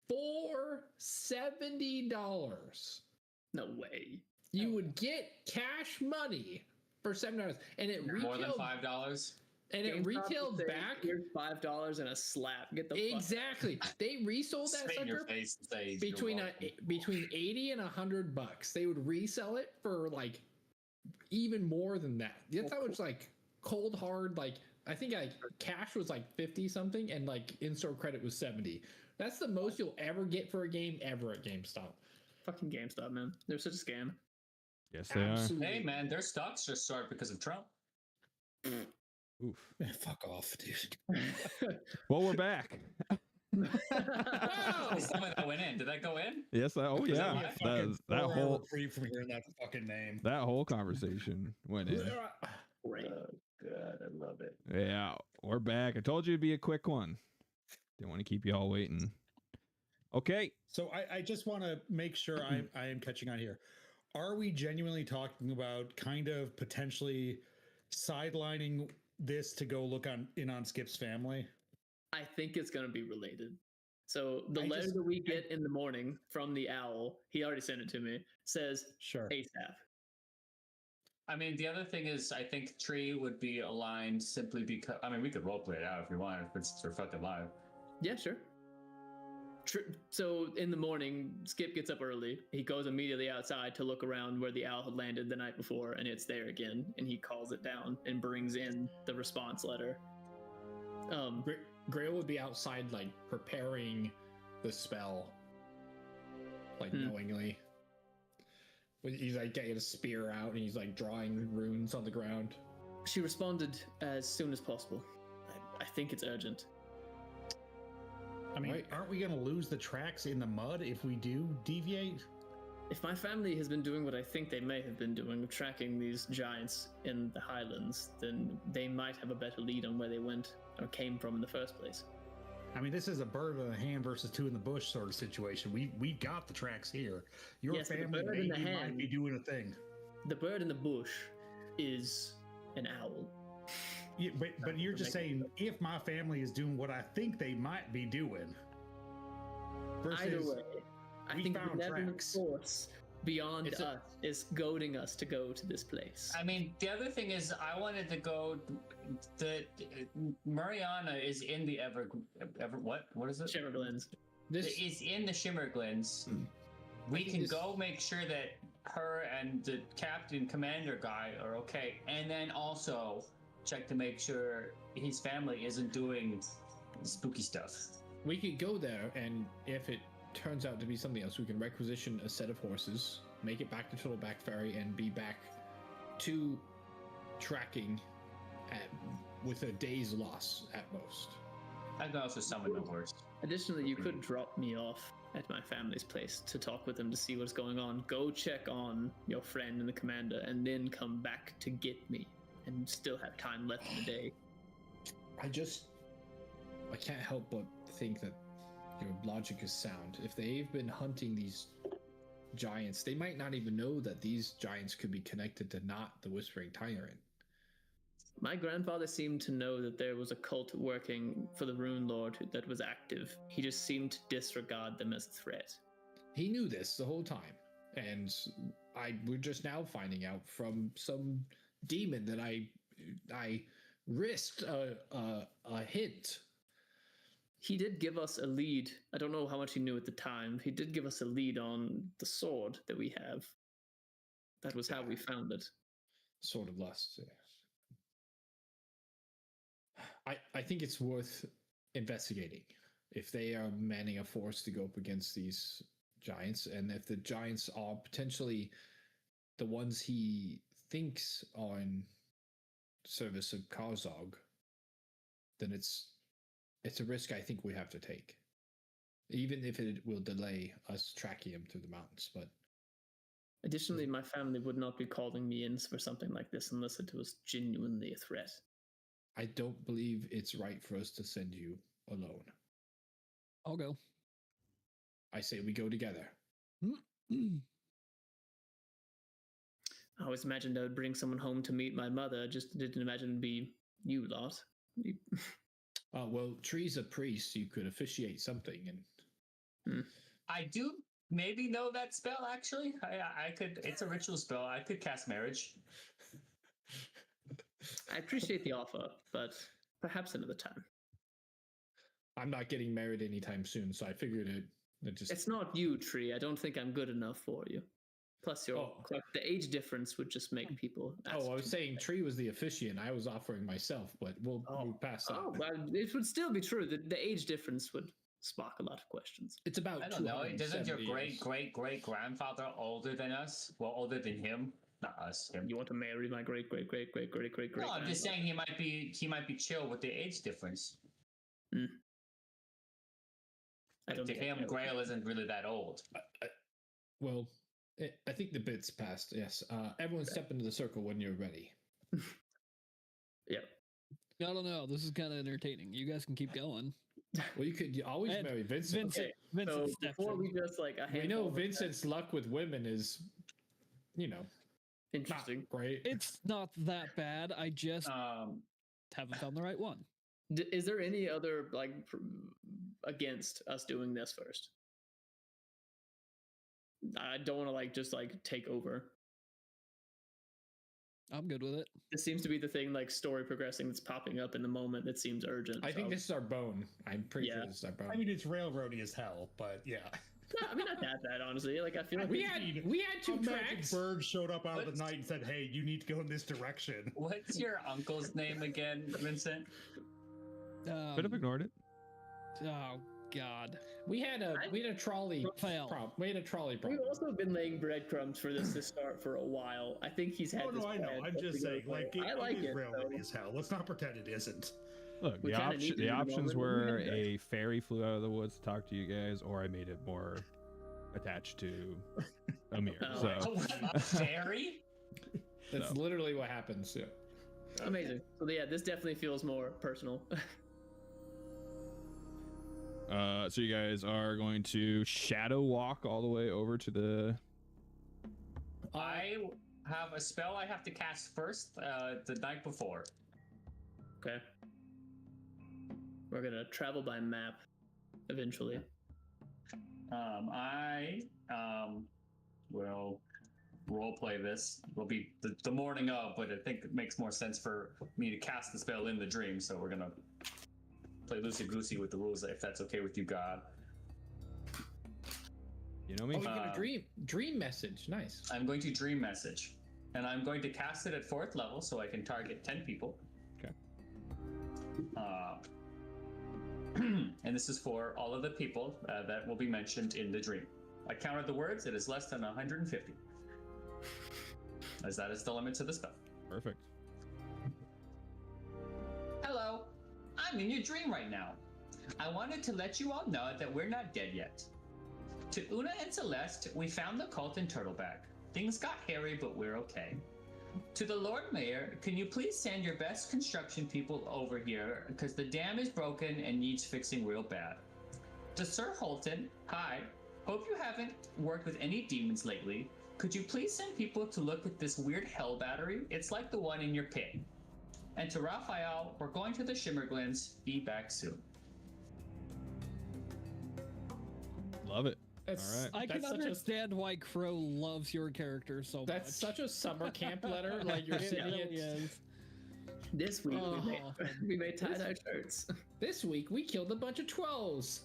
for $70. No way. You would get cash money for $7, and it More than retailed $5. and it GameStop retailed will say, back Here's $5 and a slap. Get the fuck out. exactly. They resold that Spit in your sucker face and say between you're welcome. between 80 and $100. They would resell it for like even more than that. That's how it's like cold hard. Like I think like cash was like 50 something, and like in-store credit was 70. That's the most you'll ever get for a game ever at GameStop. Fucking GameStop, man. They're such a scam. Yes, they Absolutely. Hey man, their stocks just soared because of Trump. are. Oof. Man, fuck off, dude. Well, we're back. Wow! Some of that went in. Did that go in? Yes. Oh, Is yeah. that That whole reprieve from hearing that fucking name. conversation went in. Great. God, I love it. Yeah, we're back. I told you it'd be a quick one. Didn't want to keep you all waiting. Okay. So I just want to make sure I am catching on here. Are we genuinely talking about kind of potentially sidelining this to go look on Skip's family? I think it's going to be related. So the I letter just- that we get in the morning from the owl, he already sent it to me, says Sure. ASAP. I mean, the other thing is, I think Tree would be aligned simply because. I mean, we could roleplay it out if we want, if it's for fucking live. Yeah, sure. So in the morning, Skip gets up early. He goes immediately outside to look around where the owl had landed the night before, and it's there again. And he calls it down and brings in the response letter. Grail would be outside, like preparing the spell, like knowingly. He's like getting a spear out, and he's like drawing runes on the ground. She responded as soon as possible. I think it's urgent. I mean, Right. aren't we going to lose the tracks in the mud if we do deviate? If my family has been doing what I think they may have been doing, tracking these giants in the highlands, then they might have a better lead on where they went or came from in the first place. I mean, this is a bird in the hand versus two in the bush sort of situation. We've got the tracks here. Your Yes, but the family bird in the maybe might hand- be doing a thing. The bird in the bush is an owl. Yeah, but you're just saying if my family is doing what I think they might be doing. Either Versus, way, I we think the found benevolent tracks. force beyond It's a- us is goading us to go to this place. I mean, the other thing is, I wanted to go. The Mariana is in the what is it? Shimmerglens. This Is in the Shimmer Glens. We think can this- go make sure that her and the captain commander guy are okay, and then also check to make sure his family isn't doing spooky stuff. we could go there, and if it turns out to be something else, we can requisition a set of horses, make it back to Turtleback Ferry, and be back to tracking with a day's loss at most. I can also summon the horse. Additionally, you could drop me off at my family's place to talk with them to see what's going on. Go check on your friend and the commander, and then come back to get me, and still have time left in the day. I can't help but think that your logic is sound. If they've been hunting these giants, they might not even know that these giants could be connected to not the Whispering Tyrant. My grandfather seemed to know that there was a cult working for the Runelord that was active. He just seemed to disregard them as a threat. He knew this the whole time, and we're just now finding out from some demon that I risked a hint. He did give us a lead. I don't know how much he knew at the time. He did give us a lead on the sword that we have. That was how we found it. Sort of lust. Yeah. I think it's worth investigating if they are manning a force to go up against these giants, and if the giants are potentially the ones he thinks are in service of Karzog, then it's it's a risk I think we have to take, even if it will delay us tracking him through the mountains. But Additionally, my family would not be calling me in for something like this unless it was genuinely a threat. I don't believe it's right for us to send you alone. I'll go. I say we go together. I always imagined I would bring someone home to meet my mother. I just didn't imagine it'd be you lot. Well, Tree's a priest. You could officiate something, and I do maybe know that spell, actually. I could. It's a ritual spell. I could cast marriage. I appreciate the offer, but perhaps another time. I'm not getting married anytime soon, so I figured it just. It's not you, Tree. I don't think I'm good enough for you. Plus, the age difference would just make people. I was saying Tree was the officiant. I was offering myself, but we'll move past that. Oh, well, it would still be true that the age difference would spark a lot of questions. It's about. I don't know. Isn't your 270 great grandfather older than us? Well, older than him, not us. Him. You want to marry my great. No, I'm just saying he might be chill with the age difference. To him, Grail isn't really that old. Well, I think the bit's passed. Yes. Everyone step into the circle when you're ready. Yeah. I don't know. This is kind of entertaining. You guys can keep going. Well, you always And marry Vincent. Vincent So steps before in. we just We know Vincent's luck with women is, interesting. not great. It's not that bad. I just haven't found the right one. Is there any other against us doing this first? I don't want to just take over. I'm good with it. This seems to be the thing, story progressing that's popping up in the moment that seems urgent. I think this is our bone. I'm pretty sure Yeah. this is our bone. I mean, it's railroady as hell, but yeah. No, I mean, not that bad, honestly. I feel like we had two Magic tracks. bird showed up out of the night and said, "Hey, you need to go in this direction." What's your uncle's name again, Vincent? Could have ignored it. Oh God. We had a trolley Raphael. problem. We had a trolley problem. We've also been laying breadcrumbs for this to start for a while. I think he's had Oh this no, I know. plan I'm since just we saying, got like, it. I like it is it. railroady So. as hell. Let's not pretend it isn't. Look, We the, kinda need to the do the options moment. were We need a fairy flew out of the woods to talk to you guys, or I made it more attached to Amir. Oh. So A fairy? That's So. literally what happens. Yeah. Amazing. So yeah, this definitely feels more personal. So you guys are going to shadow walk all the way over to the. I have a spell I have to cast first the night before. Okay. We're gonna travel by map eventually. I will roleplay this. Will be the morning of, but I think it makes more sense for me to cast the spell in the dream. So we're gonna play loosey goosey with the rules, if that's okay with you, God. You know me. Oh, you're gonna dream message. Nice. I'm going to dream message, and I'm going to cast it at 4th level, so I can target 10 people. Okay. And this is for all of the people that will be mentioned in the dream. I counted the words. It is less than 150, as that is the limit to the spell. Perfect. Hello, I'm in your dream right now. I wanted to let you all know that we're not dead yet. To Una and Celeste, we found the cult in Turtleback. Things got hairy, but we're okay. To the Lord Mayor, can you please send your best construction people over here, because the dam is broken and needs fixing real bad. To Sir Holton, hi. Hope you haven't worked with any demons lately. Could you please send people to look at this weird hell battery? It's like the one in your pit. And to Raphael, we're going to the Shimmerglens. Be back soon. Love it. That's, All right. I can that's such understand why Crow loves your character so much. That's such a summer camp letter. Like you're It sitting really it. is. This week Oh. we made tie-dye shirts. This week we killed a bunch of trolls.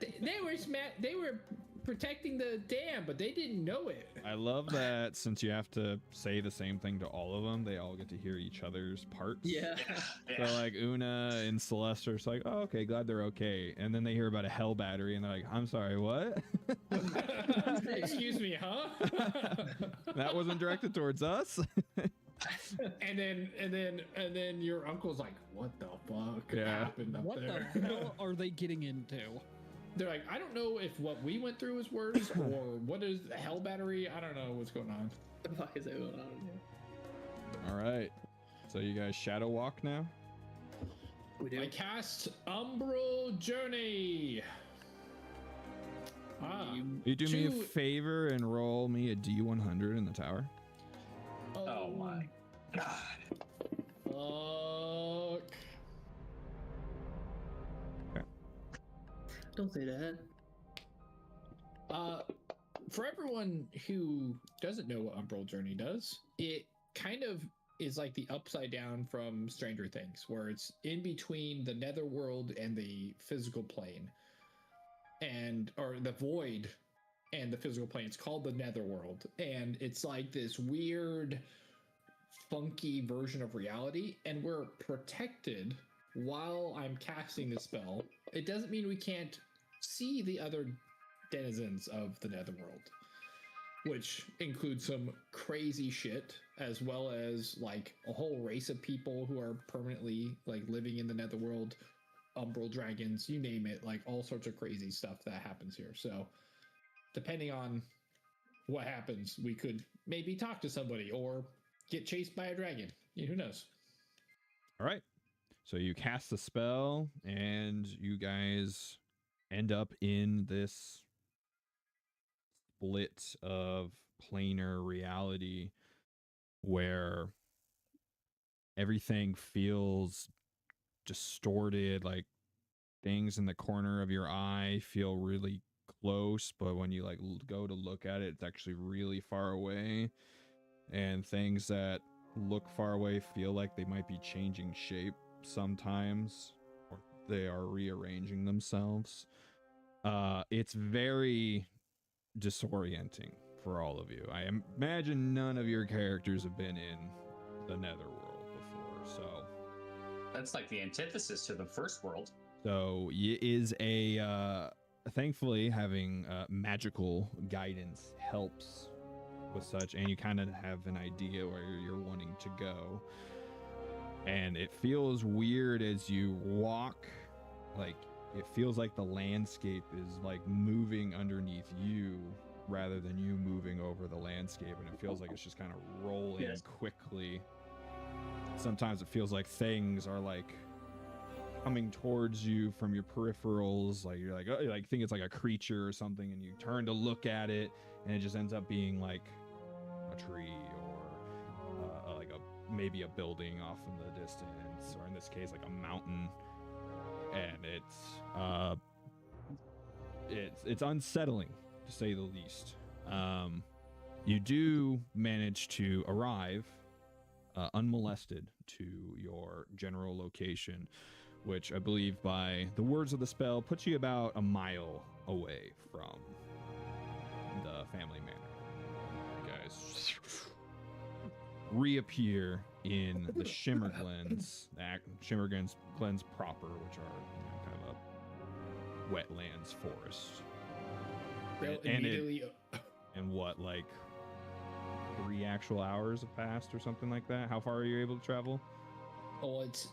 They were protecting the dam, but they didn't know it. I love that since you have to say the same thing to all of them, they all get to hear each other's parts. Yeah. So like Una and Celeste are just like, oh, okay, glad they're okay. And then they hear about a hell battery and they're like, I'm sorry, what? Excuse me, huh? That wasn't directed towards us. and then your uncle's like, "What the fuck happened up What there?" the hell are they getting into? They're like, "I don't know if what we went through is worse or what is the hell battery. I don't know what's going on." What the fuck is that going on here? All right. So you guys shadow walk now? We do. I cast Umbral Journey. You do me a two- favor and roll me a D100 in the tower. Oh my god. Fuck. Don't say that. For everyone who doesn't know what Umbral Journey does, it kind of is like the upside down from Stranger Things, where it's in between the netherworld and the physical plane, or the void and the physical plane. It's called the netherworld, and it's like this weird, funky version of reality, and we're protected while I'm casting the spell. It doesn't mean we can't see the other denizens of the netherworld, which includes some crazy shit, as well as like a whole race of people who are permanently like living in the netherworld, umbral dragons, you name it, like all sorts of crazy stuff that happens here. So depending on what happens, we could maybe talk to somebody or get chased by a dragon. Yeah, who knows? All right. So you cast the spell and you guys end up in this split of planar reality where everything feels distorted, like things in the corner of your eye feel really close, but when you like go to look at it, it's actually really far away, and things that look far away feel like they might be changing shape sometimes, or they are rearranging themselves. It's very disorienting for all of you. I imagine none of your characters have been in the netherworld before, so That's like the antithesis to the first world. so it is a thankfully having magical guidance helps with such, and you kind of have an idea where you're wanting to go, and it feels weird as you walk, like it feels like the landscape is like moving underneath you rather than you moving over the landscape, and it feels like it's just kind of rolling quickly. Sometimes it feels like things are like coming towards you from your peripherals, like you're like, oh, you like think it's like a creature or something, and you turn to look at it, and it just ends up being like a tree or like maybe a building off in the distance, or in this case like a mountain, and it's unsettling to say the least. You do manage to arrive unmolested to your general location, which I believe by the words of the spell puts you about a mile away from the family manor. You guys reappear in the Shimmer Glens, Glens proper, which are kind of a wetlands forest. And what, like 3 actual hours have passed or something like that? How far are you able to travel? Oh, it's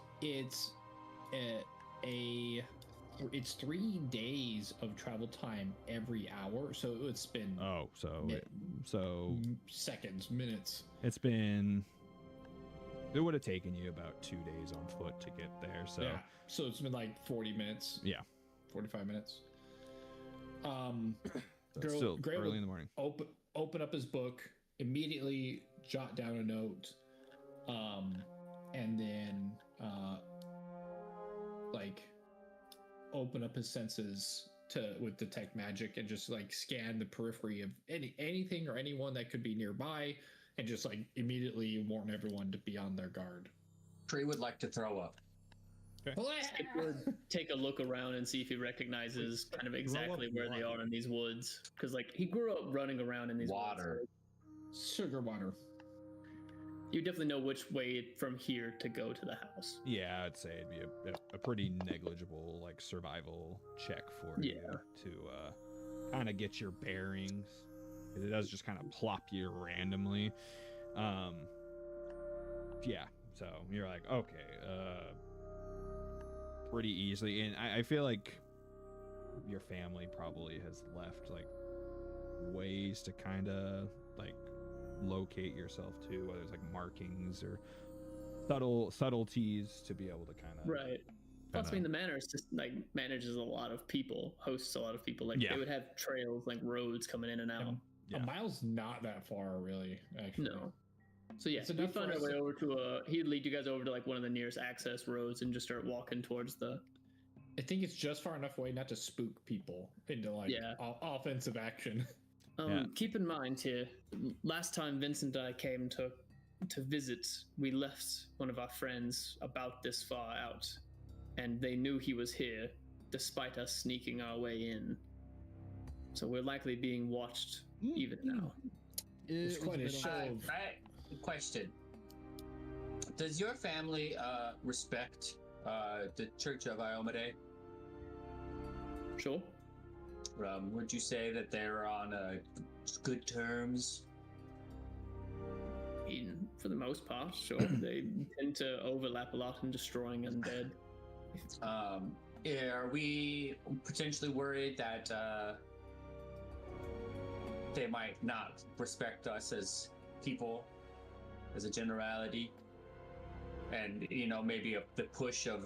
3 days of travel time every hour, so it's been so seconds, minutes. It would have taken you about 2 days on foot to get there. So yeah, so it's been like 40 minutes. Yeah, 45 minutes. Still Gray early in the morning. Open up his book, immediately jot down a note, and then like open up his senses with detect magic, and just like scan the periphery of anything or anyone that could be nearby, and just like immediately warn everyone to be on their guard. Trey would like to throw up. Skip would take a look around and see if he recognizes kind of exactly where they are in these woods, because like he grew up running around in these water woods. Sugar water. You definitely know which way from here to go to the house. Yeah, I'd say it'd be a pretty negligible like survival check for you to kind of get your bearings, because it does just kind of plop you randomly. yeah, so you're like, okay, pretty easily. And I feel like your family probably has left like ways to kind of like locate yourself too, whether it's like markings or subtleties to be able to kind of Right. Plus, I mean, the manor is just like manages a lot of people, hosts a lot of people. Like they would have trails, like roads coming in and out. A mile's not that far, really. Actually, no. So yeah, It's we enough find for our us way to- over to he'd lead you guys over to like one of the nearest access roads and just start walking towards the. I think it's just far enough away not to spook people into like offensive action. Keep in mind here, last time Vincent and I came to visit, we left one of our friends about this far out, and they knew he was here, despite us sneaking our way in. So we're likely being watched even now. It's quite a show of... Question. Does your family respect the Church of Iomade? Sure. Would you say that they're on good terms? For the most part, sure. They tend to overlap a lot in destroying undead. Are we potentially worried that they might not respect us as people, as a generality? And maybe the push of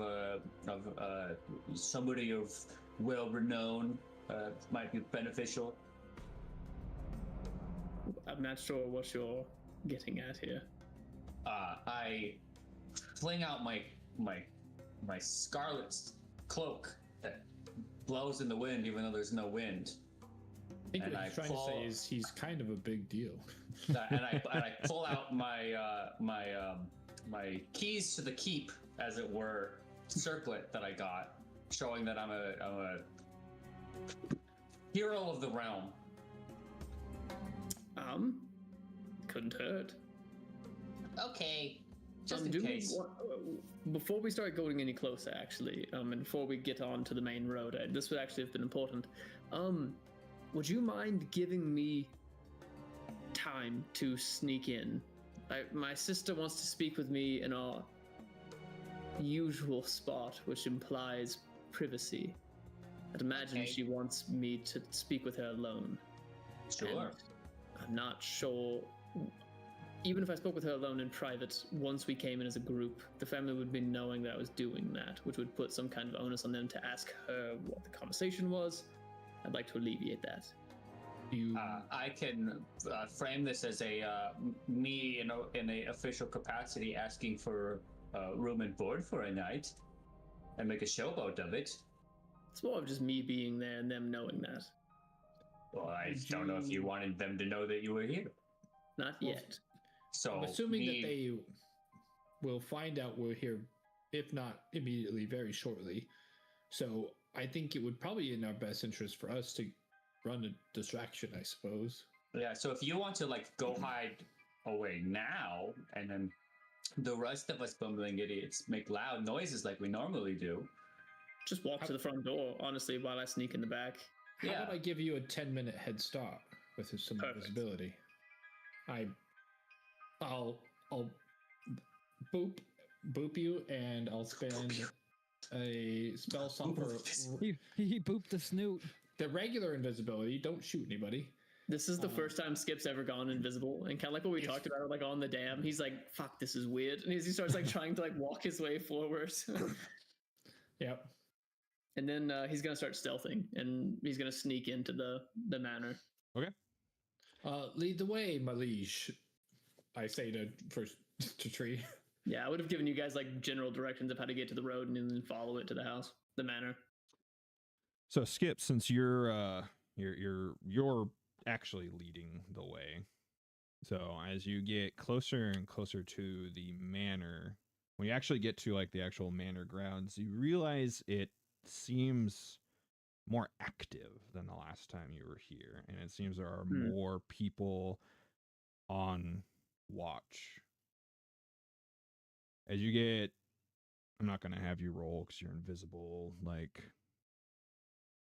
somebody of well-renowned might be beneficial. I'm not sure what you're getting at here. I fling out my scarlet cloak that blows in the wind, even though there's no wind. I think what he's trying to say is he's kind of a big deal. and I pull out my my keys to the keep, as it were, circlet that I got, showing that I'm a hero of the realm. Couldn't hurt. Okay, just in case. Before we start going any closer, actually, and before we get on to the main road, this would actually have been important. Would you mind giving me time to sneak in? My sister wants to speak with me in our usual spot, which implies privacy. I'd imagine she wants me to speak with her alone. Sure. And I'm not sure. Even if I spoke with her alone in private, once we came in as a group, the family would be knowing that I was doing that, which would put some kind of onus on them to ask her what the conversation was. I'd like to alleviate that. I can frame this as me in a official capacity asking for room and board for a night, and make a showboat of it. It's more of just me being there and them knowing that. Well, I don't know if you wanted them to know that you were here. Not yet. So I'm assuming that they will find out we're here, if not immediately, very shortly. So I think it would probably be in our best interest for us to run a distraction, I suppose. Yeah, so if you want to go hide away now, and then the rest of us bumbling idiots make loud noises like we normally do. Just walk to the front door, honestly, while I sneak in the back. How about I give you a 10-minute head start with some visibility? I'll boop you, and I'll spend a spell slot for He booped the snoot. the regular invisibility. Don't shoot anybody. This is the first time Skip's ever gone invisible, and kind of like what we talked about, like on the dam. He's like, "Fuck, this is weird," and he starts trying to walk his way forward. Yep. And then he's gonna start stealthing, and he's gonna sneak into the manor. Okay. Lead the way, my liege. I say to Tree. Yeah, I would have given you guys general directions of how to get to the road and then follow it to the house, the manor. So Skip, since you're actually leading the way, so as you get closer and closer to the manor, when you actually get to the actual manor grounds, you realize it seems more active than the last time you were here, and it seems there are more people on watch. As you get, I'm not going to have you roll because you're invisible.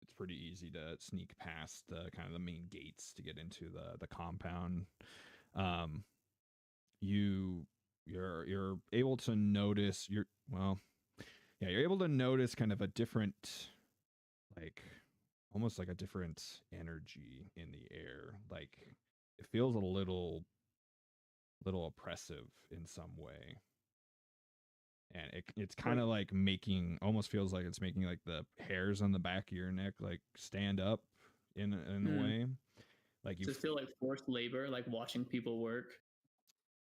It's pretty easy to sneak past the kind of the main gates to get into the compound. You you're able to notice you're able to notice kind of a different, like almost like a different energy in the air. Like it feels a little oppressive in some way. And it's kind of like almost feels like it's making like the hairs on the back of your neck like stand up in a way. Like you Does it feel like forced labor, like watching people work?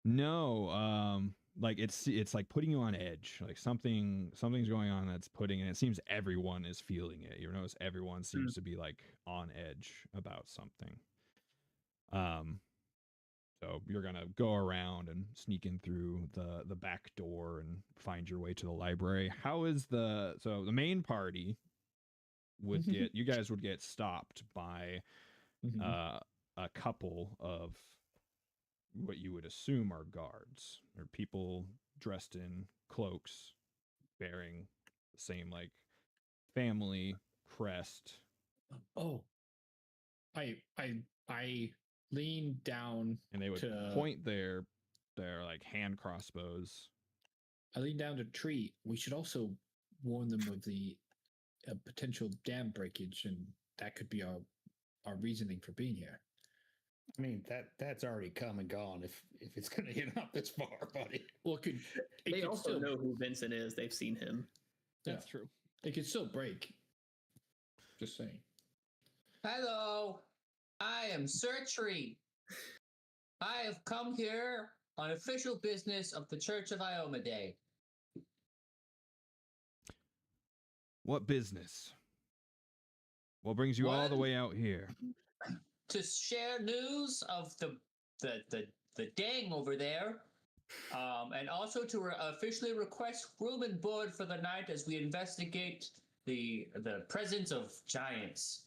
No, like it's like putting you on edge. Like something's going on that's putting, and it seems everyone is feeling it. You notice everyone seems to be like on edge about something. So you're gonna go around and sneak in through the back door and find your way to the library. How is the main party would get you guys would get stopped by a couple of what you would assume are guards or people dressed in cloaks bearing the same like family crest. Oh, I lean down And they would point their like hand crossbows. I lean down to treat. We should also warn them of the potential dam breakage, and that could be our reasoning for being here. I mean, that's already come and gone if it's going to get up this far, buddy. Well, they could also know who Vincent is. They've seen him. That's true. It could still break. Just saying. Hello, I am Sir Tree. I have come here on official business of the Church of Iomade. What business? What brings you all the way out here? To share news of the dang over there, and also to officially request room and board for the night as we investigate the presence of giants.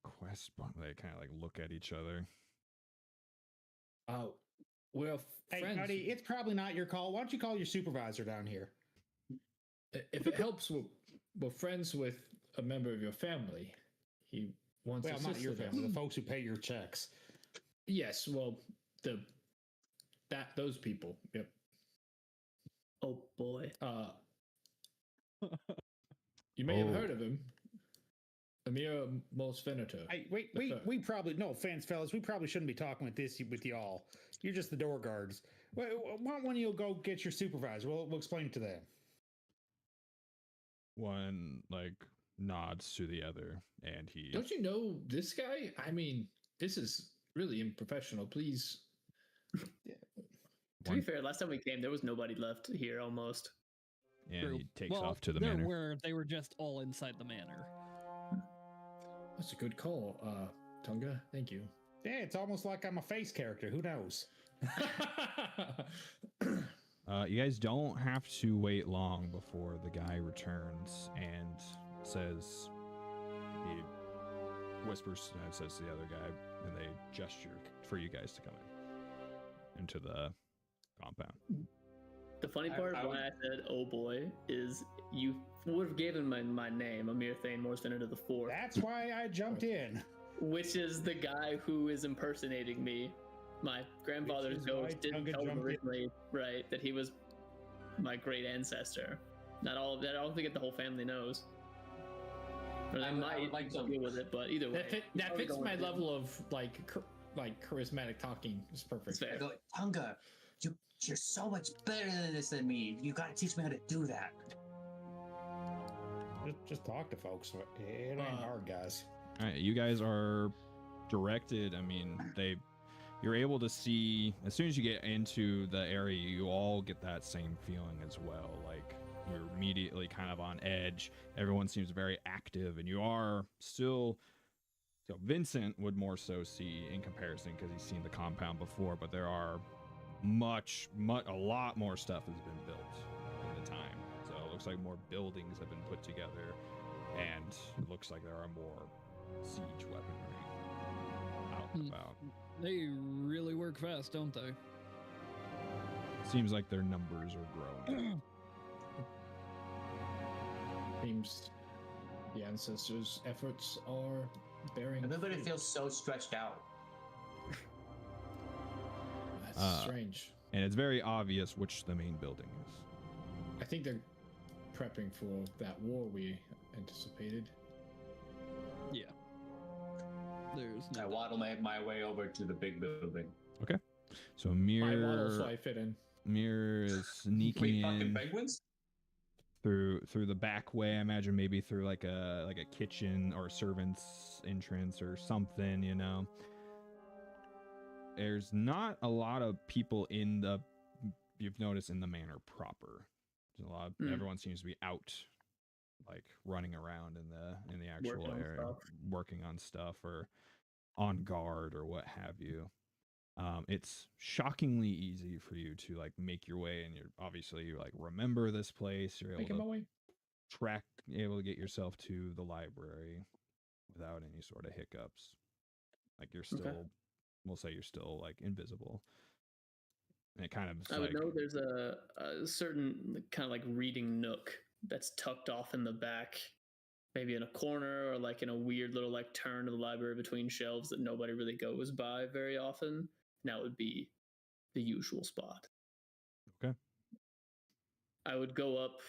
Quest, they kind of like look at each other. We're hey, friends. buddy, it's probably not your call. Why don't you call your supervisor down here? If it helps, we're friends with a member of your family. He wants well, not your family, the folks who pay your checks. Yes, well, those people. Yep. Oh boy. You may have heard of him. Amir Mosfenator. Hey, we probably fellas, we probably shouldn't be talking with y'all. You're just the door guards. Why don't you go get your supervisor? We'll explain it to them. One like nods to the other, and he. Don't you know this guy? I mean, this is really unprofessional. Please. Yeah. To be fair, last time we came, there was nobody left here almost. And he takes off to the manor. They were just all inside the manor. That's a good call, Tunga. Thank you. Yeah, it's almost like I'm a face character. Who knows? You guys don't have to wait long before the guy returns and says, he whispers and says to the other guy, and they gesture for you guys to come into the compound. The funny part why I said, oh boy, is you would have given my name, Amir Thane Morsenator the Fourth. That's why I jumped in. Which is the guy who is impersonating me. My grandfather's ghost didn't tell him originally, right, that he was my great ancestor. Not all of that. I don't think the whole family knows. Or they might like to deal with it, but either way. That fits my level of like charismatic talking. It's perfect. Tunga, you're so much better than this than me. You gotta teach me how to do that. Just talk to folks. It ain't hard, guys. All right, you guys are directed. I mean, you're able to see as soon as you get into the area, you all get that same feeling as well. Like you're immediately kind of on edge. Everyone seems very active, and you are still. So Vincent would more so see in comparison because he's seen the compound before, but there are a lot more stuff has been built in the time. So it looks like more buildings have been put together, and it looks like there are more siege weaponry out and about. They really work fast, don't they? Seems like their numbers are growing. Seems the ancestors' efforts are bearing. Everybody feels so stretched out. That's strange. And it's very obvious which the main building is. I think they're prepping for that war we anticipated. Yeah. There's I no waddle my way over to the big building. So My model, so Mir I fit in. is sneaking Wait, fucking in penguins? through the back way. I imagine maybe through like a kitchen or servant's entrance or something, you know. There's not a lot of people you've noticed in the manor proper. There's a lot of, everyone seems to be out, like running around in the actual Working on area, stuff. working on stuff or on guard or what have you. It's shockingly easy for you to like make your way, and you like remember this place. You're Making my able way. to able to get yourself to the library without any sort of hiccups. Like you're still, we'll say you're still like invisible. And it kind of I would know there's a certain kind of like reading nook that's tucked off in the back, maybe in a corner or like in a weird little like turn of the library between shelves that nobody really goes by very often. And that would be the usual spot. Okay. I would go up,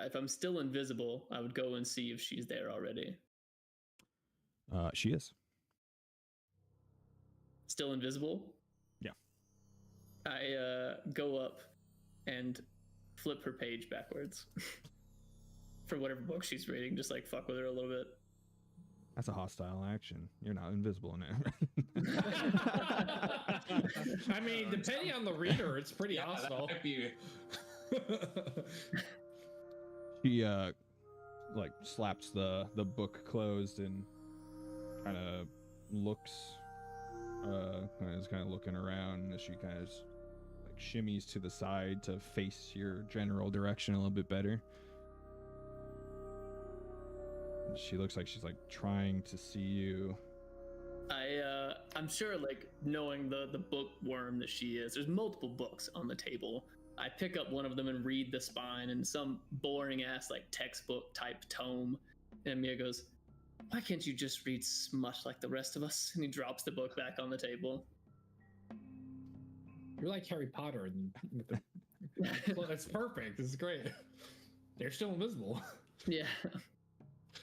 if I'm still invisible, I would go and see if she's there already. She is. Still invisible? Yeah. I go up and flip her page backwards for whatever book she's reading, just like fuck with her a little bit. That's a hostile action. You're not invisible in it. I mean, depending on the reader, it's pretty hostile. That might be... She like slaps the book closed and kind of looks is kind of looking around as she kind of like shimmies to the side to face your general direction a little bit better. And she looks like she's like trying to see you. I'm sure, like, knowing the bookworm that she is, there's multiple books on the table. I pick up one of them and read the spine in some boring ass like textbook type tome. And Mia goes, "Why can't you just read smut like the rest of us?" And he drops the book back on the table. You're like Harry Potter. Well, that's perfect. This is great. They're still invisible. Yeah.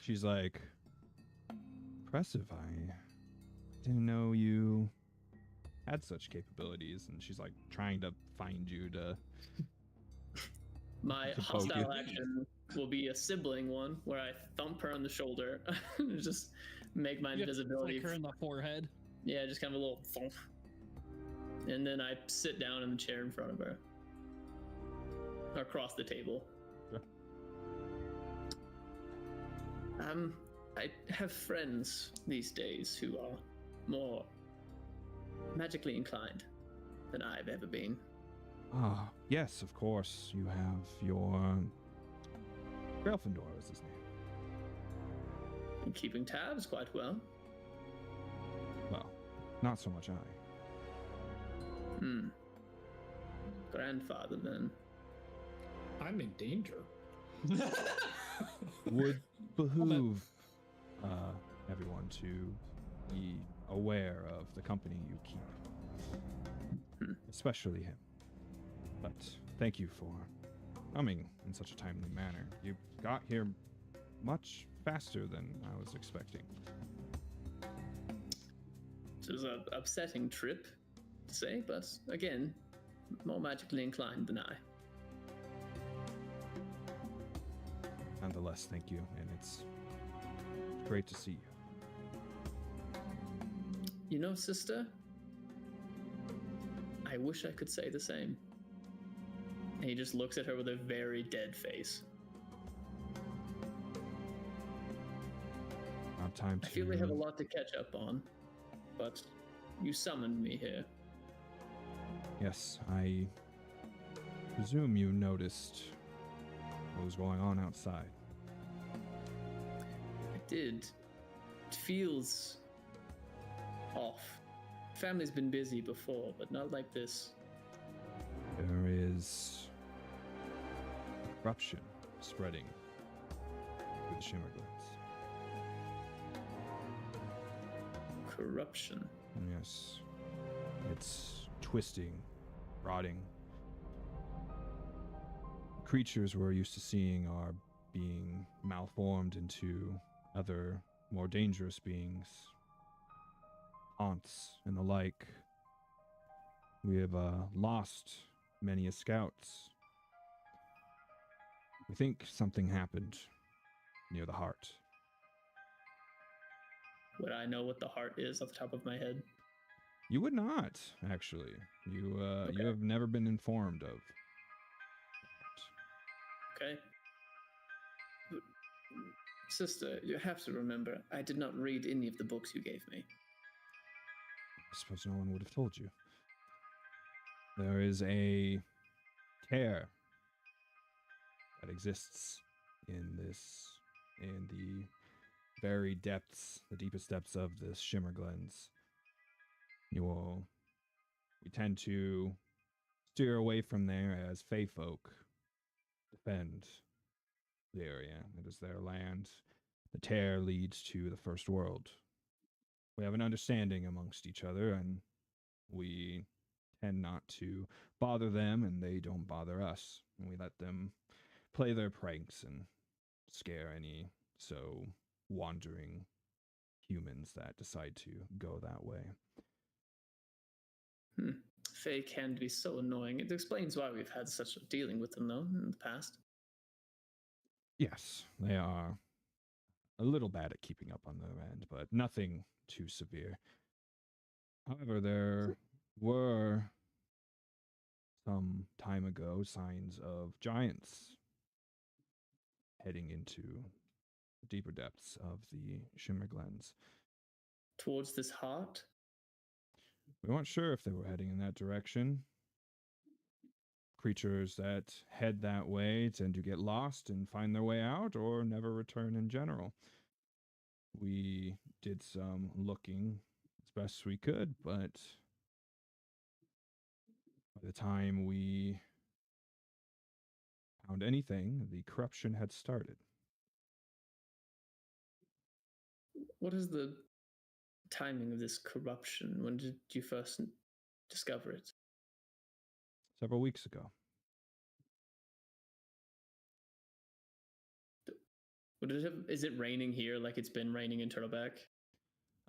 She's like, "Impressive. I didn't know you had such capabilities." And she's like trying to find you to My to poke hostile you. action will be a sibling one where I thump her on the shoulder, just make my You invisibility. flick her in the forehead. Yeah, just kind of a little thump. And then I sit down in the chair in front of her, across the table. Sure. I have friends these days who are more magically inclined than I've ever been. Ah, yes, of course. You have your Gryffindor is his name. And keeping tabs quite well. Well, not so much I. Grandfather, then. I'm in danger. Would behoove everyone to be aware of the company you keep, especially him. But thank you for coming in such a timely manner. You got here much faster than I was expecting. It was an upsetting trip to say, but again, more magically inclined than I. Nonetheless, thank you, and it's great to see you. You know, sister, I wish I could say the same. And he just looks at her with a very dead face. Not time to. I feel we have a lot to catch up on, but you summoned me here. Yes, I presume you noticed what was going on outside. I did. It feels off. Family's been busy before, but not like this. There is corruption spreading through the Shimmerglades. Corruption. Yes, it's twisting rotting. Creatures we're used to seeing are being malformed into other, more dangerous beings, haunts and the like. We have lost many a scouts. We think something happened near the heart. Would I know what the heart is off the top of my head? You would not, actually. You Okay. have never been informed of. Okay. Sister, you have to remember, I did not read any of the books you gave me. I suppose no one would have told you. There is a tear that exists in the very depths, the deepest depths of this Shimmer Glens. We tend to steer away from there as Fey folk defend the area. It is their land. The tear leads to the first world. We have an understanding amongst each other, and we tend not to bother them, and they don't bother us. And we let them play their pranks and scare any wandering humans that decide to go that way. Fae can be so annoying. It explains why we've had such a dealing with them, though, in the past. Yes, they are a little bad at keeping up on their end, but nothing too severe. However, there were some time ago signs of giants heading into the deeper depths of the Shimmer Glens. Towards this heart? We weren't sure if they were heading in that direction. Creatures that head that way tend to get lost and find their way out or never return in general. We did some looking as best we could, but by the time we found anything, the corruption had started. What is the timing of this corruption? When did you first discover it? Several weeks ago. Is it raining here like it's been raining in Turtleback?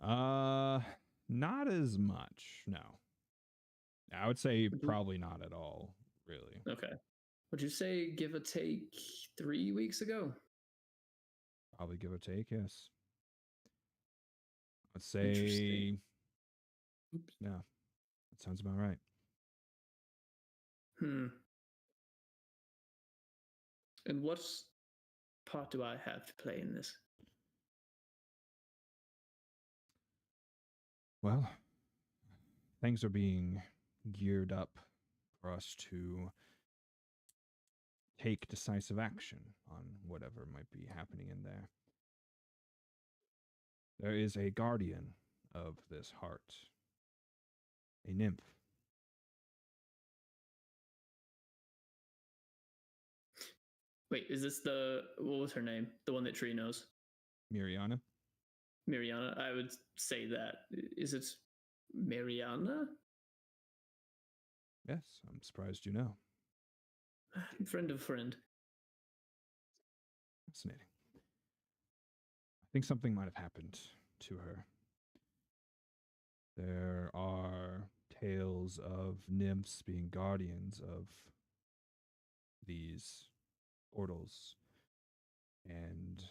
Not as much, no. I would say probably not at all, really. Okay. Would you say give or take 3 weeks ago? Probably give or take, yes. I'd say, Interesting. oops, yeah, that sounds about right. And what part do I have to play in this? Well, things are being geared up for us to take decisive action on whatever might be happening in there. There is a guardian of this heart, a nymph. Wait, is this what was her name? The one that Tree knows? Miriana? Mariana? I would say that. Is it Mariana? Yes, I'm surprised you know. Friend of a friend. Fascinating. I think something might have happened to her. There are tales of nymphs being guardians of these portals, and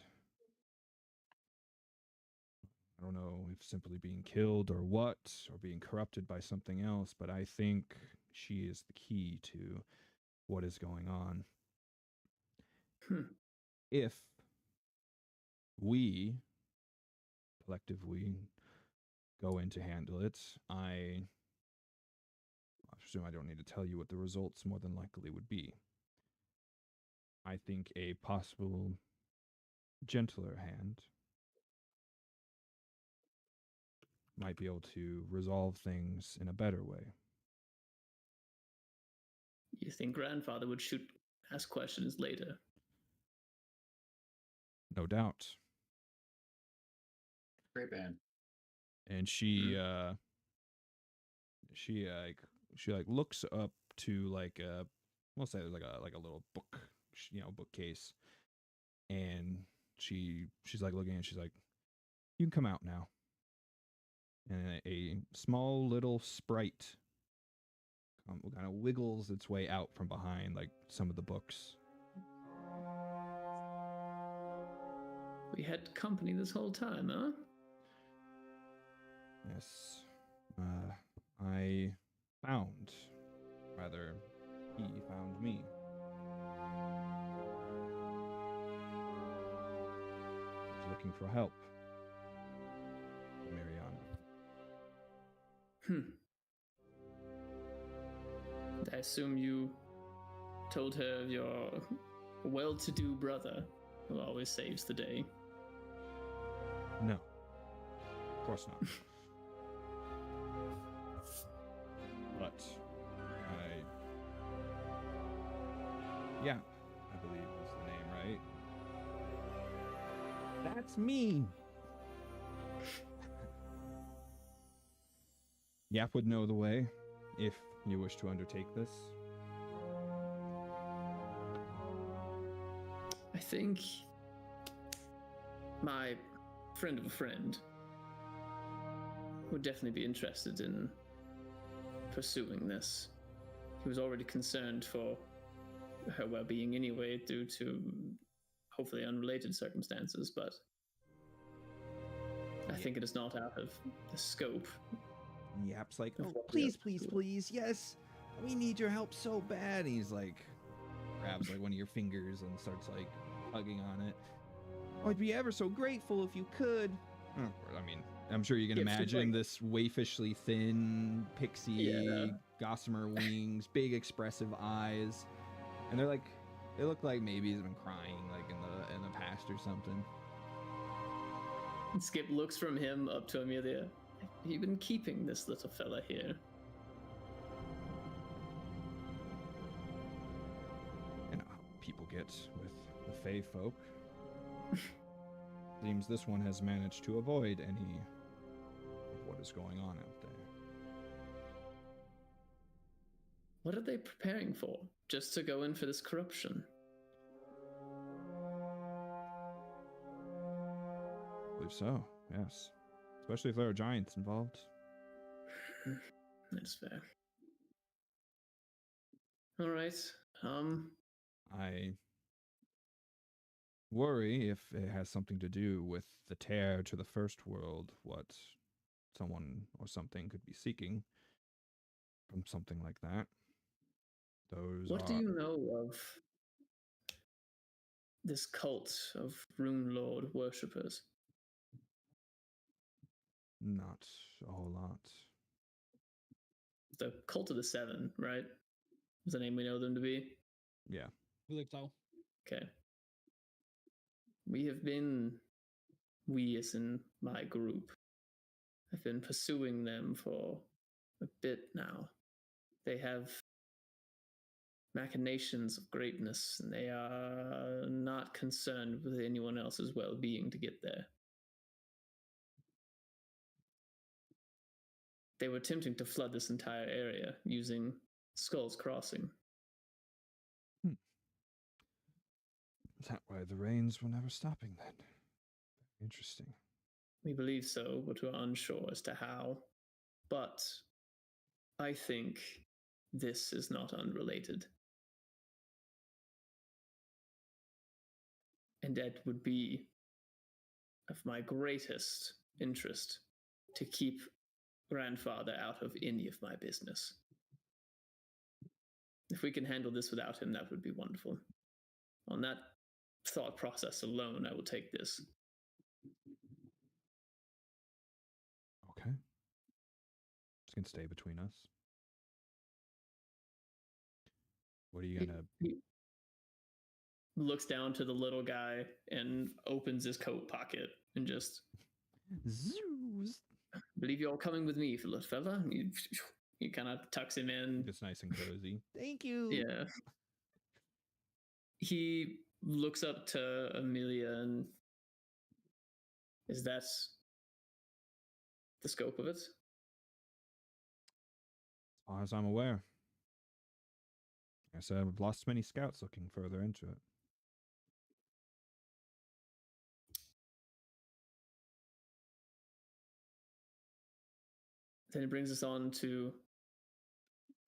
I don't know if simply being killed or what, or being corrupted by something else, but I think she is the key to what is going on. If we, collective we, go in to handle it, I presume I don't need to tell you what the results more than likely would be. I think a possible gentler hand might be able to resolve things in a better way. You think grandfather would ask questions later? No doubt. Great band. And she looks up to like we'll say like a little book, bookcase, and she's like looking, and she's like, "You can come out now." And a small little sprite kind of wiggles its way out from behind like some of the books. We had company this whole time, huh? Yes. I found, rather, he found me. I was looking for help. Mariana. I assume you told her of your well-to-do brother who always saves the day. No. Of course not. But yeah, I believe is the name, right? That's me. Yap would know the way if you wish to undertake this. I think my friend of a friend would definitely be interested in pursuing this. He was already concerned for her well-being anyway due to hopefully unrelated circumstances, but I think it is not out of the scope. Yap's like, Of "Oh, what we please, have please, to do." please, yes, we need your help so bad." And he's like, grabs like one of your fingers and starts like tugging on it. "I'd be ever so grateful if you could." I mean, I'm sure you can Yeah, it's imagine like- this wafishly thin pixie, Yeah. gossamer wings, big expressive eyes, and they look like maybe he's been crying like in the past or something. Skip looks from him up to Amelia. Have you been keeping this little fella here? You know how people get with the Fey folk. Seems this one has managed to avoid any of what is going on out there. What are they preparing for? Just to go in for this corruption? I believe so, yes. Especially if there are giants involved. That's fair. All right. I worry if it has something to do with the tear to the first world, what someone or something could be seeking from something like that. What do you know of this cult of Runelord worshippers? Not a whole lot. The Cult of the Seven, right? Is the name we know them to be? Yeah. I believe so. Okay. We as in my group, have been pursuing them for a bit now. They have machinations of greatness, and they are not concerned with anyone else's well-being to get there. They were attempting to flood this entire area using Skull's Crossing. Is that why the rains were never stopping then? Very interesting. We believe so, but we're unsure as to how. But I think this is not unrelated. And that would be of my greatest interest to keep grandfather out of any of my business. If we can handle this without him, that would be wonderful. On that thought process alone, I will take this. Okay. It's gonna stay between us. What are you gonna... He looks down to the little guy and opens his coat pocket and just... Zoos. Believe you're all coming with me, little fella. He kind of tucks him in. It's nice and cozy. Thank you. Yeah. He looks up to Amelia and... Is that the scope of it? As far as I'm aware. I said I've lost many scouts looking further into it. Then it brings us on to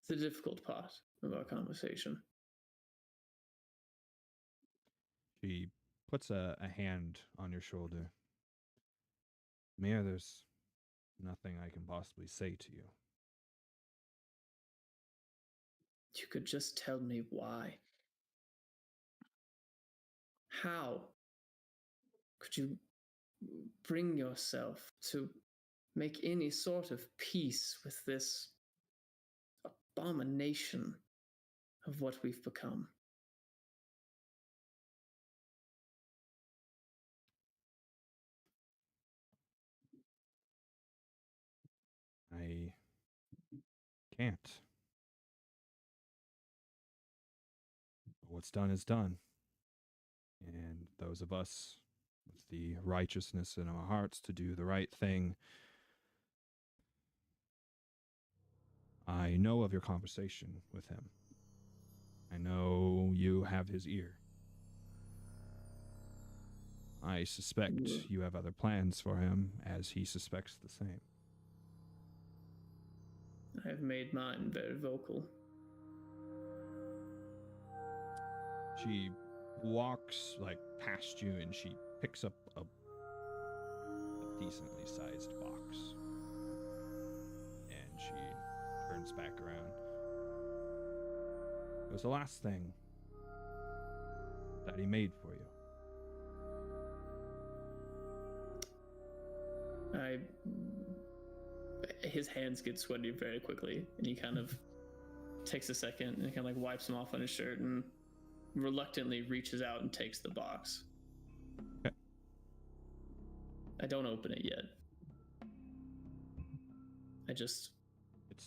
the difficult part of our conversation. She puts a hand on your shoulder. Mia, there's nothing I can possibly say to you. You could just tell me why. How could you bring yourself to make any sort of peace with this abomination of what we've become? I can't. But what's done is done. And those of us with the righteousness in our hearts to do the right thing. I know of your conversation with him. I know you have his ear. I suspect you have other plans for him, as he suspects the same. I have made mine very vocal. She walks like past you and she picks up a decently sized box. And she turns back around. It was the last thing that he made for you. His hands get sweaty very quickly, and he kind of takes a second and kind of like wipes them off on his shirt and reluctantly reaches out and takes the box. Okay. I don't open it yet. I just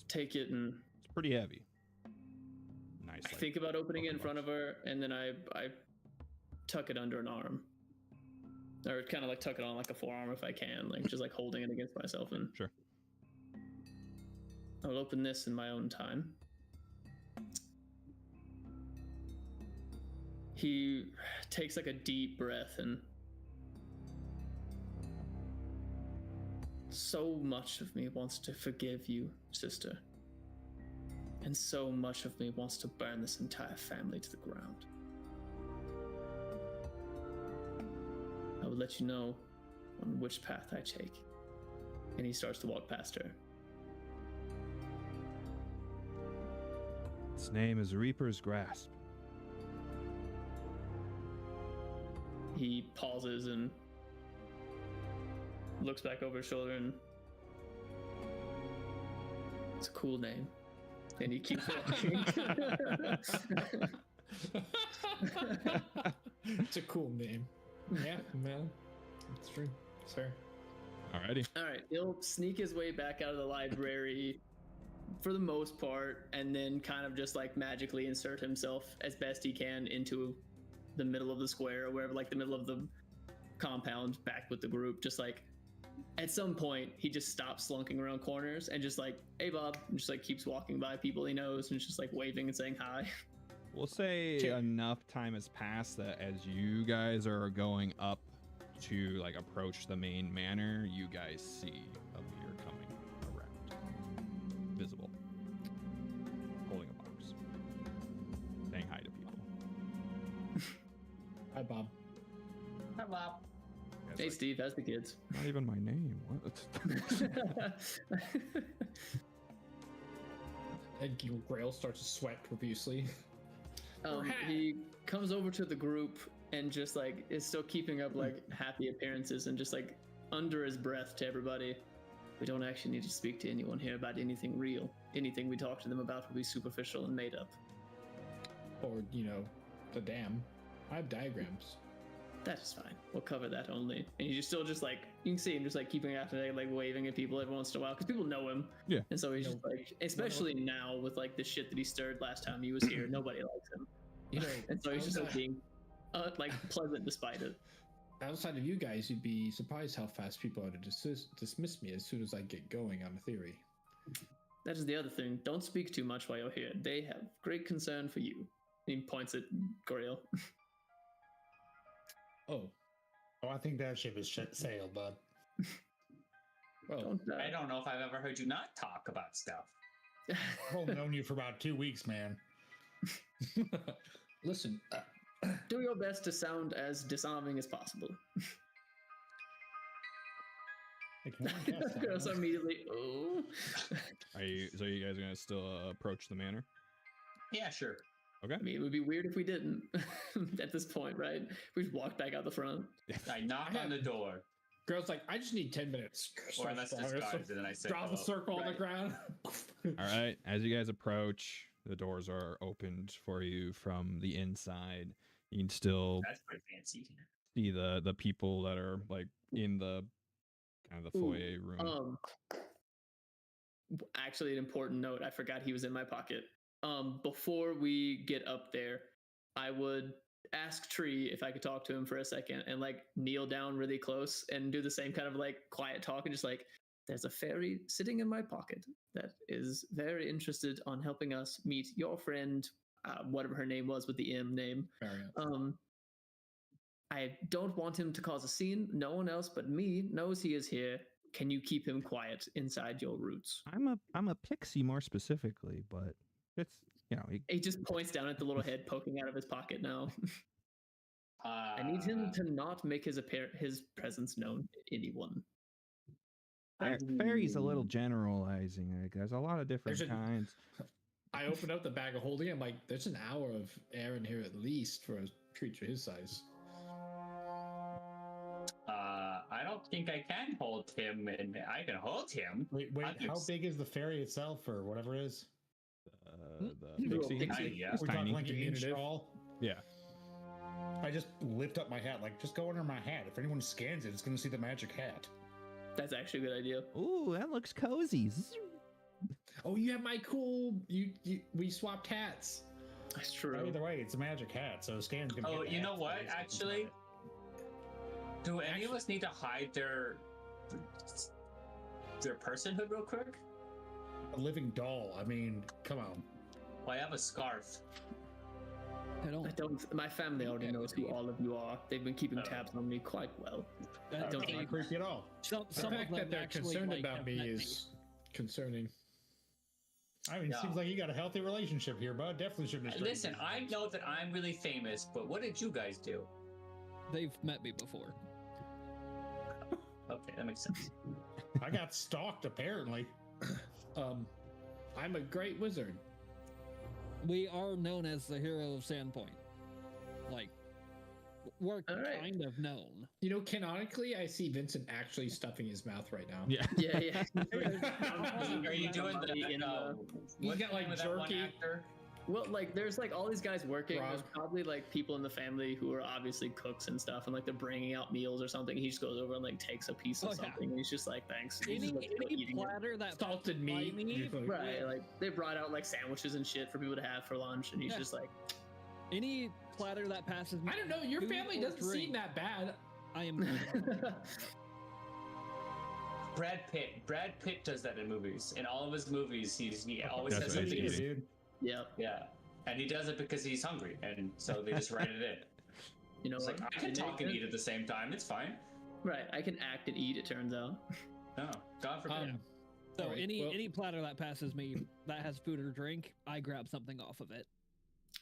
take it and it's pretty heavy. Nice. I think about opening it in front of her, and then I tuck it under an arm. Or kind of like tuck it on like a forearm if I can, like just like holding it against myself. And sure. I'll open this in my own time. He takes like a deep breath and so much of me wants to forgive you, sister. And so much of me wants to burn this entire family to the ground. I will let you know on which path I take. And he starts to walk past her. Its name is Reaper's Grasp. He pauses and looks back over his shoulder and it's a cool name. And he keeps walking. It's a cool name. Yeah, man. That's true. It's fair. Alrighty. All right, he'll sneak his way back out of the library for the most part, and then kind of just like magically insert himself as best he can into the middle of the square or wherever, like the middle of the compound, back with the group. Just like at some point, he just stops slunking around corners and just like, "Hey, Bob," and just like keeps walking by people he knows and just like waving and saying hi. We'll say enough time has passed that as you guys are going up to like approach the main manor, you guys see Amir coming around, visible, holding a box, saying hi to people. Hi, Bob. Hi, Bob. Guys Hey, like, Steve, how's the kids? not even my name. What? And Grail starts to sweat profusely. He comes over to the group and just like is still keeping up like happy appearances and just like under his breath to everybody. We don't actually need to speak to anyone here about anything real. Anything we talk to them about will be superficial and made up. Or, the dam. I have diagrams. That is fine. We'll cover that only. And he's still just like, you can see him just like keeping after that, like waving at people every once in a while because people know him. Yeah. And so he's just like, especially now with like the shit that he stirred last time he was here, nobody likes him. And so he's just like being like pleasant despite it. Outside of you guys, you'd be surprised how fast people are to dismiss me as soon as I get going on a theory. that is the other thing. Don't speak too much while you're here. They have great concern for you. He points at Goriel. Oh, Oh, I think that ship is sailed, bud. well, I don't know if I've ever heard you not talk about stuff. I've only known you for about 2 weeks, man. listen. Do your best to sound as disarming as possible. Like, one guess, Gross immediately. Oh. So you guys gonna still approach the manor? Yeah, sure. Okay. I mean, it would be weird if we didn't at this point, right? We just walked back out the front. I knock on the door, Girl's like, I just need 10 minutes. or unless disguised, and then I say, Draws a circle on the right. ground. All right. As you guys approach, the doors are opened for you from the inside. You can still That's pretty fancy. see the people that are like in the kind of the foyer room. Actually, an important note. I forgot he was in my pocket. Before we get up there, I would ask Tree if I could talk to him for a second and like kneel down really close and do the same kind of like quiet talk and just like, there's a fairy sitting in my pocket that is very interested on helping us meet your friend, whatever her name was with the M name. I don't want him to cause a scene. No one else but me knows he is here. Can you keep him quiet inside your roots? I'm a pixie more specifically, but it's He just points down at the little head poking out of his pocket now. I need him to not make his presence known to anyone. fairy's a little generalizing. Like, there's a lot of different There's a- kinds. I open up the bag of holding. I'm like, there's an hour of air in here at least for a creature his size. I don't think I can hold him, and I can hold him. Wait, how big is the fairy itself, or whatever it is? The Little pixie. pixie. Yeah. It's We're talking tiny. like an inch Diminutive. tall. Yeah. I just lift up my hat, like, just go under my hat. If anyone scans it, it's going to see the magic hat. That's actually a good idea. Ooh, that looks cozy. Oh, you have my cool. We swapped hats. That's true. Either way, it's a magic hat, so scans going to Oh, you know what? Actually, do any of us need to hide their personhood real quick? A living doll. I mean, come on. Well, I have a scarf. I don't. My family already knows who all of you are. They've been keeping tabs on me quite well. That don't Not like creepy at all. Some The of fact them that they're actually, concerned like, about have me met is concerning. I mean, it Yeah. seems like you got a healthy relationship here, bud. Definitely shouldn't have. Listen, I know that I'm really famous, but what did you guys do? They've met me before. Okay, that makes sense. I got stalked, apparently. I'm a great wizard. We are known as the hero of Sandpoint. Like, we're All right. kind of known. You know, canonically, I see Vincent actually stuffing his mouth right now. Yeah. Yeah, yeah. Are you doing the You what's got, the like, name of that one jerky. actor? Well, like, there's like all these guys working. Rob. There's probably like people in the family who are obviously cooks and stuff, and like they're bringing out meals or something. He just goes over and like takes a piece of Oh, yeah. something, and he's just like, "Thanks." And he's just, like, Any eating it. platter that Salted meat. I mean, Right, like they brought out like sandwiches and shit for people to have for lunch, and he's Yeah. just like, any platter that passes me. I don't know. Your food family or doesn't seem drink, that bad. I am. Brad Pitt does that in movies. In all of his movies, he always That's says what something. he is. dude. "Yep." Yeah, and he does it because he's hungry, and so they just write it in. You know, It's like I can it talk makes and sense. eat at the same time. It's fine. Right, I can act and eat. It turns out. No, God forbid. So Alright, any platter that passes me that has food or drink, I grab something off of it.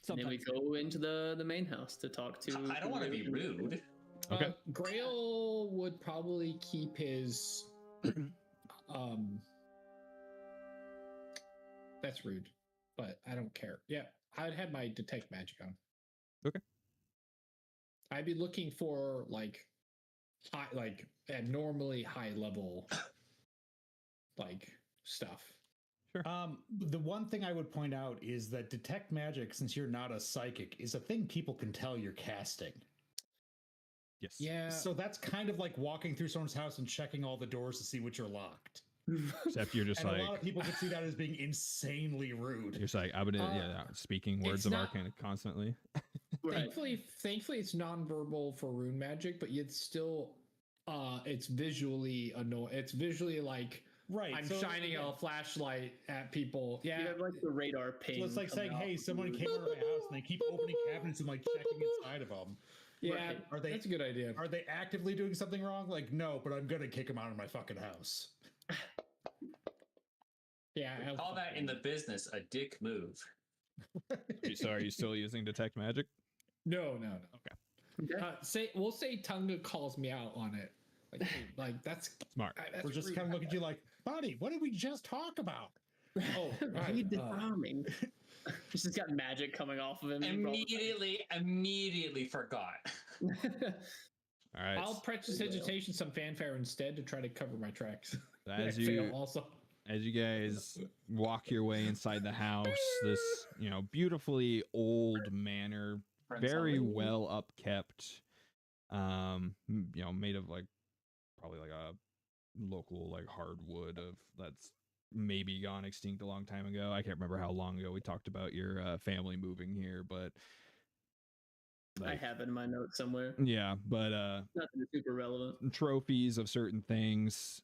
And then we Sometimes go into the main house to talk to. I don't want to be rude. Okay. Grail would probably keep his. That's rude, but I don't care. Yeah, I'd have my detect magic on. Okay. I'd be looking for like abnormally high level, like stuff. The one thing I would point out is that detect magic, since you're not a psychic, is a thing people can tell you're casting. Yes. Yeah. So that's kind of like walking through someone's house and checking all the doors to see which are locked. Except you're just And like a lot of people could see that as being insanely rude. you're just like I've been speaking words it's of not- arcana constantly. Right. Thankfully, it's nonverbal for rune magic, but yet still, it's visually annoying. It's visually like Right. I'm so- shining a flashlight at people. Yeah. You have like the radar ping. So it's like coming saying, off "Hey, of someone you. came out of my house and they keep opening cabinets and like checking inside of them. Yeah, Right. Are they? that's a good idea. Are they actively doing something wrong? Like, no, but I'm gonna kick them out of my fucking house. Yeah, We call that in the business a dick move. So are you still using detect magic? No. Okay. Okay. We'll say Tunga calls me out on it. Like, hey, like that's Smart. that's We're just rude. kind of looking at you like, buddy, what did we just talk about? Oh, right. Read disarming. He's just got magic coming off of him. Immediately forgot. All right. I'll prestidigitation some fanfare instead to try to cover my tracks. As I fail you also. as you guys walk your way inside the house, this beautifully old manor, very well upkept, made of like probably like a local like hardwood of that's maybe gone extinct a long time ago. I can't remember how long ago we talked about your family moving here, but I have it in my notes somewhere. yeah, but Nothing super relevant. trophies of certain things,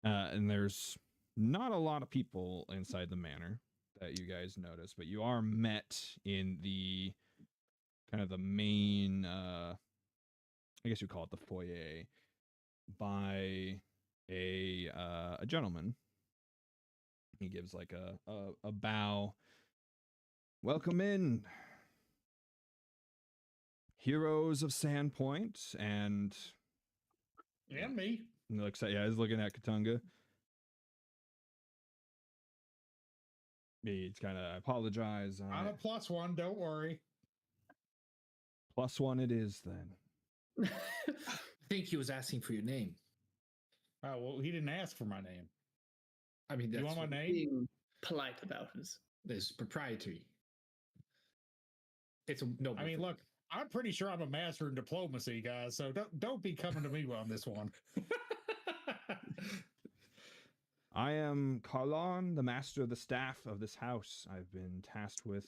and there's not a lot of people inside the manor that you guys notice, but you are met in the kind of the main I guess you call it the foyer by a gentleman. He gives like a bow. Welcome in, heroes of Sandpoint, and Me. he looks at he's looking at Katunga. He's kind of I apologize. I'm a +1. Don't worry. +1 it is then. I think he was asking for your name. Oh well, he didn't ask for my name. I mean, that's You want my what- name? Being polite about it. This proprietary. It's a no. I mean, look, I'm pretty sure I'm a master in diplomacy, guys. So don't be coming to me on this one. I am Carlon, the master of the staff of this house. I've been tasked with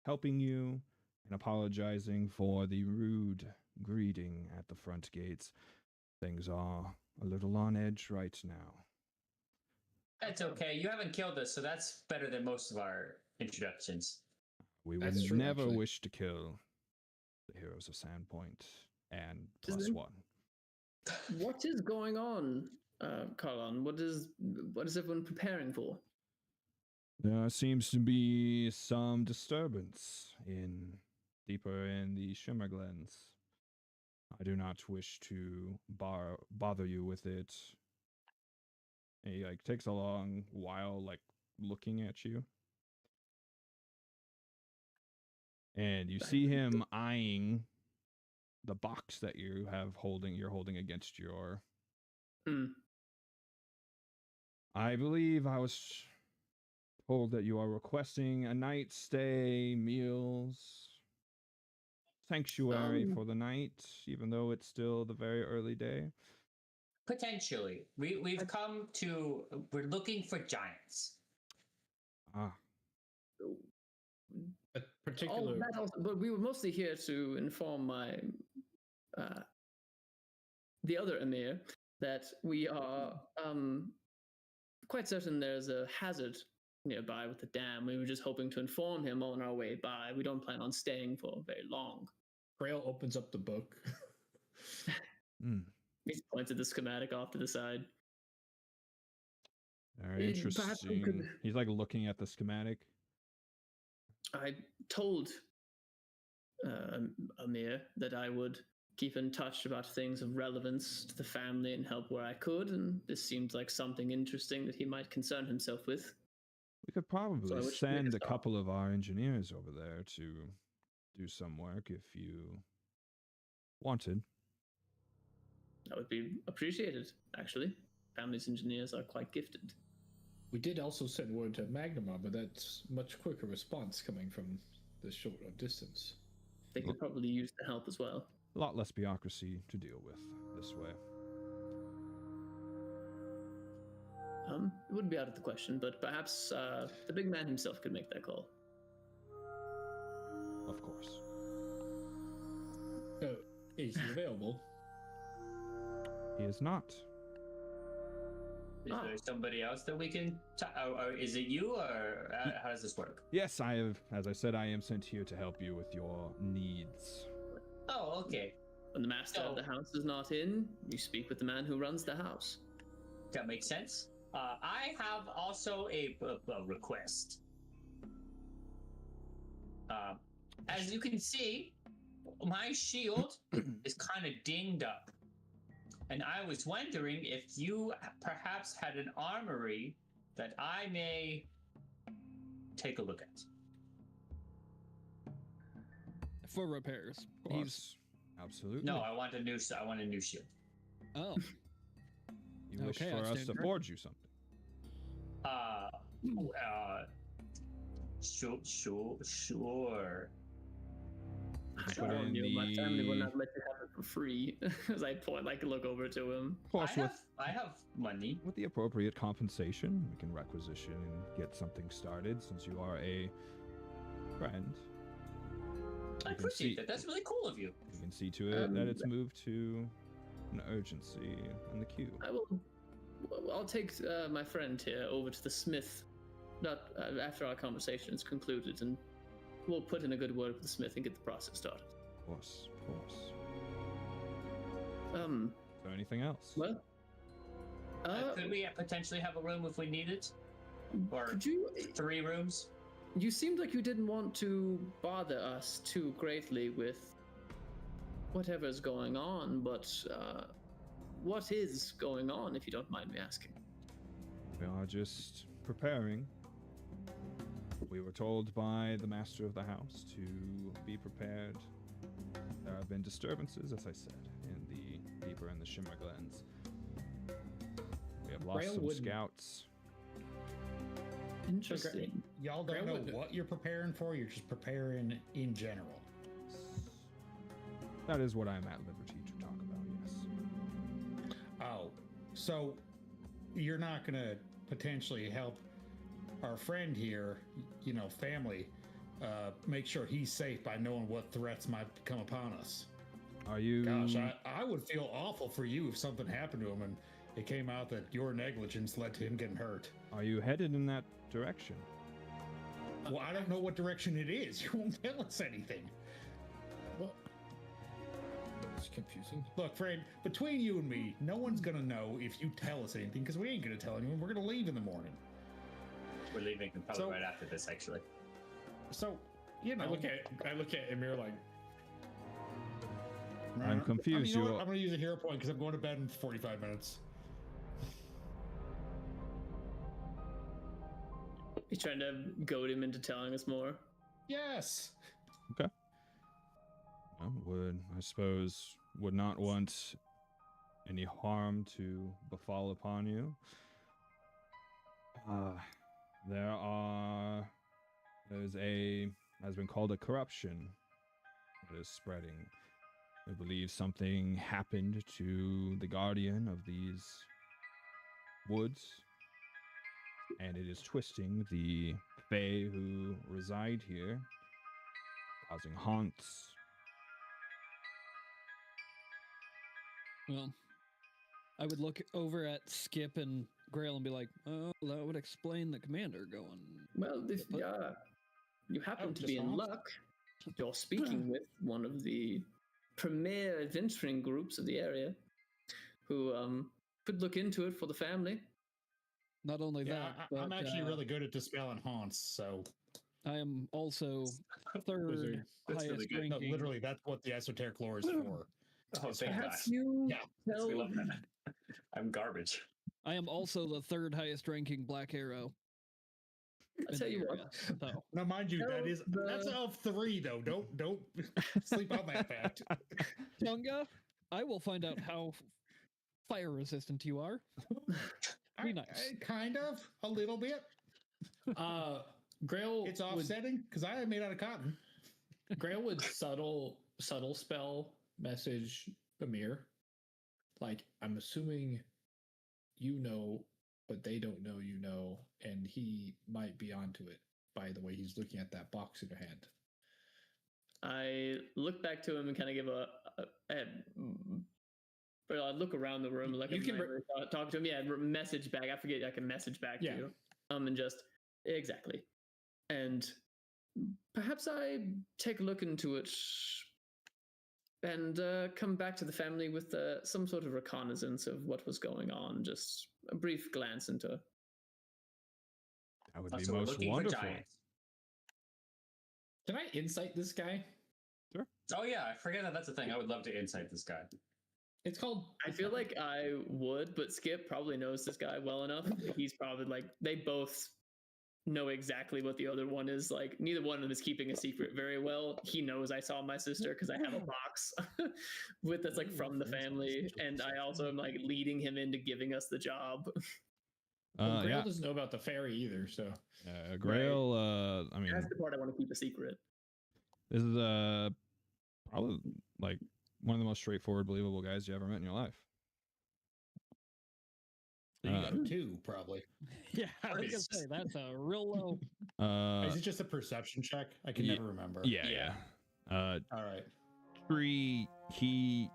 helping you and apologizing for the rude greeting at the front gates. Things are a little on edge right now. That's okay. You haven't killed us, so that's better than most of our introductions. We That's would true, never actually. wish to kill the heroes of Sandpoint and Isn't- +1. What is going on, Carlon? What is everyone preparing for? There seems to be some disturbance deeper in the Shimmer Glens. I do not wish to bother you with it. And he takes a long while looking at you. And you see him eyeing the box that you're holding against your. Hmm. I believe I was told that you are requesting a night stay, meals, sanctuary for the night, even though it's still the very early day. Potentially. We're looking for giants. Ah, a All particular. of that also, but we were mostly here to inform the other Emir that we are quite certain there's a hazard nearby with the dam. We were just hoping to inform him on our way by. We don't plan on staying for very long. Grail opens up the book. He points at the schematic off to the side. very Perhaps we interesting. could- He's looking at the schematic. I told Amir that I would keep in touch about things of relevance to the family and help where I could, and this seems like something interesting that he might concern himself with. We could probably I wish to make send a a stop. couple of our engineers over there to do some work if you wanted. That would be appreciated, actually. Family's engineers are quite gifted. We did also send word to Magnema, but that's much quicker response coming from this short of distance. They could probably use the help as well. A lot less bureaucracy to deal with this way. It wouldn't be out of the question, but perhaps the big man himself could make that call. Of course. Is he available? He is not. Is there somebody else that we can or is it you, or how does this work? Yes, I have, as I said, I am sent here to help you with your needs. Oh, okay. When the master of the house is not in, you speak with the man who runs the house. That makes sense. I have also a request. As you can see, my shield is kind of dinged up. And I was wondering if you perhaps had an armory that I may take a look at. For repairs. Of course. Absolutely. No, I want a new shield. Oh. You wish Okay, I for us stand to corrected. forge you something. Sure. You can I put in warned you, my family will the, not let you have it for free. As I look over to him. of course, I have money. with the appropriate compensation, we can requisition and get something started. Since you are a friend, I You can appreciate see- that. That's really cool of you. you can see to it that it's moved to an urgency in the queue. I'll take my friend here over to the smith. Not after our conversation is concluded, and we'll put in a good word with the smith and get the process started. Of course, of course. Is there anything else? Well, Could we potentially have a room if we need it? Or could you? 3 rooms? You seemed like you didn't want to bother us too greatly with whatever's going on, but what is going on, if you don't mind me asking? We are just preparing. We were told by the master of the house to be prepared. There have been disturbances, as I said, deeper in the Shimmer Glens. We have lost Grail some wouldn't- scouts. Interesting. Y'all don't Graham know would- what you're preparing for. You're just preparing in general. That is what I am at liberty to talk about, yes. Oh, so you're not going to potentially help our friend here, family, make sure he's safe by knowing what threats might come upon us. Are you... Gosh, I would feel awful for you if something happened to him and it came out that your negligence led to him getting hurt. Are you headed in that direction? Well, I don't know what direction it is. You won't tell us anything. Well, it's confusing. Look, friend, between you and me, no one's going to know if you tell us anything because we ain't going to tell anyone. We're going to leave in the morning. We're leaving probably So- right after this, actually. So, I look at Emir like, I'm confused. You know You what? are- I'm going to use a hero point because I'm going to bed in 45 minutes. You trying to goad him into telling us more? Yes. I suppose, would not want any harm to befall upon you. Has been called a corruption that is spreading. I believe something happened to the guardian of these woods, and it is twisting the Fae who reside here, causing haunts. Well, I would look over at Skip and Grail and be like, oh, that would explain the commander going. Well, if you happen to be in dishonest. luck, you're speaking with one of the premier adventuring groups of the area who could look into it for the family. Not only Yeah, that, I'm but, actually really good at dispelling haunts, so I am also third Wizard. That's highest really good. no, ranking. literally, that's what the esoteric lore is for. Oh, thank God. Perhaps you Yeah, tell We love that. I'm garbage. I am also the third highest ranking Black Arrow. I in tell the you what, area, so. Now, mind you, Tell that's the- of 3 though. Don't sleep on that fact. Chunga, I will find out how fire resistant you are. Be nice. Kind of, a little bit. Grail. It's would- offsetting because I am made out of cotton. Grail would subtle spell message Amir. Like, I'm assuming you know, but they don't know you know, and he might be onto it by the way he's looking at that box in your hand. I look back to him and kind of give a But I'd look around the room like You I'm can talk to him. Yeah, message back. I forget I can message back Yeah. to you. And just exactly. And perhaps I take a look into it and come back to the family with some sort of reconnaissance of what was going on. Just a brief glance into. That would be So we're most looking for wonderful. giants. Can I insight this guy? Oh yeah, I forget that that's a thing. I would love to insight this guy. It's called. I feel like I would, but Skip probably knows this guy well enough. He's probably like they both know exactly what the other one is like. Neither one of them is keeping a secret very well. He knows I saw my sister because I have a box with that's like from the family, and I also am like leading him into giving us the job. Well, Grail Yeah, doesn't know about the fairy either, so Grail. I mean, That's the part I want to keep a secret. this is probably like one of the most straightforward, believable guys you ever met in your life. So you got 2, probably. Yeah, I was gonna say that's a real low. Is it just a perception check? I can never remember. Yeah. All right. Tree, he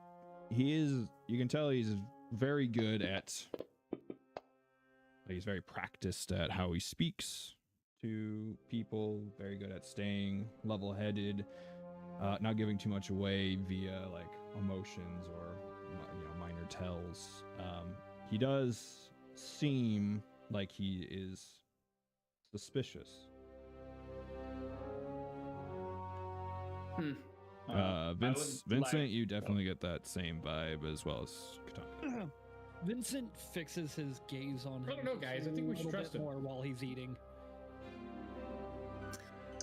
is. You can tell he's very good at. He's very practiced at how he speaks to people. Very good at staying level-headed, not giving too much away via like emotions or minor tells. He does seem like he is suspicious. Vincent, you definitely get that same vibe as well as Katana. Vincent fixes his gaze on him. I don't know, guys. I think we should trust him more while he's eating.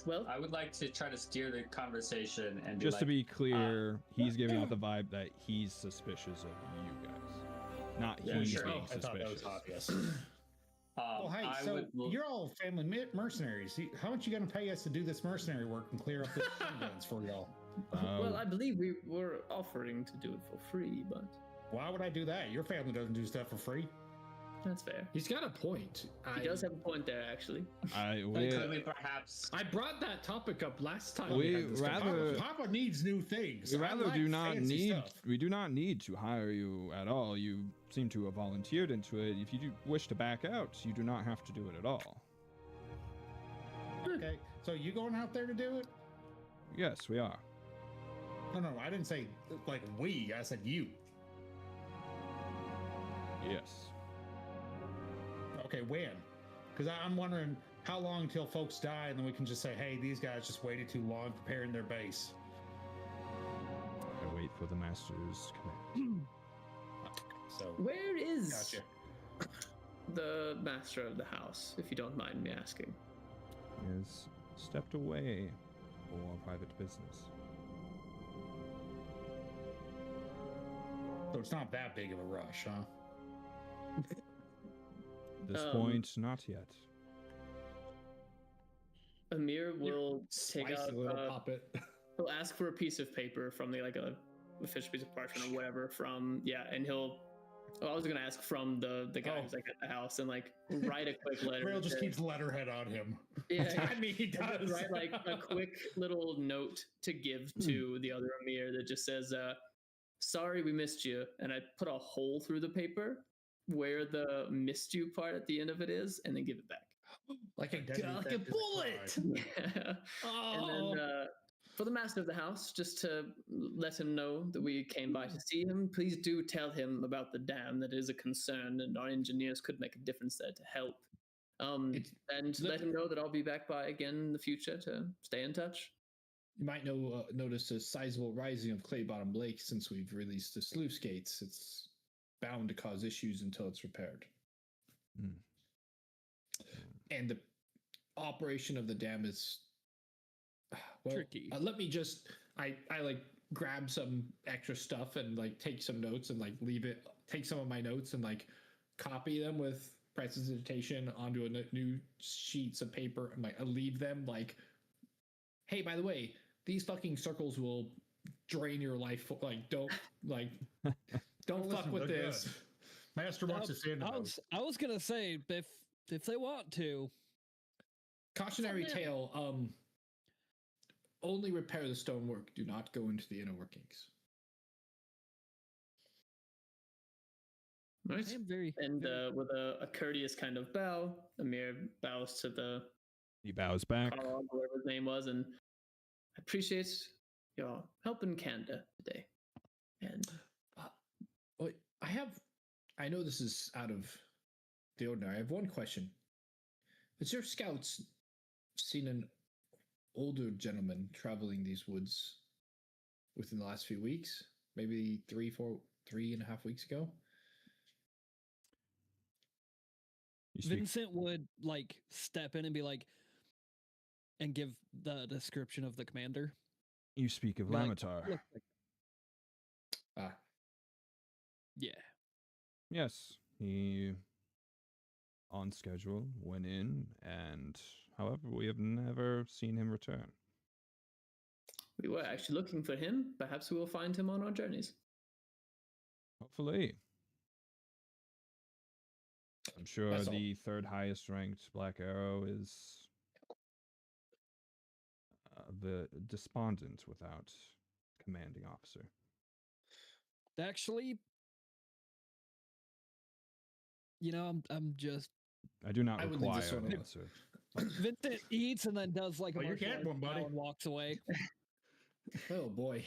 Well, I would like to try to steer the conversation and Just to like, be clear, he's giving out the vibe that he's suspicious of you guys, not Yeah, he's sure. being I thought that was suspicious. obvious. Well, hey, I so would you're all family mercenaries. How much you gonna pay us to do this mercenary work and clear up the guns for y'all? well, I believe we were offering to do it for free, but Why would I do that? Your family doesn't do stuff for free. that's fair. he's got a point. He does have a point there, actually. could we perhaps I brought that topic up last time. We had this rather- Papa needs new things. We I rather like do not fancy need. stuff. We do not need to hire you at all. You seem to have volunteered into it. If you do wish to back out, you do not have to do it at all. Okay, so you going out there to do it? Yes, we are. No, I didn't say like we. I said you. Yes. Okay, when? Because I'm wondering how long till folks die, and then we can just say, "Hey, these guys just waited too long preparing their base." I wait for the master's command. So Where is gotcha. the master of the house, if you don't mind me asking? He has stepped away for private business. So it's not that big of a rush, huh? At this point, not yet. Amir will take out. Spicy little puppet. He'll ask for a piece of paper from the a official piece of parchment or whatever from and he'll. Oh, I was gonna ask from the guy who's like at the house and like write a quick letter. Grail just that- keeps letterhead on him. Yeah, I mean, he and just does. write like a quick little note to give to the other Amir that just says, "Sorry, we missed you," and I put a hole through the paper where the "missed you" part at the end of it is, and then give it back. like a Identity like theft a is a bullet. crime. And then for the master of the house, just to let him know that we came by to see him, please do tell him about the dam. That is a concern, and our engineers could make a difference there to help. And let him know that I'll be back by again in the future to stay in touch. You might notice a sizable rising of clay bottom lake since we've released the sluice gates. It's bound to cause issues until it's repaired. Hmm. And the operation of the dam is Tricky. Let me just I like grab some extra stuff and like take some notes and like take some of my notes and like copy them with presentation onto new sheets of paper and like I leave them like, hey, by the way, these fucking circles will drain your life. Like don't don't fuck Listen, with they're this. good. Master wants to say I was gonna say if they want to. Cautionary tale, only repair the stonework. Do not go into the inner workings. Nice. I am very. And very- with a courteous kind of bow, Amir bows to the He bows back. Carl, whatever his name was, and I appreciate your help in Canada today. And Wait, I know this is out of the ordinary. I have one question. Has your scouts seen an older gentleman traveling these woods within the last few weeks? Maybe 3.5 weeks ago? You speak, Vincent would like step in and be like, and give the description of the commander. you speak of Be like, Lamatar. "Look like-" Ah, Yeah. Yes, he on schedule went in, and however, we have never seen him return. we were actually looking for him. Perhaps we will find him on our journeys. Hopefully. I'm sure That's all. the third highest ranked Black Arrow is the despondent without commanding officer. Actually, I'm just I do not I would leave this require one an alone. answer. Vincent eats and then does like a Well, you martial can't arts one, buddy. bow and walks away. oh boy,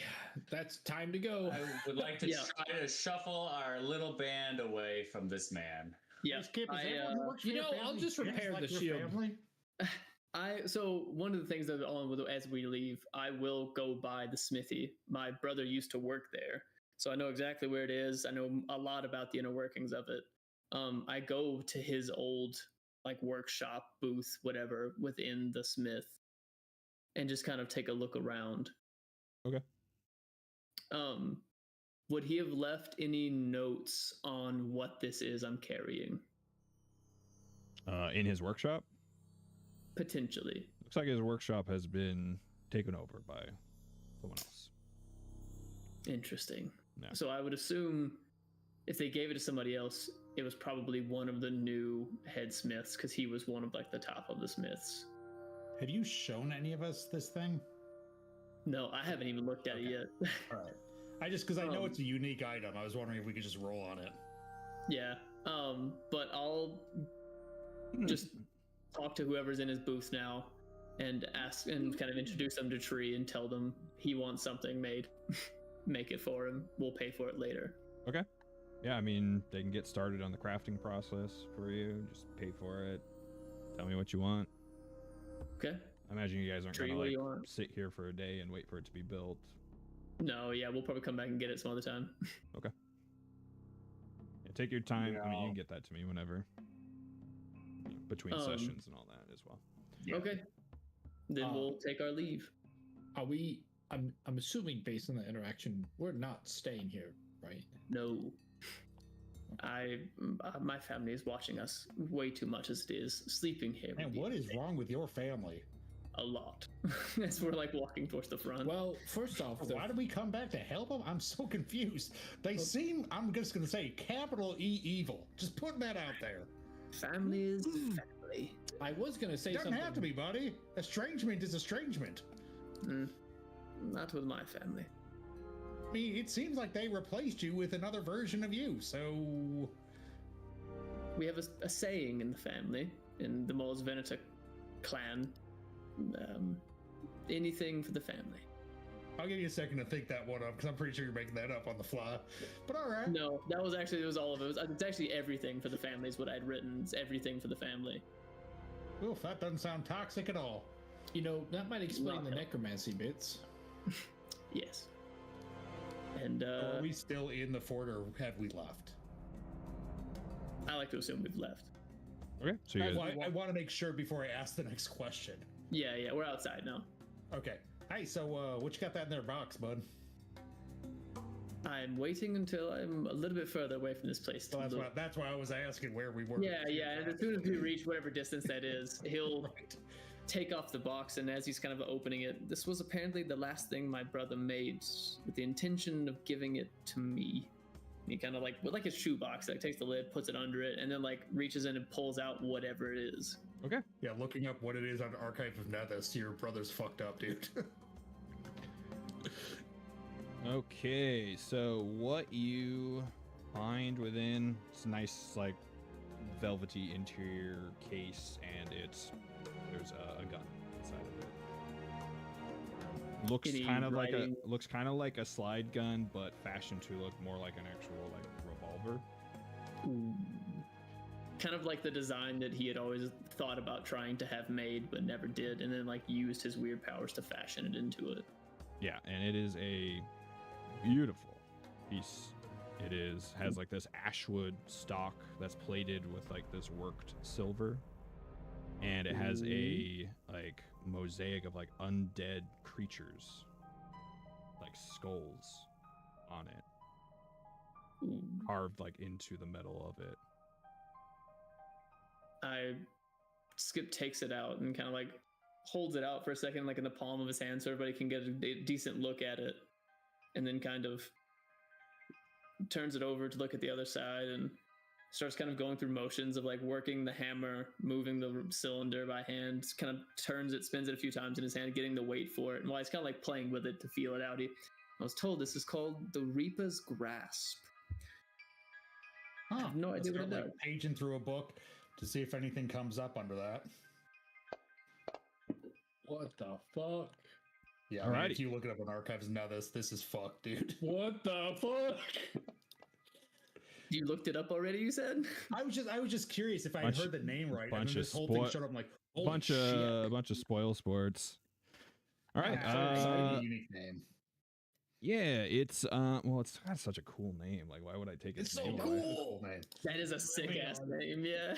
that's time to go. I would like to Yeah. try to shuffle our little band away from this man. Yeah. Hey, Skip, is I, everyone who works for you your know, I'll family just just repair like the your shield. family? So one of the things that on with as we leave, I will go by the smithy. My brother used to work there, so I know exactly where it is. I know a lot about the inner workings of it. I go to his old like workshop booth, whatever, within the smith, and just kind of take a look around. Okay. Would he have left any notes on what this is I'm carrying? In his workshop? Potentially. Looks like his workshop has been taken over by someone else. Interesting. Yeah. So I would assume if they gave it to somebody else, it was probably one of the new head smiths because he was one of like the top of the smiths. Have you shown any of us this thing? No, I haven't even looked at it yet. All right. Because I know Um, it's a unique item. I was wondering if we could just roll on it. Yeah. But I'll just talk to whoever's in his booth now and ask and kind of introduce them to Tree and tell them he wants something made. Make it for him. We'll pay for it later. Okay. Yeah, I mean, they can get started on the crafting process for you. Just pay for it. Tell me what you want. Okay. I imagine you guys aren't Tree, going what do to you like want? sit here for a day and wait for it to be built. No, yeah, we'll probably come back and get it some other time. Yeah, take your time. I mean, you Yeah. can get that to me whenever. Between sessions and all that as well. Yeah. Okay. Then we'll take our leave. Are we? I'm assuming based on the interaction, we're not staying here, right? No. My family is watching us way too much as it is. Sleeping here. Man, would be what is wrong with your family? a lot? As we're like walking towards the front. Well, first off, Why did we come back to help them? I'm so confused. They seem, I'm just going to say, capital E evil. Just putting that out there. family is family. I was gonna say It doesn't something. have to be, buddy. Estrangement is estrangement. Not with my family. I mean, it seems like they replaced you with another version of you, so... We have a saying in the family, in the Moles Veneta clan. Anything for the family. I'll give you a second to think that one up, because I'm pretty sure you're making that up on the fly. But all right. No, it was all of it. It's actually everything for the family is what I'd written. It's everything for the family. Oof, that doesn't sound toxic at all. You know, that might explain the Not- necromancy bits. Yes. And Are we still in the fort, or have we left? I like to assume we've left. Okay, so you guys, Well, I want to make sure before I ask the next question. Yeah, we're outside now. Okay. Hey, so what you got that in their box, bud? I'm waiting until I'm a little bit further away from this place. To Well, look. that's why I was asking where we were. Yeah. And as soon as we reach whatever distance that is, he'll Right. take off the box. And as he's kind of opening it, this was apparently the last thing my brother made with the intention of giving it to me. He kind of like, with like his shoebox, like takes the lid, puts it under it, and then like reaches in and pulls out whatever it is. okay. Yeah, looking up what it is on Archive of Nethys, your brother's fucked up, dude. Okay, so what you confined within. It's a nice, like, velvety interior case, and there's a gun inside of it. Looks Any kind of writing? like a slide gun, but fashioned to look more like an actual like revolver. Ooh. Kind of like the design that he had always thought about trying to have made but never did, and then like used his weird powers to fashion it into it. Yeah, and it is a beautiful piece. It has like this ashwood stock that's plated with like this worked silver, and it has a like mosaic of like undead creatures, like skulls on it, Ooh. carved like into the metal of it. Skip takes it out and kind of like holds it out for a second, like in the palm of his hand, so everybody can get a decent look at it, and then kind of turns it over to look at the other side and starts kind of going through motions of like working the hammer, moving the cylinder by hand, kind of turns it, spins it a few times in his hand, getting the weight for it. And while he's kind of like playing with it to feel it out, I was told this is called the Reaper's Grasp. I have no idea what it does. Like paging through a book to see if anything comes up under that. What the fuck? Yeah, I mean, Alrighty. if you look it up in archives now, this is fucked, dude. What the fuck? You looked it up already, you said? I was just curious if I Bunch- heard the name right. And bunch then of this whole thing spo- showed up. I'm like, holy bunch shit. of spoil sports. All right. Yeah, so exciting, a unique name. Yeah, it's well, it's got such a cool name. Like, why would I take its It's so name away? cool, man. That is a sick ass name, yeah.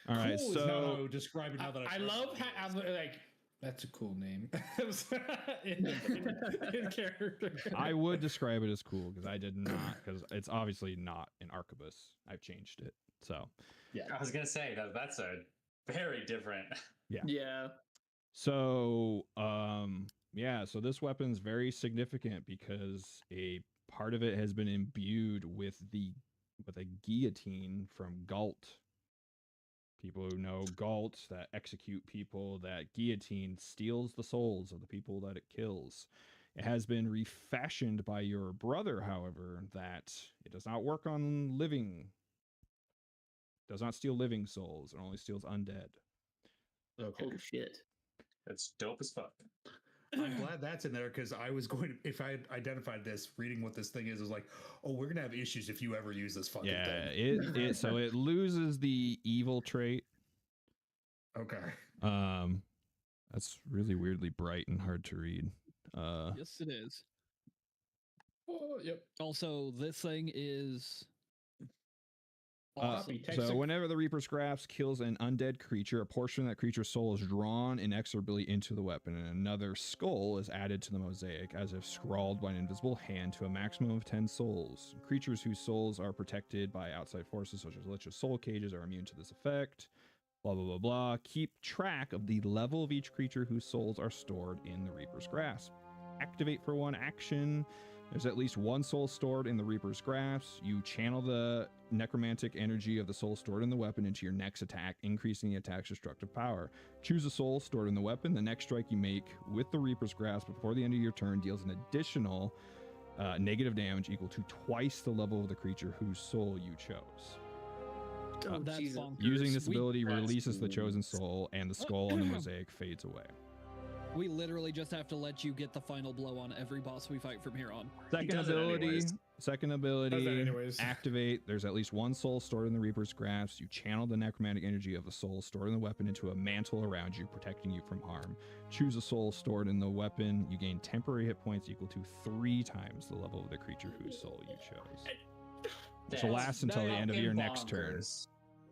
All right, Cool is not how I so would describe it now that I love how like that's a cool name. in character. I would describe it as cool because I did not, because it's obviously not an arquebus. I've changed it. So Yeah, I was gonna say that's a very different. Yeah. So, yeah, so this weapon's very significant because a part of it has been imbued with a guillotine from Galt. People who know Galt, that execute people, that guillotine steals the souls of the people that it kills. It has been refashioned by your brother, however, that it does not work on living, does not steal living souls, it only steals undead. Okay. Oh shit. That's dope as fuck. I'm glad that's in there because I was going to, if I had identified this, reading what this thing is like, oh, we're gonna have issues if you ever use this fucking Yeah, thing. so it loses the evil trait. Okay. That's really weirdly bright and hard to read. Yes, it is. Oh, yep. Also, this thing is Awesome. So whenever the Reaper's Grasp kills an undead creature, a portion of that creature's soul is drawn inexorably into the weapon, and another skull is added to the mosaic, as if scrawled by an invisible hand, to a maximum of 10 souls. Creatures whose souls are protected by outside forces, such as Lich's soul cages, are immune to this effect. Blah, blah, blah, blah. Keep track of the level of each creature whose souls are stored in the Reaper's Grasp. Activate for one action. There's at least one soul stored in the Reaper's Grasp. You channel the necromantic energy of the soul stored in the weapon into your next attack, increasing the attack's destructive power. Choose a soul stored in the weapon. The next strike you make with the Reaper's Grasp before the end of your turn deals an additional negative damage equal to twice the level of the creature whose soul you chose. Oh, that's Jesus. bonkers. Using this ability that's releases the cool. chosen soul, and the skull on the mosaic fades away. We literally just have to let you get the final blow on every boss we fight from here on. Second does it ability, anyways. activate. There's at least one soul stored in the Reaper's Grasp. You channel the necromantic energy of the soul stored in the weapon into a mantle around you, protecting you from harm. Choose a soul stored in the weapon. You gain temporary hit points equal to 3 times the level of the creature whose soul you chose. This will last until the end of your next turn. Bonkers.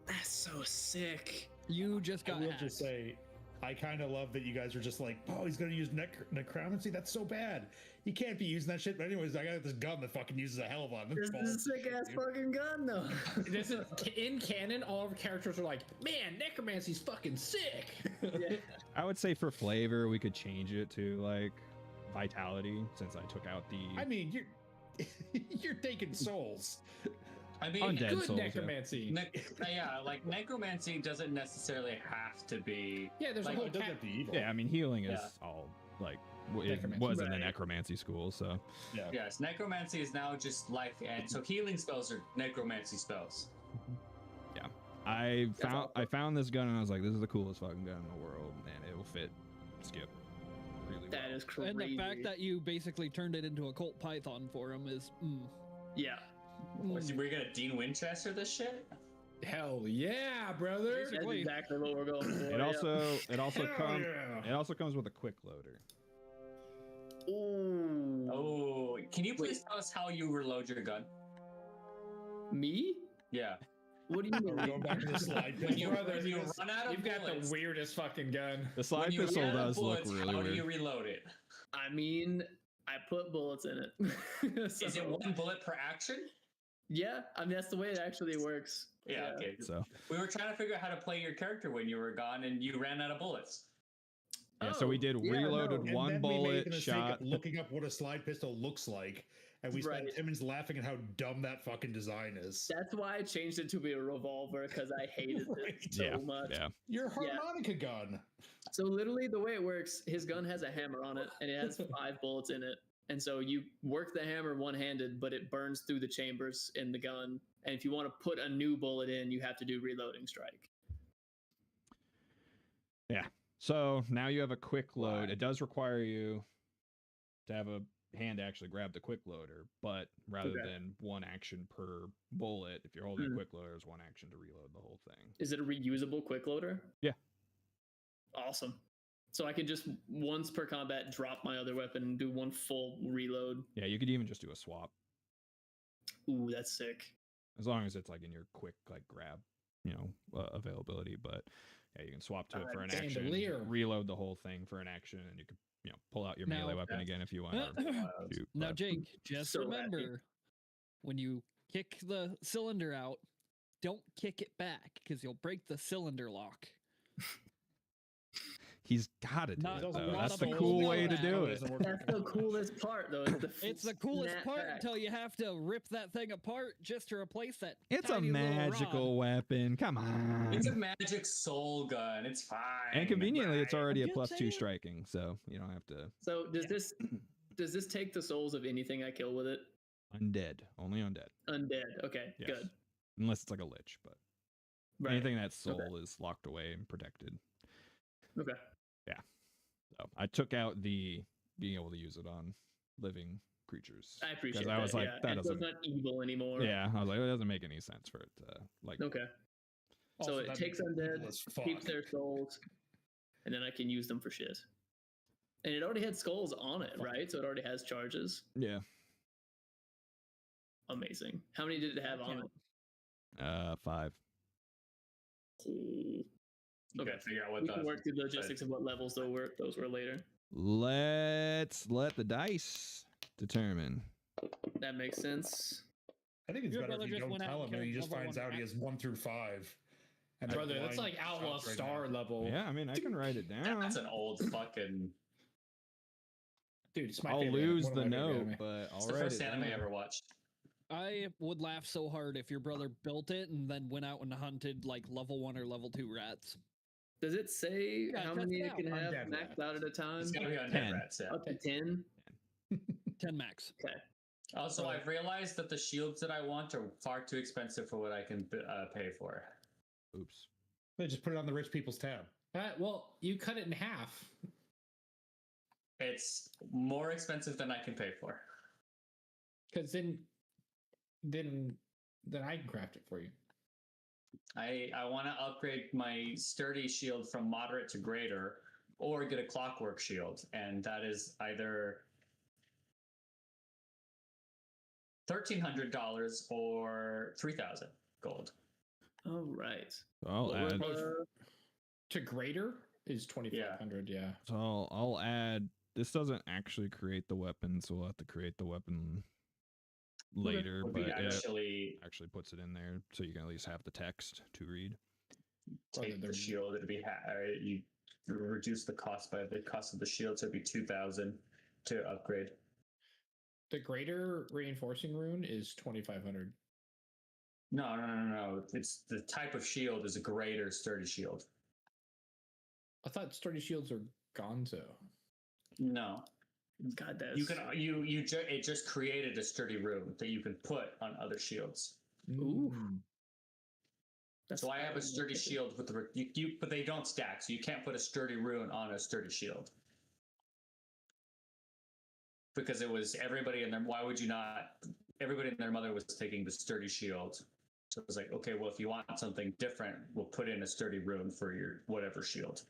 That's so sick. You just I got will hacked. just say, I kind of love that you guys are just like, oh, he's going to use necromancy? That's so bad. He can't be using that shit. But anyways, I got this gun that fucking uses a hell of a lot. This is a sick ass fucking gun, though. This is in canon. All of the characters are like, man, necromancy's fucking sick. Yeah. I would say for flavor, we could change it to like vitality, since I took out the. I mean, you're taking souls. I mean, Undead Good souls, yeah. necromancy. yeah, like necromancy doesn't necessarily have to be. Yeah, there's Like, a whole It doesn't have to be evil. Yeah, I mean healing is Yeah. all like it Necromancy. was in the Right. necromancy school. So Yes, necromancy is now just life, and so healing spells are necromancy spells. I awesome. found this gun and I was like, this is the coolest fucking gun in the world, and it will fit Skip really well. That is crazy. And the fact that you basically turned it into a Colt Python for him is. yeah. We're gonna Dean Winchester this shit. Hell yeah, brother. That's Basically. exactly what we're going for. It also yeah. it also comes with a quick loader. Ooh. Oh, can you please tell us how you reload your gun? Me? Yeah. What do you Are we going mean? back to the slide When you, pistol? when you run out of You've got the bullets, weirdest fucking gun. The slide when you pistol run out of does look bullets, really how weird. do you reload it? I mean, I put bullets in it. Is it So, one bullet per action? yeah, I mean that's the way it actually works. Yeah, okay. So We were trying to figure out how to play your character when you were gone and you ran out of bullets. yeah, so we did Oh, yeah, reloaded no. And one then we made bullet the mistake shot. of looking up what a slide pistol looks like, and we spent Right. 10 minutes laughing at how dumb that fucking design is. That's why I changed it to be a revolver because I hated Right. it so Yeah, much. yeah. Your harmonica gun. So literally the way it works, his gun has a hammer on it and it has 5 bullets in it. And so you work the hammer one-handed, but it burns through the chambers in the gun. And if you want to put a new bullet in, you have to do reloading strike. Yeah. So now you have a quick load. Right. It does require you to have a hand to actually grab the quick loader, but rather Okay. than one action per bullet, if you're holding a Mm. quick loader, it's one action to reload the whole thing. Is it a reusable quick loader? Yeah. Awesome. So I can just once per combat drop my other weapon and do one full reload. Yeah, you could even just do a swap Ooh, that's sick. as long as it's like in your quick like grab, availability. But yeah, you can swap to it for an action, Bandolier. reload the whole thing for an action, and you could pull out your Now- melee weapon again if you want. or shoot, Now, but- Jake, just So happy. remember when you kick the cylinder out, don't kick it back because you'll break the cylinder lock. he's got to do Not- it not though. a That's the lot of cool people way know to that. do it. That's the coolest part, though. It's the coolest snap part back. until you have to rip that thing apart just to replace that. It's a tiny little magical rod. weapon. Come on. It's a magic soul gun. It's fine. And conveniently, it's already a I'm just +2 saying. striking, so you don't have to So does this take the souls of anything I kill with it? undead. Only undead, Undead. Okay, Yes. good. unless it's like a lich. But Right. anything that's soul is locked away and protected. Okay. So I took out the being able to use it on living creatures. I appreciate 'Cause that. I was like, yeah. that And so it's doesn't. not evil anymore. Yeah, I was like, it doesn't make any sense for it to like. Okay. Also, So it that takes makes it undead, evil as fuck. keeps their souls, and then I can use them for shit. And it already had skulls on it, right? So it already has charges. Yeah. Amazing. How many did it have on it? 5. Cool. You Okay. gotta figure out what We the can work through the logistics of what levels those were later. Let's let the dice determine. That makes sense. I think it's Your better brother if you just don't went out tell and him and he killed just level finds one out he rat. has 1 through 5. And Brother, then that's like blind outlaw shots right star now. level. Yeah, I mean, I can write it down. That's an old fucking. Dude, it's my I'll favorite, lose one of the my favorite note, anime. but I'll It's the write first it anime I down. ever watched. I would laugh so hard if your brother built it and then went out and hunted like level 1 or level 2 rats. Does it say Yeah, how test many it it can out. have Undead maxed rat. out at a time? It's gotta be on 10. rats, yeah. Up to 10? 10 max. Okay. Also, I've realized that the shields that I want are far too expensive for what I can pay for. Oops. They just put it on the rich people's tab. Well, you cut it in half. It's more expensive than I can pay for. Because then I can craft it for you. I want to upgrade my sturdy shield from moderate to greater, or get a clockwork shield, and that is either $1,300 or 3,000 gold. All right. I'll add. To greater is 2,500, yeah. So I'll add. This doesn't actually create the weapon, so we'll have to create the weapon later. Would But be it actually puts it in there, so you can at least have the text to read. take the shield. It'd be you reduce the cost by the cost of the shield, so it'd be 2,000 to upgrade. The greater reinforcing rune is 2,500. No. It's the type of shield is a greater sturdy shield. I thought sturdy shields are gonzo. No, God, that's You can it just created a sturdy rune that you can put on other shields. Ooh. So I have a sturdy shield with but they don't stack, so you can't put a sturdy rune on a sturdy shield. Because it was everybody in their. Why would you not? Everybody and their mother was taking the sturdy shield. So it was like, okay, well, if you want something different, we'll put in a sturdy rune for your whatever shield.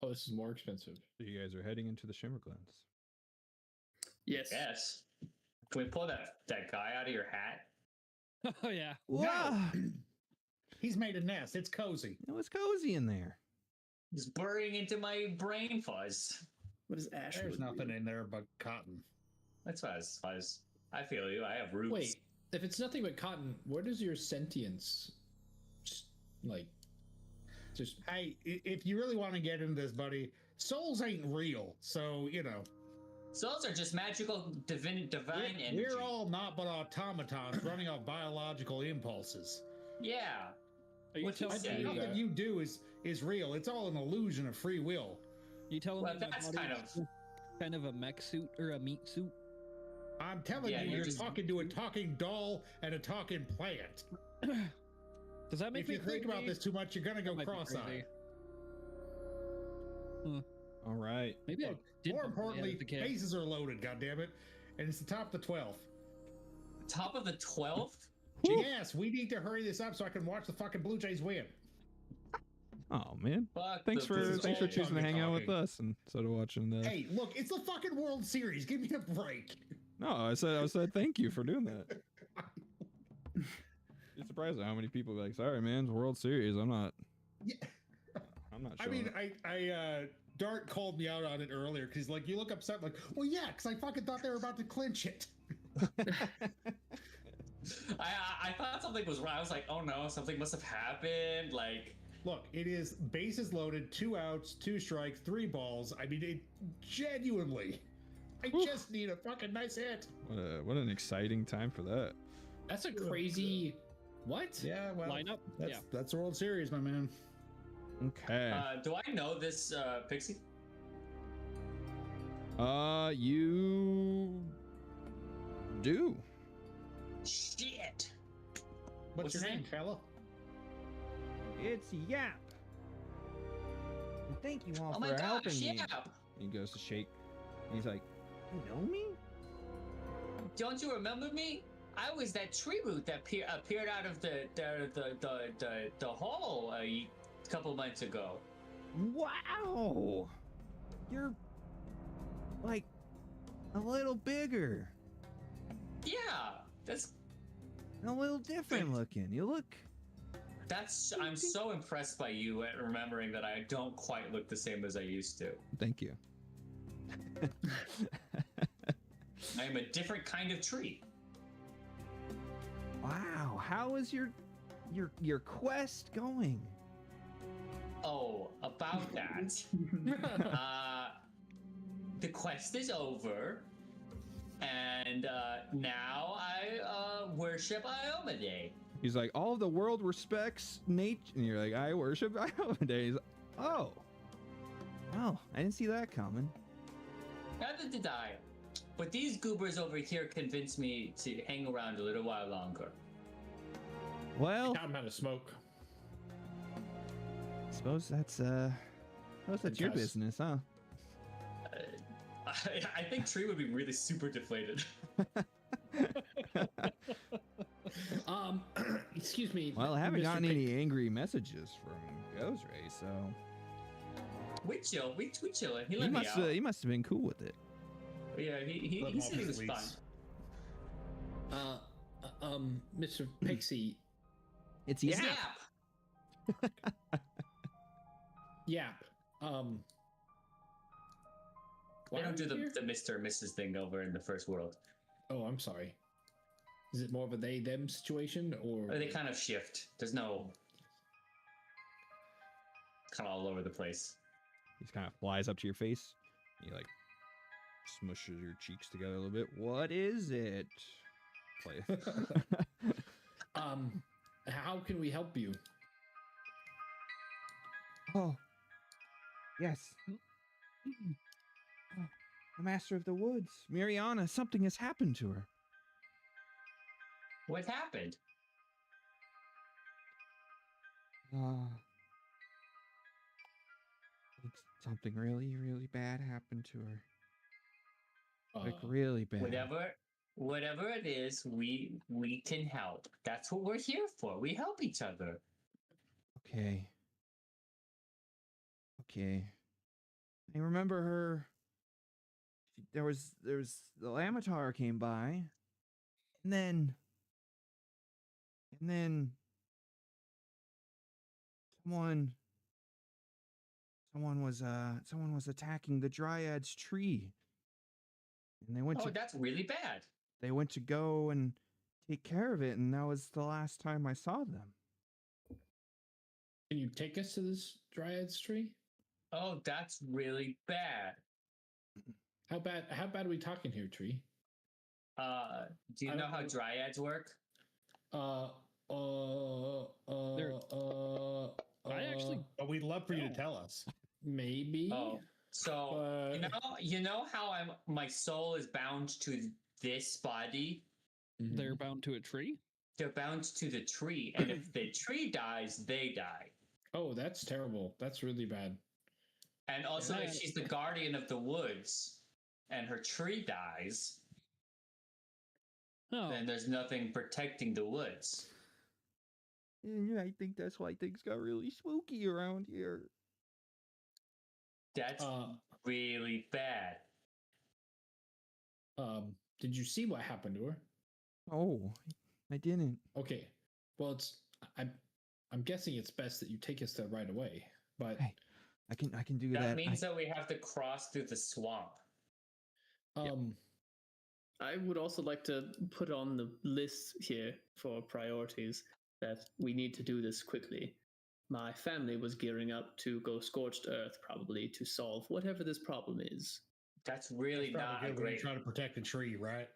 Oh, this is more expensive. So you guys are heading into the Shimmer Glens. Yes. Yes. Can we pull that guy out of your hat? Oh yeah. No. He's made a nest. It's cozy. It was cozy in there. He's burrowing into my brain fuzz. What is Ash? There's nothing in there but cotton. That's fuzz. I feel you. I have roots. Wait, if it's nothing but cotton, where does your sentience, just? Hey, if you really want to get into this, buddy, souls ain't real. So, Souls are just magical divine energy. We're all not but automatons running off biological impulses. Yeah. Are you What you telling say? me Nothing you do is real. It's all an illusion of free will. you telling Well, me my that's body kind is kind of a mech suit or a meat suit? I'm telling Yeah, you, you're you're just- talking to a talking doll and a talking plant. Does that make If me you think about crazy? this too much, you're gonna go That might be cross-eyed. crazy. All right. Maybe I Look, did. more bump my head importantly, as a kid. bases are loaded. Goddammit, and it's the top of the 12th. Top of the 12th? Yes, we need to hurry this up so I can watch the fucking Blue Jays win. Oh man. Fuck Thanks the for Blue thanks for Jays. choosing to hang out with talking. us instead of watching the. Hey, look, it's the fucking World Series. Give me a break. No, I said thank you for doing that. You're surprised at how many people are like, sorry man, it's World Series. I'm not. Yeah. I'm not I sure. mean, Dart called me out on it earlier because, like, you look upset, like, well, yeah, because I fucking thought they were about to clinch it. I thought something was wrong. I was like, oh no, something must have happened. Like, Look, it is bases loaded, 2 outs, 2 strikes, 3 balls. I mean, it genuinely. I just need a fucking nice hit. What an exciting time for that. That's a crazy. What? Yeah, well, Lineup? that's the World Series, my man. Okay. do I know this Pixie? You do. Shit. What's your his name, name? fella? It's Yap. And thank you all Oh my for gosh, helping me. yeah. He goes to shake. He's like, you know me? Don't you remember me? I was that tree root that appeared out of the hole a couple months ago. Wow. You're like a little bigger. Yeah, that's A little different looking. You look. I'm so impressed by you at remembering that I don't quite look the same as I used to. Thank you. I am a different kind of tree. Wow. How is your quest going? Oh, about that. The quest is over, and now I worship Iomade. He's like, all of the world respects nature, and you're like, I worship Iomade. He's like, oh, I didn't see that coming. Neither did I. But these goobers over here convinced me to hang around a little while longer. Well, I'm out of smoke. suppose that's your Because- business, huh? I think Tree would be really super deflated. Excuse me. Well, I haven't Mr. gotten Pink. any angry messages from Ghost Ray, so We chill. We chillin'. He he let me must out. he must have been cool with it. Yeah, he Let him said off he his was fine. leash. Mr. Pixie. It's It's Yap. Yap. Yap. They Why don't are do you here? the Mr. and Mrs. thing over in the first world. Oh, I'm sorry. Is it more of a they-them situation, or Or they kind of shift. There's no... kind of all over the place. He kind of flies up to your face. He like smushes your cheeks together a little bit. What is it? Play. how can we help you? Oh, yes. Master of the Woods. Mariana, something has happened to her. What happened? Something really, really bad happened to her. Like Uh, really bad. Whatever it is, we can help. That's what we're here for. We help each other. Okay. I remember her. There was the Lamatar came by, and then someone was attacking the Dryad's tree, and they went Oh, to that's really bad. they went to go and take care of it, and that was the last time I saw them. Can you take us to this Dryad's tree? Oh, that's really bad. How bad are we talking here, Tree? Do you know how dryads work? I actually But we'd love for you to tell us. Maybe. Oh, so you know how my soul is bound to this body. they're bound to a tree. They're bound to the tree, and if the tree dies, they die. Oh, that's terrible. That's really bad. And also, if she's the guardian of the woods, and her tree dies, Oh, then there's nothing protecting the woods. Yeah, I think that's why things got really spooky around here. That's really bad. Did you see what happened to her? Oh, I didn't. Okay. Well, I'm guessing it's best that you take us there right away. But Hey, I can do that. That means that we have to cross through the swamp. I would also like to put on the list here for priorities that we need to do this quickly. My family was gearing up to go scorched earth, probably to solve whatever this problem is. That's really Probably not good when great. you're trying to protect a tree, right?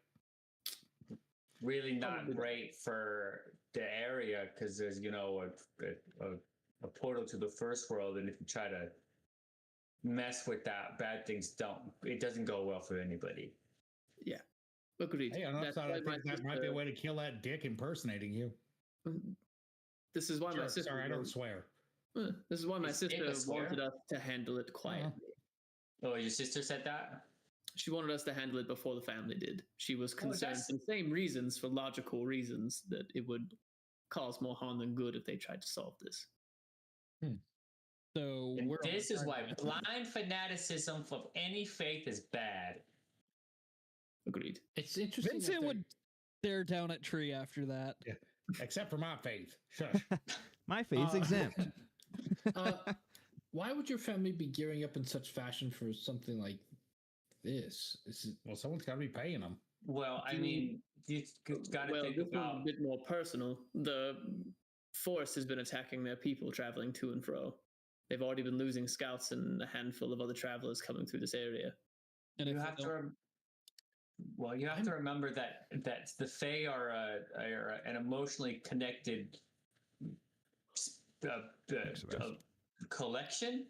Really not Probably. great for the area because there's a portal to the first world, and if you try to mess with that, bad things doesn't go well for anybody. Yeah, agreed. Hey, on the That's upside, I why my think that might be a way to kill that dick impersonating you. This is why my Sure, sister. sorry, I don't swear. This is why my Is sister Dick a swear? wanted us to handle it quietly. Oh, your sister said that? She wanted us to handle it before the family did. She was concerned that's- for the same reasons, for logical reasons, that it would cause more harm than good if they tried to solve this. so And we're on this the is why target. blind fanaticism of any faith is bad. Agreed. it's interesting. that Vincent they're- would stare down at tree after that. Yeah. Except for my faith. Shush. My faith's exempt. Why would your family be gearing up in such fashion for something like this? Well, someone's got to be paying them. Well, I mean, you got to Well, think this one's about. a bit more personal. The force has been attacking their people traveling to and fro. They've already been losing scouts and a handful of other travelers coming through this area. And You if have they to. don't- You have to remember that the Fae are an emotionally connected collection.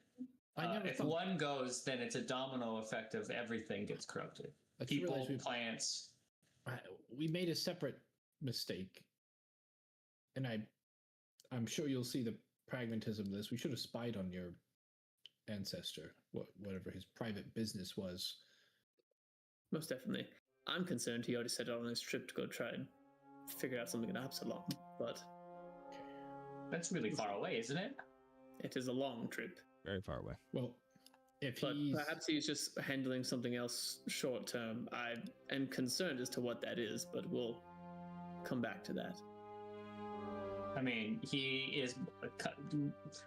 I never If thought- one goes, then it's a domino effect of everything gets corrupted. I just People, realized plants. we made a separate mistake, and I'm sure you'll see the pragmatism of this. We should have spied on your ancestor, whatever his private business was. Most definitely. I'm concerned he already set out on his trip to go try and figure out something in Absalom, but That's really far away, isn't it? it is a long trip. Very far away. Well, if But he's perhaps he's just handling something else short term. I am concerned as to what that is, but we'll come back to that. I mean, he is.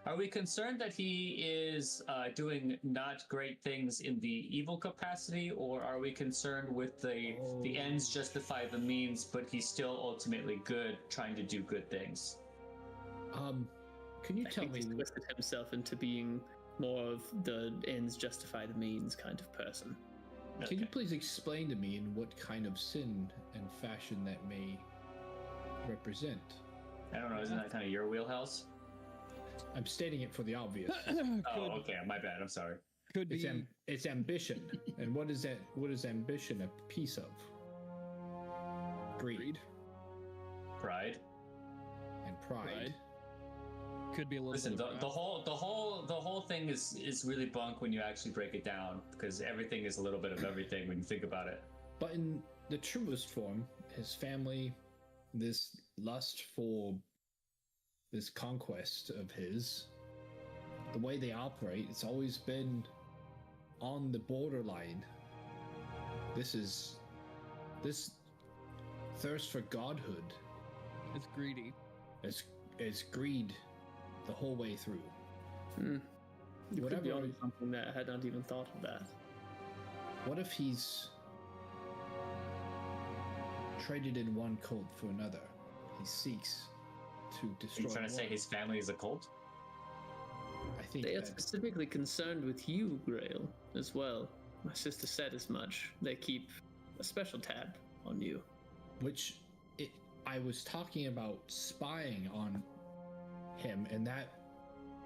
Are we concerned that he is doing not great things in the evil capacity, or are we concerned with the ends justify the means, but he's still ultimately good, trying to do good things? can you I tell think me? he's twisted himself into being more of the ends justify the means kind of person. Can you please explain to me in what kind of sin and fashion that may represent? I don't know. Isn't that kind of your wheelhouse? I'm stating it for the obvious. Oh, okay. My bad. I'm sorry. Could be. It's ambition. And what is that? What is ambition a piece of? Greed. Pride. And pride. Pride. Could be a little Listen, bit of the whole thing is really bunk when you actually break it down, because everything is a little bit of everything when you think about it. But in the truest form, his family, this lust for this conquest of his, the way they operate, it's always been on the borderline. This thirst for godhood. It's greedy. It's greed the whole way through. You could be Whatever. on something that I had not even thought of that. What if he's traded in one cult for another? He seeks to Are destroy. you trying to say one. his family is a cult? I think They are that specifically concerned with you, Grail, as well. My sister said as much. They keep a special tab on you. I was talking about spying on him, and that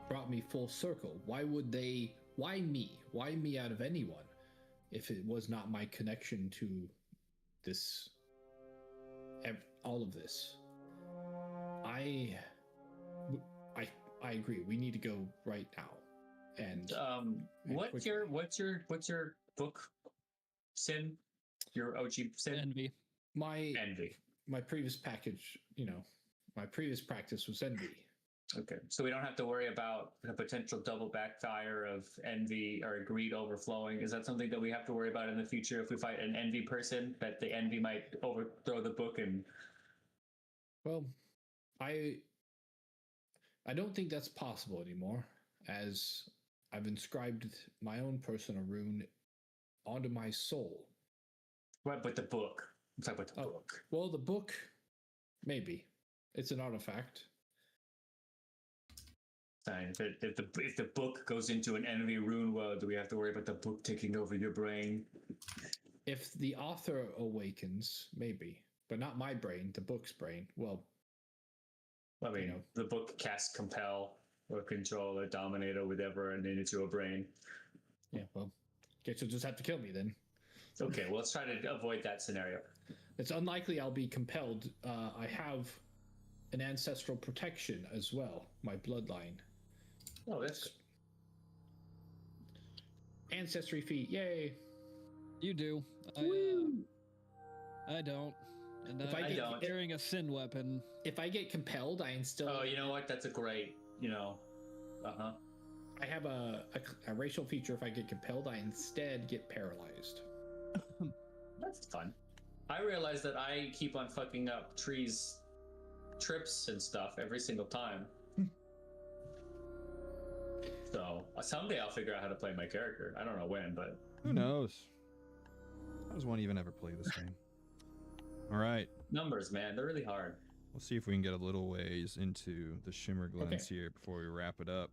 brought me full circle. Why would they? Why me? Why me out of anyone? If it was not my connection to this, all of this. I agree. We need to go right now. And What's your book, Sin? Your OG Sin? Envy. Envy. my previous package, my previous practice was envy. Okay, so we don't have to worry about the potential double backfire of envy or greed overflowing. Is that something that we have to worry about in the future if we fight an envy person, that the envy might overthrow the book? And Well, I don't think that's possible anymore, as I've inscribed my own personal rune onto my soul. what? But the book. I'm talking about the book. Well, the book, maybe. It's an artifact. Fine. If the book goes into an envy rune world, do we have to worry about the book taking over your brain? If the author awakens, maybe. But not my brain, the book's brain. Well, I mean, the book casts compel or control or dominate or whatever, and then into a brain. yeah, well, guess you'll just have to kill me then. Okay, well, let's try to avoid that scenario. It's unlikely I'll be compelled. I have an ancestral protection as well, my bloodline. Oh, that's Ancestry feat, yay! You do. I don't. And If I I get don't. carrying a sin weapon. If I get compelled, I instill. Oh, you know what? That's a great, uh-huh. I have a racial feature. If I get compelled, I instead get paralyzed. That's fun. I realize that I keep on fucking up trees, trips and stuff every single time. So someday I'll figure out how to play my character. I don't know when, but Who knows? How does one even ever play this game? All right. numbers, man, they're really hard. We'll see if we can get a little ways into the Shimmer Glens here before we wrap it up.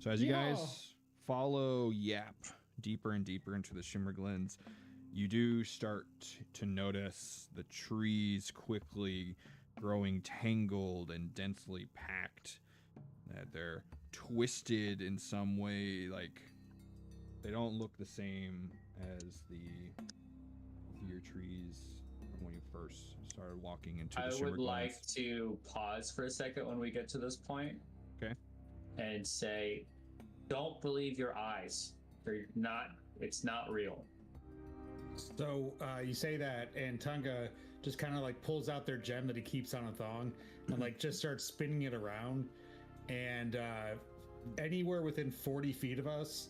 So as you guys follow Yap deeper and deeper into the Shimmer Glens, you do start to notice the trees quickly growing tangled and densely packed. That they're twisted in some way, like they don't look the same as the deer trees when you first started walking into the I Shimmer would Glens. like to pause for a second when we get to this point. Okay. And say, don't believe your eyes. It's not real. So you say that, and Tunga just kind of like pulls out their gem that he keeps on a thong and like just starts spinning it around. And anywhere within 40 feet of us,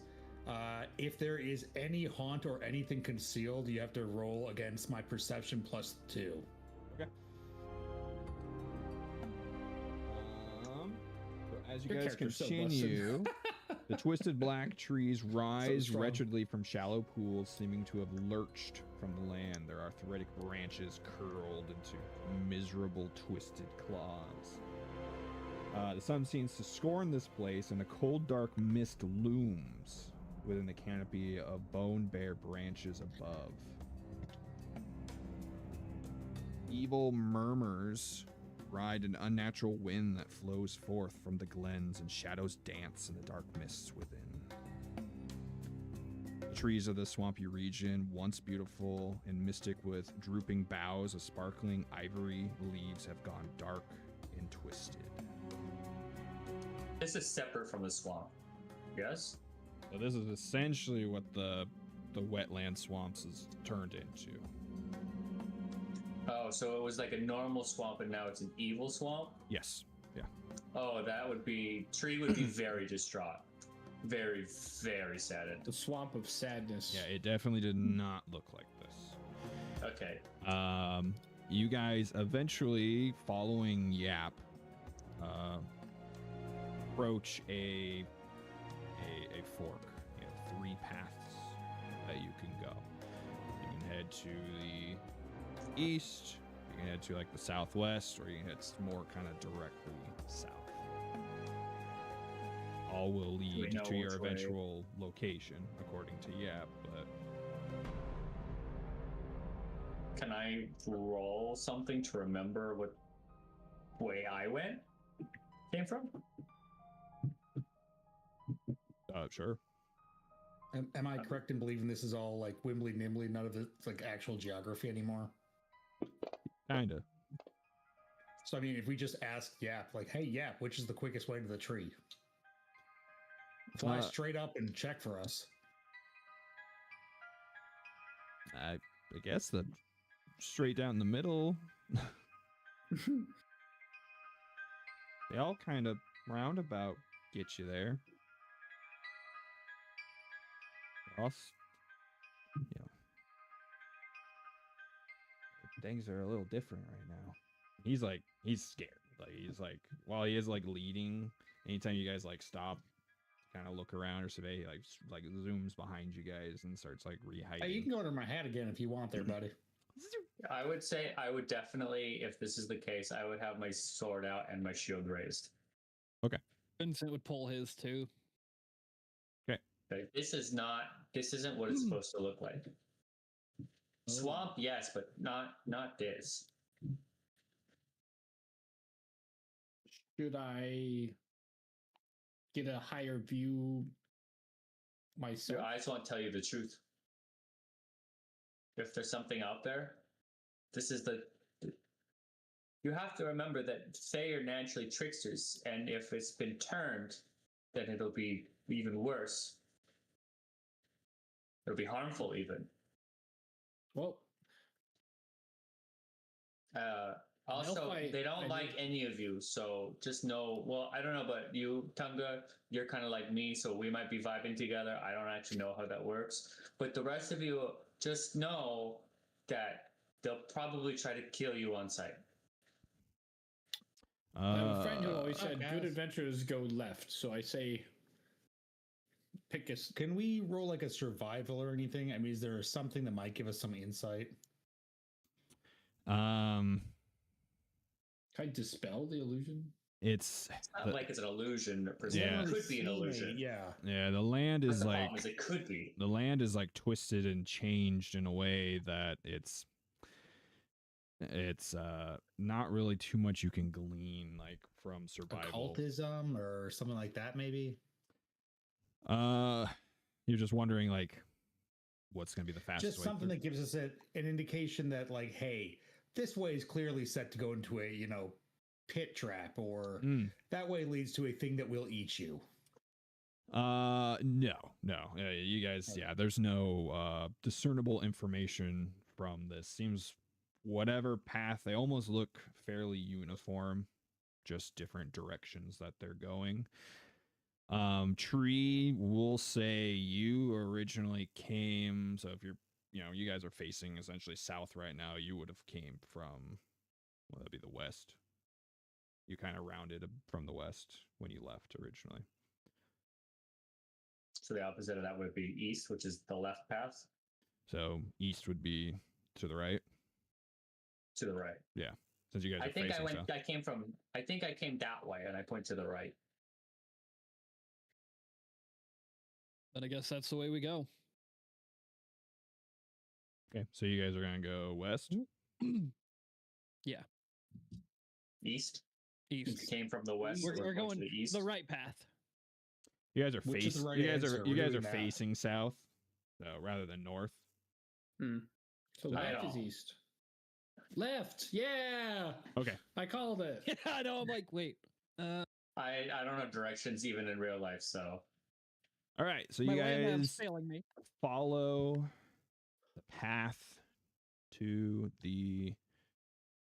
if there is any haunt or anything concealed, you have to roll against my perception +2. Okay. So as you Your guys character's so continue, the twisted black trees rise strong. wretchedly from shallow pools, seeming to have lurched from the land. Their arthritic branches curled into miserable twisted claws. The sun seems to scorn this place, and a cold, dark mist looms within the canopy of bone-bare branches above. Evil murmurs ride an unnatural wind that flows forth from the glens, and shadows dance in the dark mists within. trees of the swampy region, once beautiful and mystic with drooping boughs of sparkling ivory leaves, have gone dark and twisted. This is separate from the swamp. Yes? So this is essentially what the wetland swamps is turned into. Oh, so it was like a normal swamp and now it's an evil swamp? Yes. Yeah. Oh, that would be... Tree would be very distraught. Very, very saddened. The swamp of sadness. Yeah, it definitely did not look like this. Okay. You guys eventually, following Yap, approach a fork. You have 3 paths that you can go. You can head to the east, you can head to like the southwest, or you can head more kind of directly south. All will lead know to your which way? eventual location, according to Yap, but Can I roll something to remember what way I came from? sure. Am I correct in believing this is all like wimbly nimbly? None of it's like actual geography anymore. Kinda. So I mean, if we just ask Yap, like, "Hey Yap, which is the quickest way to the tree?" Fly straight up and check for us. I guess the straight down the middle. They all kind of roundabout get you there. You know, things are a little different right now. He's scared. Like while he is like leading, anytime you guys like stop, kind of look around or survey, he like zooms behind you guys and starts like rehiding. Hey, you can go under my hat again if you want there, buddy. I would say I would definitely, if this is the case, I would have my sword out and my shield raised. Vincent would pull his too. Like, this isn't what it's supposed to look like. Swamp, yes, but not this. Should I get a higher view myself? Your eyes won't tell you the truth. If there's something out there, this is you have to remember that Fae are naturally tricksters, and if it's been turned, then it'll be even worse. It'll be harmful even. Well, Also, they don't like any of you, so just know. Well, I don't know, but you, Tunga, you're kind of like me, so we might be vibing together. I don't actually know how that works, but the rest of you, just know that they'll probably try to kill you on sight. I have a friend who always said guys. good adventures go left, so I say pick a. Can we roll like a survival or anything? I mean, is there something that might give us some insight? Can I dispel the illusion? It's not like it's an illusion. Yeah. It could be an illusion. Yeah. The land is But the like problem is it could be. the land is like twisted and changed in a way that it's not really too much you can glean like from survival. Occultism or something like that, maybe. You're just wondering like what's going to be the fastest Just way something through. that gives us an indication that, like, hey, this way is clearly set to go into a pit trap, or that way leads to a thing that will eat you. No. You guys, there's no discernible information from this. Seems whatever path, they almost look fairly uniform, just different directions that they're going. Tree, we'll say you originally came, so if you guys are facing essentially south right now, you would have came from, well, that'd be the west. You kind of rounded from the west when you left originally. So the opposite of that would be east, which is the left path. So east would be to the right. To the right. Yeah, since you guys are I think facing south. I think I came that way, and I point to the right. But I guess that's the way we go. Okay, so you guys are gonna go west. Yeah. East. You East. came from the west. We're going to the east. the right path. You guys are Which is the right you guys answer? are We're you guys doing are that. facing south. So rather than north. Hmm. So I left is know. east. Left, yeah. Okay. I called it. Yeah, I know. I'm like, wait. I don't know directions even in real life, so All right. So My you land map's guys failing me. follow the path to the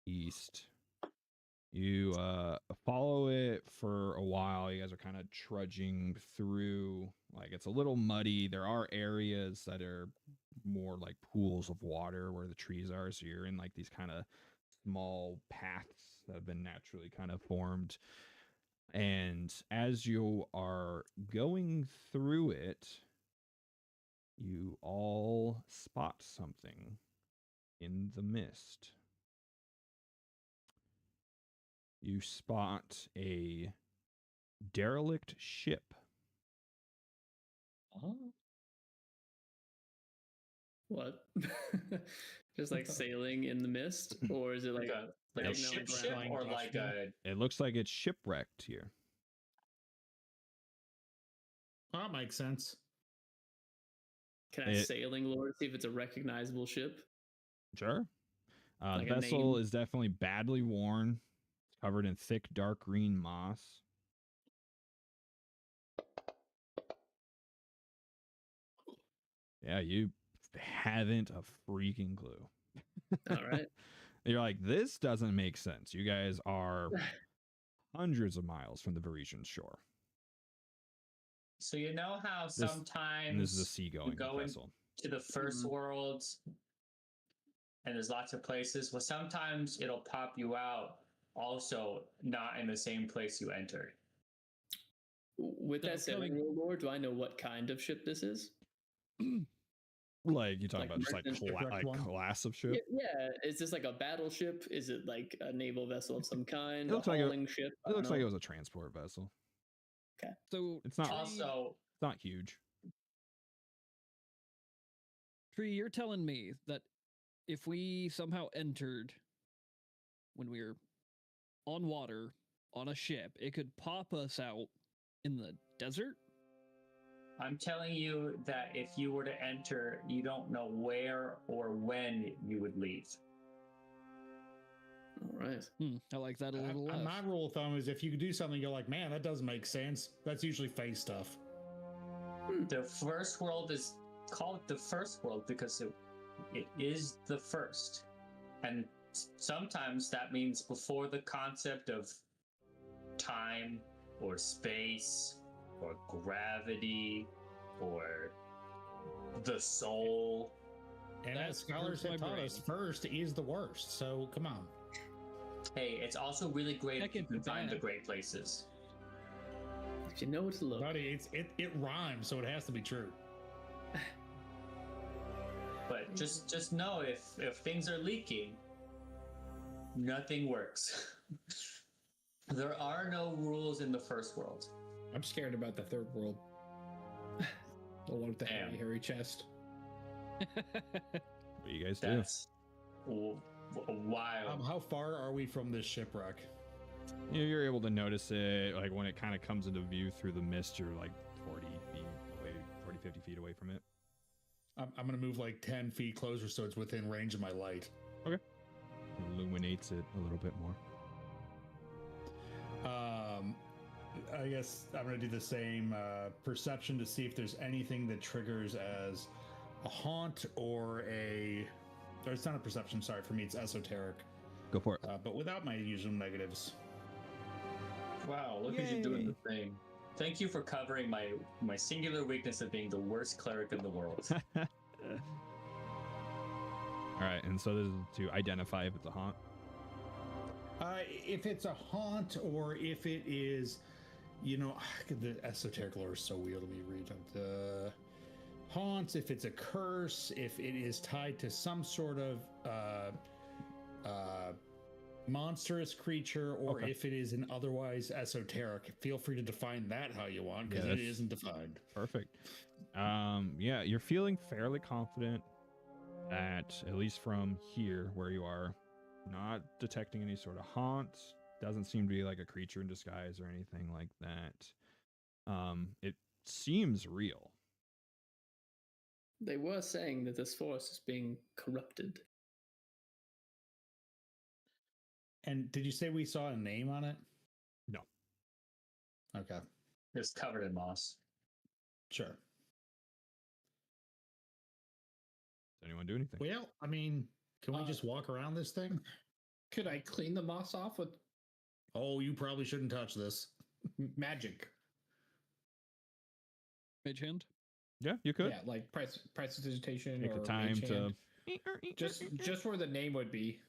east. You follow it for a while. You guys are kind of trudging through. Like, it's a little muddy. There are areas that are more like pools of water where the trees are. So you're in like these kind of small paths that have been naturally kind of formed. And as you are going through it, you all spot something in the mist. You spot a derelict ship. Oh. What? Just like sailing in the mist, or is it like like a like Like a no ship ground ship flying or like Dutchman. a It looks like it's shipwrecked here. Well, that makes sense. can I sailing lore see if it's a recognizable ship? Sure. Like The a vessel name? is definitely badly worn, covered in thick, dark green moss. Yeah, you haven't a freaking clue. All right. You're like, this doesn't make sense. You guys are hundreds of miles from the Parisian shore. So you know how And this is a sometimes you seagoing go vessel. into the first Mhm. world and there's lots of places. Well, sometimes it'll pop you out also not in the same place you entered. With So that sailing coming- rule lore, do I know what kind of ship this is? Like, you talking Like about just like, merchant shipwrecked one? class of ship? Yeah. Is this like a battleship? Is it like a naval vessel of some kind? It looks a like hauling ship? It looks like it was a transport vessel. So It's not. Also, It's not huge. Tree, you're telling me that if we somehow entered when we were on water on a ship, it could pop us out in the desert? I'm telling you that if you were to enter, you don't know where or when you would leave. All right. I like that a little less. My rule of thumb is if you do something, you're like, man, that doesn't make sense. That's usually face stuff. The first world is called the first world because it is the first. And sometimes that means before the concept of time or space or gravity or the soul. And That as scholars hurts my have taught brain. us, first is the worst. So come on. Hey, it's also really great if you Second can to find the bad. great places. If you know to look. Buddy, it rhymes, so it has to be true. But just know if things are leaking, nothing works. There are no rules in the first world. I'm scared about the third world. The one with the Damn. hairy chest. What do you guys do? That's wild. How far are we from this shipwreck? You're able to notice it, like when it kind of comes into view through the mist. You're like 40 feet away, 40, 50 feet away from it. I'm going to move like 10 feet closer so it's within range of my light. Illuminates it a little bit more. I guess I'm going to do the same perception to see if there's anything that triggers as a haunt or it's not a perception, sorry, for me it's esoteric, Go for it. but without my usual negatives. Wow, look at you doing the thing. Thank you for covering my singular weakness of being the worst cleric in the world. All right, and so this is to identify if it's a haunt. If it's a haunt or if it is, the esoteric lore is so weird. Let me read the haunts. If it's a curse, if it is tied to some sort of monstrous creature, or Okay. if it is an otherwise esoteric. Feel free to define that how you want, because Yeah, it that's- isn't defined. Perfect. Yeah, you're feeling fairly confident that at least from here where you are, not detecting any sort of haunt. Doesn't seem to be like a creature in disguise or anything like that. It seems real. They were saying that this forest is being corrupted. And did you say we saw a name on it? No. Okay, It's covered in moss. sure. Does anyone do anything? Well, I mean, can we just walk around this thing? Could I clean the moss off with Oh, you probably shouldn't touch this. magic? Mage hand. Yeah, you could. Yeah, like prestidigitation Take or the time mage to. hand. Just where the name would be.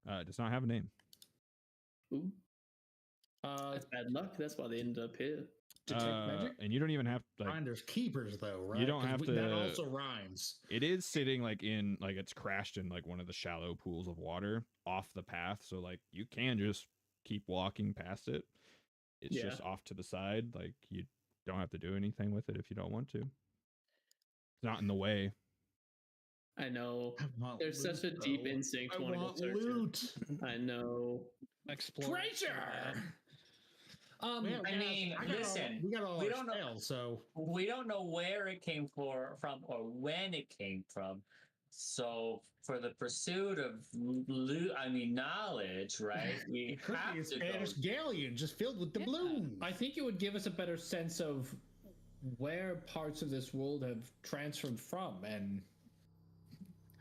It does not have a name. Ooh, Uh, that's bad luck. That's why they ended up here. detect magic. And you don't even have like. Finders keepers, though, right? don't 'Cause have That to- also rhymes. It is sitting like in like it's crashed in like one of the shallow pools of water off the path, so like you can just keep walking past it. It's Yeah. just off to the side. Like you don't have to do anything with it if you don't want to. It's not in the way. I know. I want There's loot, such a deep though. instinct I to want to go want search it. loot. I know. Explore. Treasure. Well, I guys, mean, listen, we got all we our don't know- spells, so We don't know where it came from or when it came from. So, for the pursuit of knowledge, right? We it could have be a to go. Spanish galleon just filled with Yeah. doubloons. I think it would give us a better sense of where parts of this world have transferred from and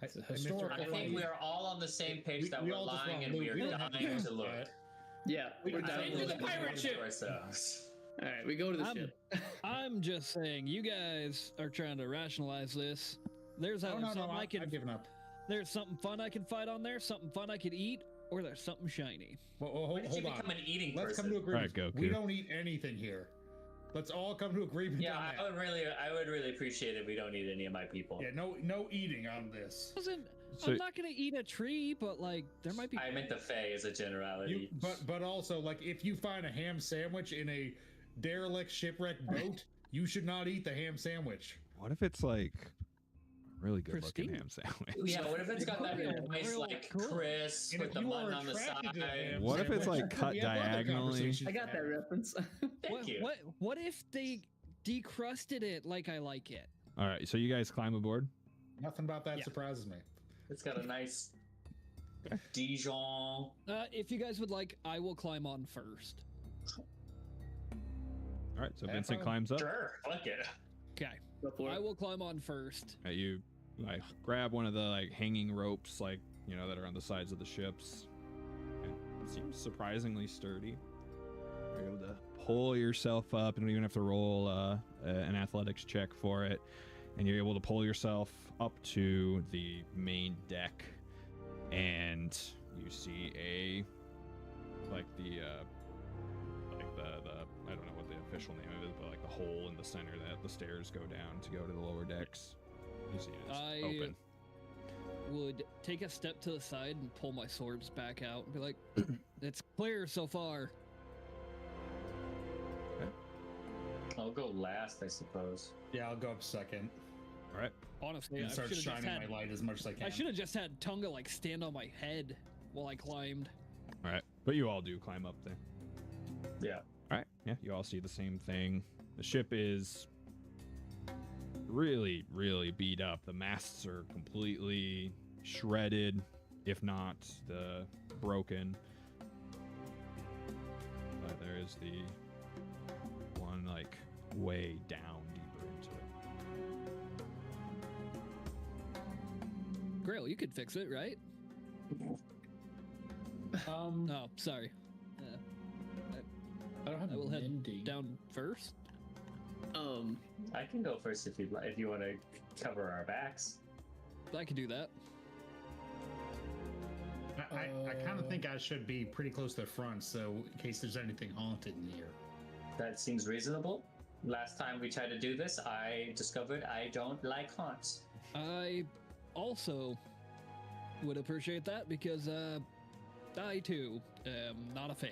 historical. I think we are all on the same page that we we're all just lying want and loot. we are We don't have to dying do to look. that. Yeah, we're I down think to we're the the pirate ship. Ourselves. All right, we go to the ship. I'm just saying, you guys are trying to rationalize this. There's No, either no, no, something I can. I've given up. There's something fun I can fight on there, something fun I could eat, or there's something shiny. Well, When did you hold on. become an eating Let's person? come to agreement. Alright, Goku. We don't eat anything here. Let's all come to agreement Yeah, on I that. would really appreciate it. We don't need any of my people. Yeah, no eating on this. So- I'm not gonna eat a tree, but like there might be. I meant the Fae as a generality. But also, like, if you find a ham sandwich in a derelict shipwrecked boat, you should not eat the ham sandwich. What if it's like a really good looking Pristine. ham sandwich? Yeah, what if it's got that Yeah, nice, real like, cool. crisp And with if the you mutton are on the attracted to the side? ham What if it's, sandwich, like, cut we have other diagonally? conversations I to got that have. reference. Thank you. What if they decrusted it like I like it? All right, so you guys climb aboard. Nothing about that Yeah. surprises me. It's got a nice Dijon. If you guys would like, I will climb on first. All right, so Yeah, Vincent fine. climbs up. Sure, fuck it. Okay, Go for I it. will climb on first. You like grab one of the like hanging ropes, like that are on the sides of the ships. And it seems surprisingly sturdy. You're able to pull yourself up, and you don't even have to roll an athletics check for it. And you're able to pull yourself up to the main deck, and you see the I don't know what the official name of it is, but like the hole in the center that the stairs go down to go to the lower decks. You see it's open. Would take a step to the side and pull my swords back out and be like, "It's clear so far." I'll go last, I suppose. Yeah, I'll go up second All right. Honestly, I and start should have just shining had. my light as much as I can. I should have just had Tunga like stand on my head while I climbed. All right. But you all do climb up there. Yeah. All right. Yeah, you all see the same thing. The ship is really, really beat up. The masts are completely shredded, if not broken. But there is the one like way down deeper into it. Grail, you could fix it, right? No, sorry. I don't have I will head mending. down first. I can go first if you want to cover our backs. I could do that. I kind of think I should be pretty close to the front, so in case there's anything haunted in here. That seems reasonable. Last time we tried to do this, I discovered I don't like haunts. I also would appreciate that because I too am not a fan.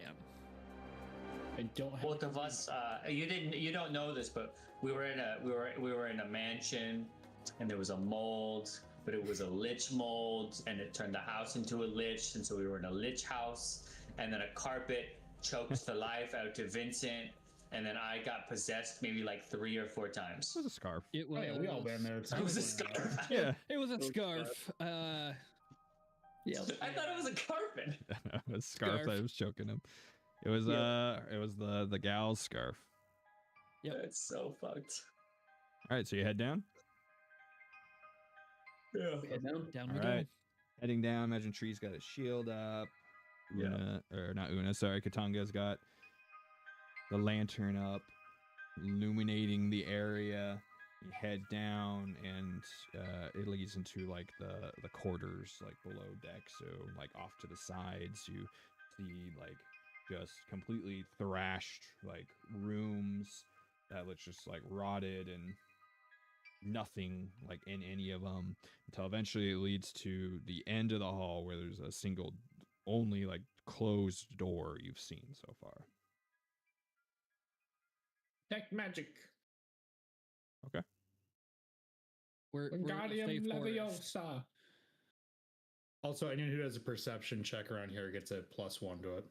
I don't have. Both of us, you don't know this, but we were in a mansion, and there was a mold, but it was a lich mold, and it turned the house into a lich, and so we were in a lich house, and then a carpet choked the life out to Vincent, and then I got possessed maybe like 3 or 4 times. It was a scarf. It Oh, was. yeah, we all been there. It was a scarf. Yeah. It was a was scarf. Yeah. I thought it was a carpet. A scarf that Scarf. was choking him. It was it was the gal's scarf. Yep. That's so fucked. All right, so you head down. Yeah. Head down. Down All we right. go. Heading down. Imagine Tree's got his shield up. Una, or not Una, sorry, Katanga's got the lantern up, illuminating the area. You head down, and it leads into like the quarters, like below deck. So like off to the sides, you see like just completely thrashed like rooms that look just like rotted and nothing like in any of them, until eventually it leads to the end of the hall where there's a single only like closed door you've seen so far. Tech magic. We're at the Wingardium safe forest. Leviosa. Also, anyone who does a perception check around here gets a +1 to it.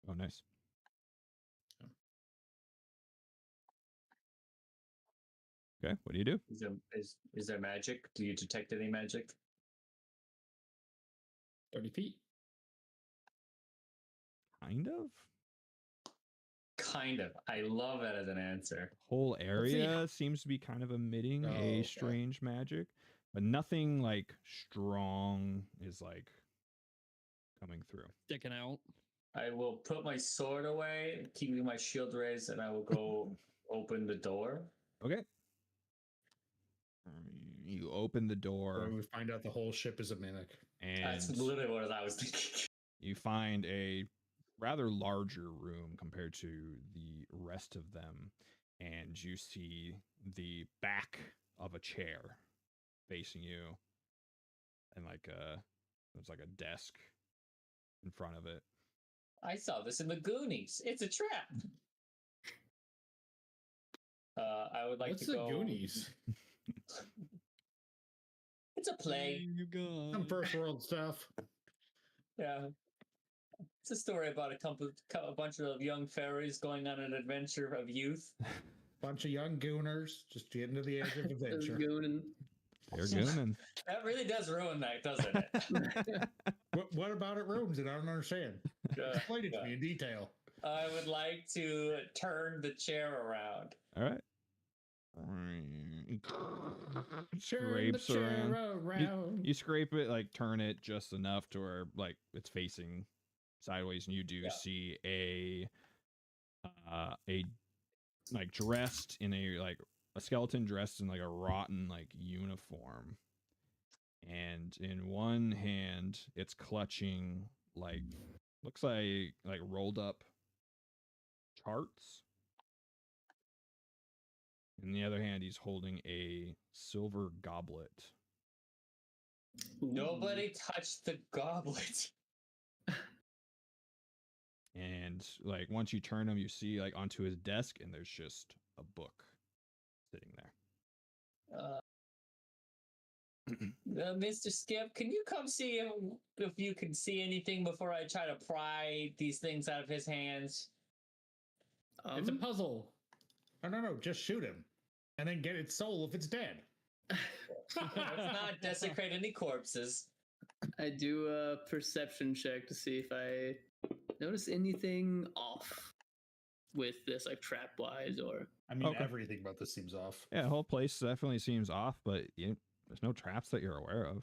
Oh, nice. Okay, what do you do? Is there magic? Do you detect any magic? 30 feet. Kind of. Kind of. I love that as an answer. Whole see. area seems to be kind of emitting Oh, a okay. strange magic, but nothing like strong is like coming through. Sticking out. I will put my sword away, keeping my shield raised, and I will go open the door. Okay. You open the door Where we find out the whole ship is a mimic. and That's literally what I was thinking. you find a rather larger room compared to the rest of them, and you see the back of a chair facing you, and like there's like a desk in front of it. I saw this in the Goonies. It's a trap. I would like What's to the go. Goonies? It's a play. You go. Some first world stuff. Yeah. It's a story about a bunch of young fairies going on an adventure of youth. Bunch of young gooners just getting to the edge of adventure. Goonin. They're gooning. That really does ruin that, doesn't it? What about it ruins it? I don't understand. Explain it to yeah. me in detail. I would like to turn the chair around. All right. Turn the Scrapes chair around. around. You scrape it, like turn it just enough to where like it's facing sideways, and you do see a like dressed in a skeleton dressed in like a rotten like uniform, and in one hand it's clutching like looks like rolled up charts. In the other hand, he's holding a silver goblet. Nobody touched the goblet. And like once you turn him, you see like onto his desk, and there's just a book sitting there. Mr. Skip, can you come see if you can see anything before I try to pry these things out of his hands? It's a puzzle. No. Just shoot him. And then get its soul if it's dead. Let's not desecrate any corpses. I do a perception check to see if I notice anything off with this, like trap wise, or I mean, Okay. everything about this seems off. Yeah, the whole place definitely seems off, but there's no traps that you're aware of.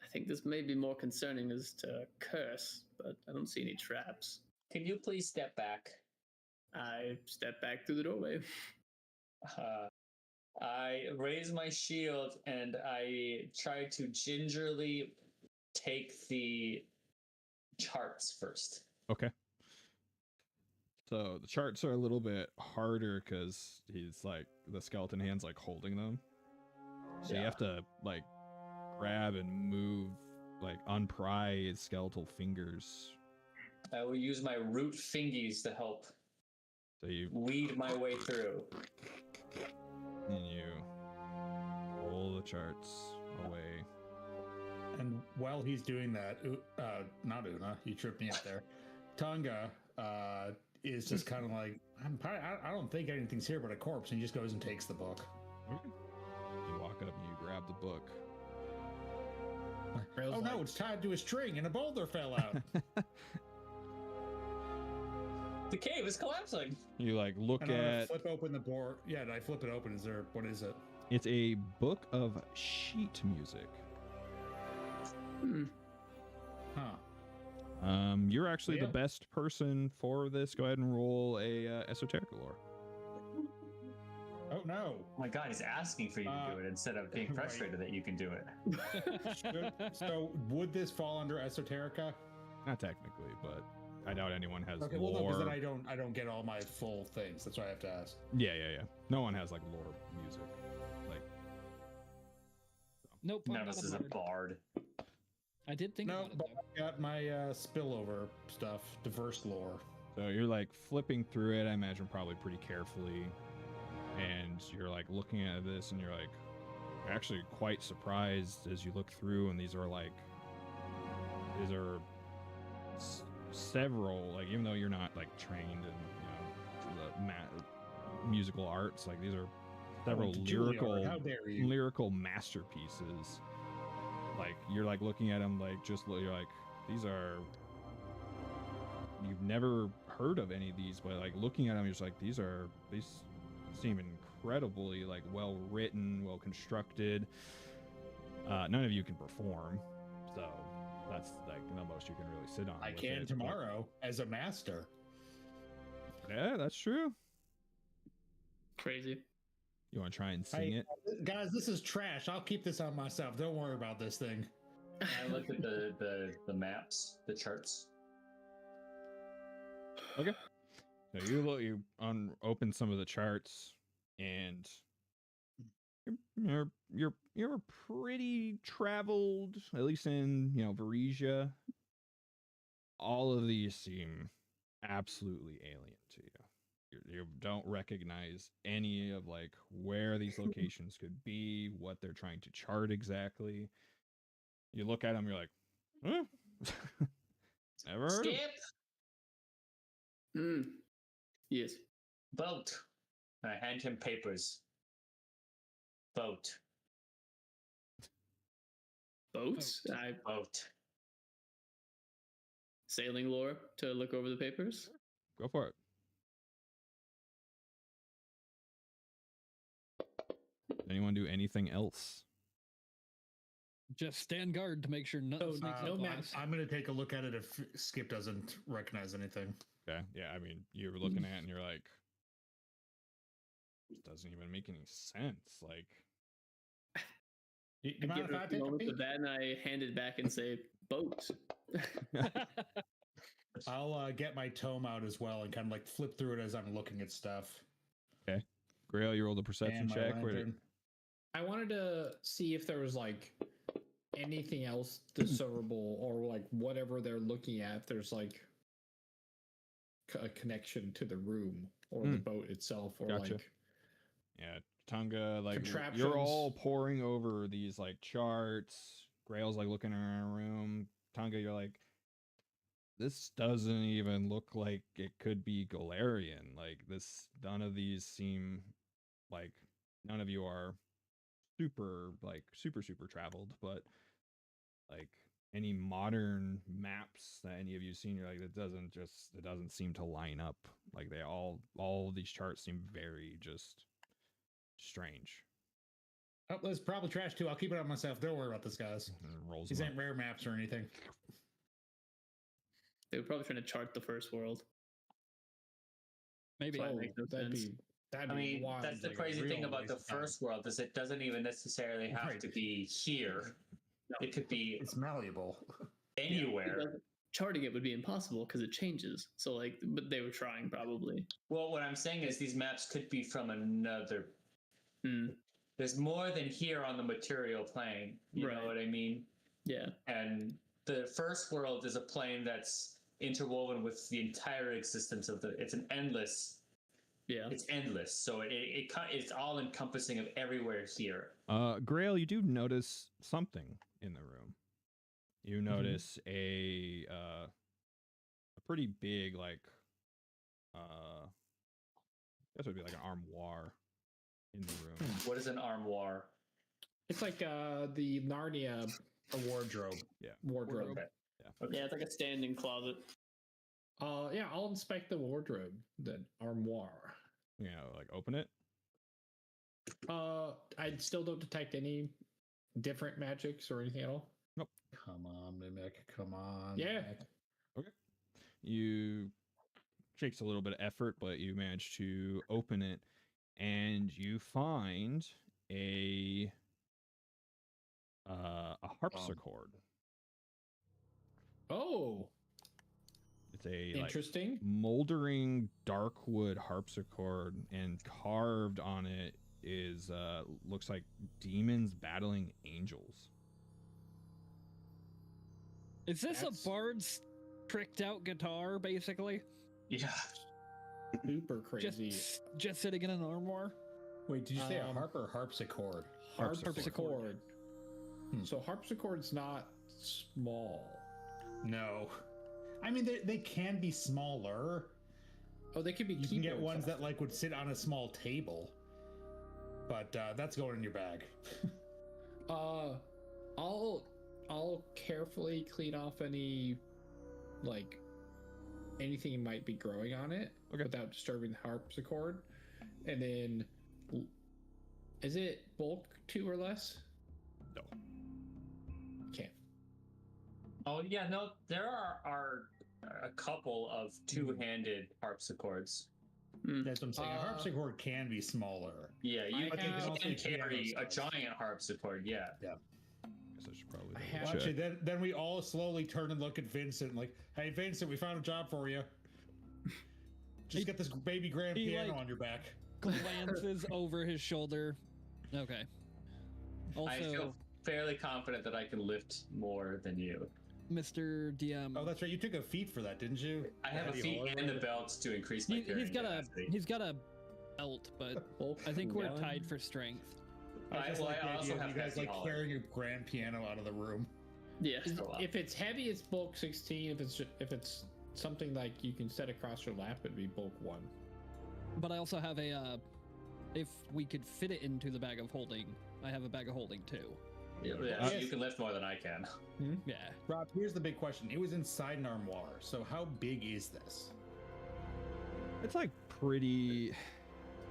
I think this may be more concerning as to curse, but I don't see any traps. Can you please step back? I step back through the doorway. I raise my shield and I try to gingerly take the charts first. Okay. So the charts are a little bit harder because he's like the skeleton hand's like holding them. So you have to like grab and move, like unpry his skeletal fingers. I will use my root fingies to help So you weed my way through. pull the charts away. And while he's doing that, not Una, you tripped me up there. Tonga is just kind of like, I don't think anything's here but a corpse, and he just goes and takes the book. Okay. You walk up and you grab the book. Oh no, it's tied to a string and a boulder fell out. The cave is collapsing. You like look And I at. flip open the board. Yeah, and I flip it open. What is it? It's a book of sheet music. Huh. You're actually Yeah. the best person for this. Go ahead and roll a esoteric lore. Oh no. Oh my god, he's asking for you to do it instead of being right. frustrated that you can do it. So would this fall under esoterica? Not technically, but I doubt anyone has Okay, well, no, lore. because then I don't get all my full things. That's why I have to ask. Yeah. No one has like lore music. Like Nope. I'm Nevis not is a bard. bard. I did think No, about it but though. I got my spillover stuff, diverse lore. so, you're like flipping through it. I imagine probably pretty carefully, and you're like looking at this, and you're like actually quite surprised as you look through, and these are several, like, even though you're not like trained in the musical arts, like these are several lyrical masterpieces. Like you're like looking at them, like you're like, these are, you've never heard of any of these, but like looking at them, you're just like, these seem incredibly like well written, well constructed. None of you can perform, so that's like the most you can really sit on. I with can it, tomorrow as a master. but- yeah, that's true. Crazy. You want to try and sing it? Guys, this is trash. I'll keep this on myself. Don't worry about this thing. I look at the maps, the charts. Okay. So you open some of the charts, and you're pretty traveled, at least in Varesia. All of these seem absolutely alien to you. You don't recognize any of like where these locations could be, what they're trying to chart exactly. You look at them, you're like, huh? Never heard of Skip! Yes. Boat. I hand him papers. Boat. Boats? Boat. Sailing lore to look over the papers? Go for it. Anyone do anything else? Just stand guard to make sure nothing sneaks No up on map. us. I'm gonna take a look at it if Skip doesn't recognize anything. Okay. Yeah, I mean, you're looking at it and you're like, this doesn't even make any sense. Like, You I mind give if I it a take a moment peek? of that and I hand it back and say, boat. I'll get my tome out as well and kind of like flip through it as I'm looking at stuff. Grail, you rolled a perception And my check. lantern. I wanted to see if there was like anything else discernible or like whatever they're looking at. If there's like a connection to the room or the boat itself, or Gotcha. like Yeah, Tonga, like you're Contraptions. all pouring over these like charts. Grail's like looking around a room. Tonga, you're like, this doesn't even look like it could be Galarian. Like this, none of these seem like, none of you are super traveled, but like any modern maps that any of you seen, you're like, it doesn't seem to line up. Like they all of these charts seem very just strange. Oh, that's probably trash too. I'll keep it on myself. Don't worry about this, guys. And rolls These them ain't rare maps or anything. They were probably trying to chart the first world. Maybe. That makes no sense. that'd I be mean, wild. that's the like a crazy real thing about waste the of time. first world is it doesn't even necessarily have Right. to be here. No. It could be It's malleable. anywhere. Charting it would be impossible because it changes. So like, but they were trying probably. Well, what I'm saying is these maps could be from another. Hmm. There's more than here on the material plane. You know Right. what I mean? Yeah. And the first world is a plane that's interwoven with the entire existence of the. It's an endless. Yeah. It's endless. So it's all encompassing of everywhere here. Grail, you do notice something in the room. You notice a pretty big, like, I guess it would be like an armoire in the room. What is an armoire? It's like the Narnia A wardrobe. wardrobe. Okay. Yeah, it's like a standing closet. Yeah, I'll inspect the wardrobe, the armoire. You know, like open it. I still don't detect any different magics or anything at all. Come on, Mimic. Come on. Yeah. Mimic. You takes a little bit of effort, but you manage to open it, and you find a harpsichord. Oh, It's a like interesting. moldering darkwood harpsichord, and carved on it is looks like demons battling angels. Is this That's- a bard's tricked out guitar, basically? Yeah. Super crazy. Just sitting in an armoire? Wait, did you say a Um, harp or harpsichord? Harpsichord. Hmm. So harpsichord's not small. No. I mean, they can be smaller. Oh, they could be. You can get keyboard ones stuff. that like would sit on a small table. But that's going in your bag. I'll carefully clean off any, like, anything might be growing on it without disturbing the harpsichord, and then, is it bulk 2 or less? No. Okay. Oh yeah, no, there are a couple of two-handed harpsicords. That's what I'm saying. Uh, A harpsichord can be smaller. Yeah, you I have- can carry a piano giant harpsichord. Yeah. Guess I should probably I double have- Well, check. actually, then we all slowly turn and look at Vincent like, hey, Vincent, we found a job for you. Just get this baby grand he, piano like- on your back. Glances over his shoulder. Okay. I feel Also, fairly confident that I can lift more than you. Mr. DM, Oh, that's right. You took a feat for that, didn't you? I have a Eddie feet Hall? and the belt to increase my carrying he's got capacity. a belt, but Bulk I think we're 1. tied for strength. I just well, like the I also idea of have you guys hefty like haul. carrying your grand piano out of the room. Yeah. If it's heavy, it's bulk 16. If it's something like you can set across your lap, it'd be bulk 1. But I also have a, if we could fit it into the bag of holding, I have a bag of holding too. Yeah, Uh, you can lift more than I can. Yeah. Rob, here's the big question. It was inside an armoire, so how big is this? It's like pretty.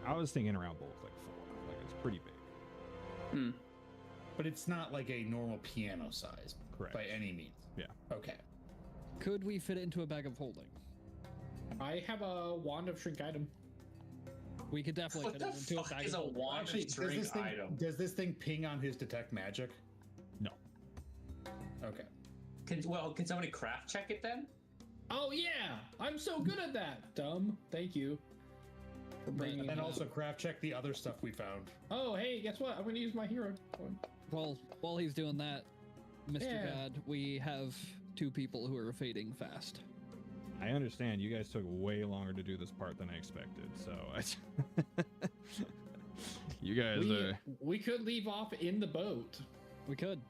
I was thinking around both, like 4. Like it's pretty big. But it's not like a normal piano size, Correct. by any means. Yeah. Okay. Could we fit it into a bag of holding? I have a wand of shrink item. We could definitely What fit the it into a fuck bag is of a holding. wand Actually, of drink item? does this thing ping on his detect magic? No. Okay. Can somebody craft check it then? Oh yeah, I'm so good at that. Dumb. Thank you for bringing. And it up. also craft check the other stuff we found. Oh hey, guess what? I'm gonna use my hero. Well, while he's doing that, Mr. Yeah. God, we have 2 people who are fading fast. I understand you guys took way longer to do this part than I expected, so you guys are. We could leave off in the boat. We could.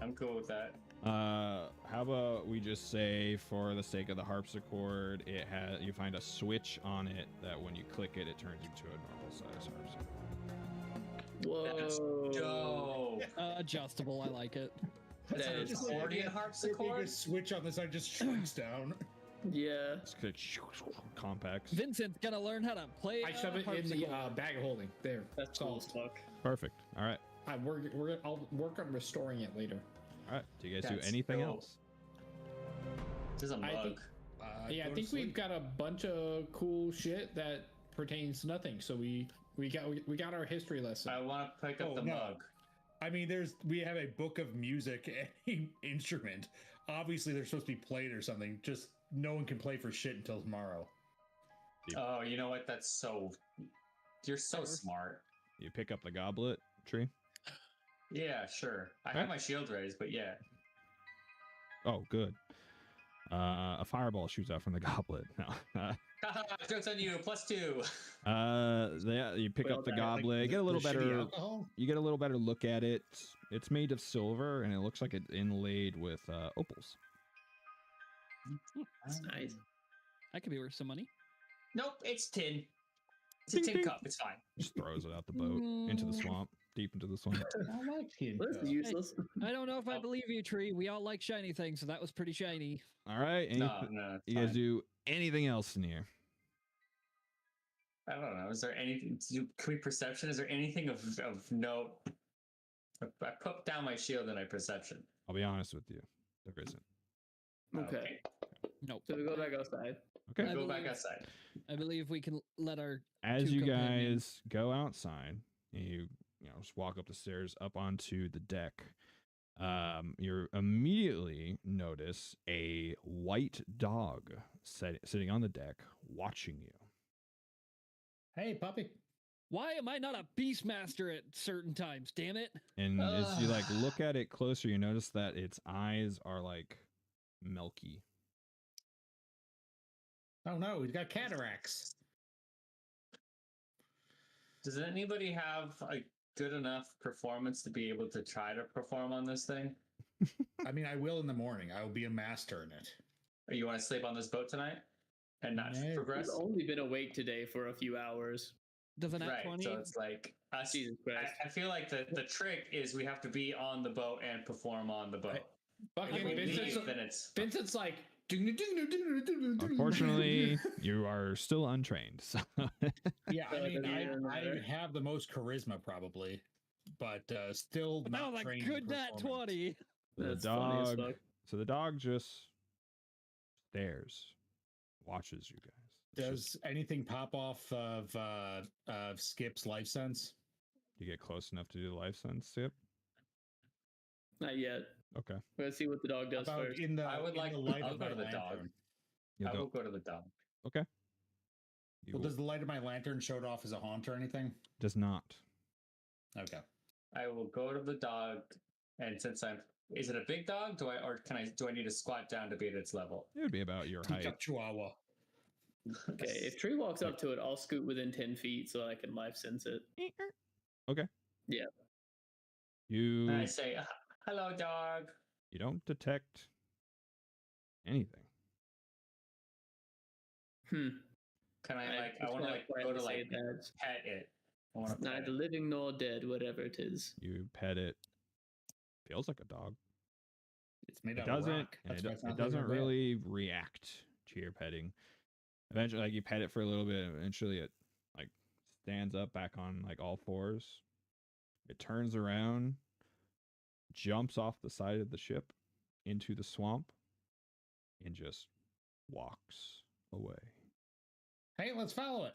I'm cool with that. How about we just say, for the sake of the harpsichord, it has you find a switch on it that when you click it, it turns into a normal size harpsichord. That's Whoa. dope. Adjustable, I like it. That's That an is accordion If you harpsichord. switch on the side just shrinks down. Yeah. It's good. Compacts. Vincent's gonna learn how to play. I shove it in the harpsichord. bag of holding. There. That's cool as fuck. Perfect. All right. I'll work on restoring it later. All right. Do you guys That's do anything dope. else? This is a I mug. think- Yeah, I think we've got a bunch of cool shit that pertains to nothing. So we got our history lesson. I want to pick up Oh, the no. mug. I mean, we have a book of music and an instrument. Obviously, they're supposed to be played or something. Just no one can play for shit until tomorrow. Oh, you know what? You're so smart. You pick up the goblet tree. Yeah, sure. I Huh? have my shield raised, but yeah. Oh, good. A fireball shoots out from the goblet. No. Haha, joke's on you. +2. You pick Well up the done. goblet. Get a little The shitty better. alcohol? You get a little better look at it. It's made of silver, and it looks like it's inlaid with opals. That's nice. That could be worth some money. Nope, it's tin. It's a Ding, tin ding. cup. It's fine. Just throws it out the boat into the swamp, deep into the swamp. I like tin Well, this cup. is useless. I don't know if I Oh. believe you, Tree. We all like shiny things, so that was pretty shiny. All right. No, it's You guys fine. do anything else in here? I don't know. Is there anything? Can we perception? Is there anything of note? I put down my shield and I perception. I'll be honest with you. There isn't. Okay. Nope. So we go back outside. Okay. I Go back believe- outside. I believe we can let our As two you companions- guys go outside, and you just walk up the stairs up onto the deck, you immediately notice a white dog sitting on the deck watching you. Hey, puppy. Why am I not a beastmaster at certain times? Damn it! And as you like look at it closer, you notice that its eyes are like milky. Oh no, he's got cataracts. Does anybody have a good enough performance to be able to try to perform on this thing? I mean, I will in the morning. I will be a master in it. Or you want to sleep on this boat tonight and not No. progress? We've only been awake today for a few hours. Does an Right. 20? So it's like us. Jesus Christ. I feel like the trick is we have to be on the boat and perform on the boat. Fucking If we Vincent's, leave, then it's Vincent's like. Unfortunately, you are still untrained. So Yeah, I So it mean, doesn't I matter. have the most charisma probably, but still But not that was a trained good in nat performance. 20. the That's funny as dog. fuck. So the dog just stares, watches you guys. It's Does just- anything pop off of Skip's life sense? you get close enough to do the life sense tip? Not yet. Okay. We're gonna see what the dog does About first. in the I would in like- the light I'll of go my to the dog. lantern. You'll I go. will go to the dog. Okay. You Well, will- does the light of my lantern show it off as a haunt or anything? does not. Okay. I will go to the dog, and since is it a big dog? Do I need to squat down to be at its level? It would be about your Teacup height. Chihuahua. Okay, if Tree walks up to it, I'll scoot within 10 feet so I can life sense it. Okay. Yeah. You And I say, "Hello, dog." you don't detect anything. Can I I I just want to wanna go quietly to say like that pet it. I want it's to pet neither it. living nor dead, whatever it is. You pet it. Feels like a dog. It's made It out of doesn't. rock. And That's it, why it's it not doesn't living or dead. really react to your petting. Eventually, like you pet it for a little bit, and eventually it like stands up back on like all fours. It turns around, jumps off the side of the ship into the swamp, and just walks away. Hey, let's follow it.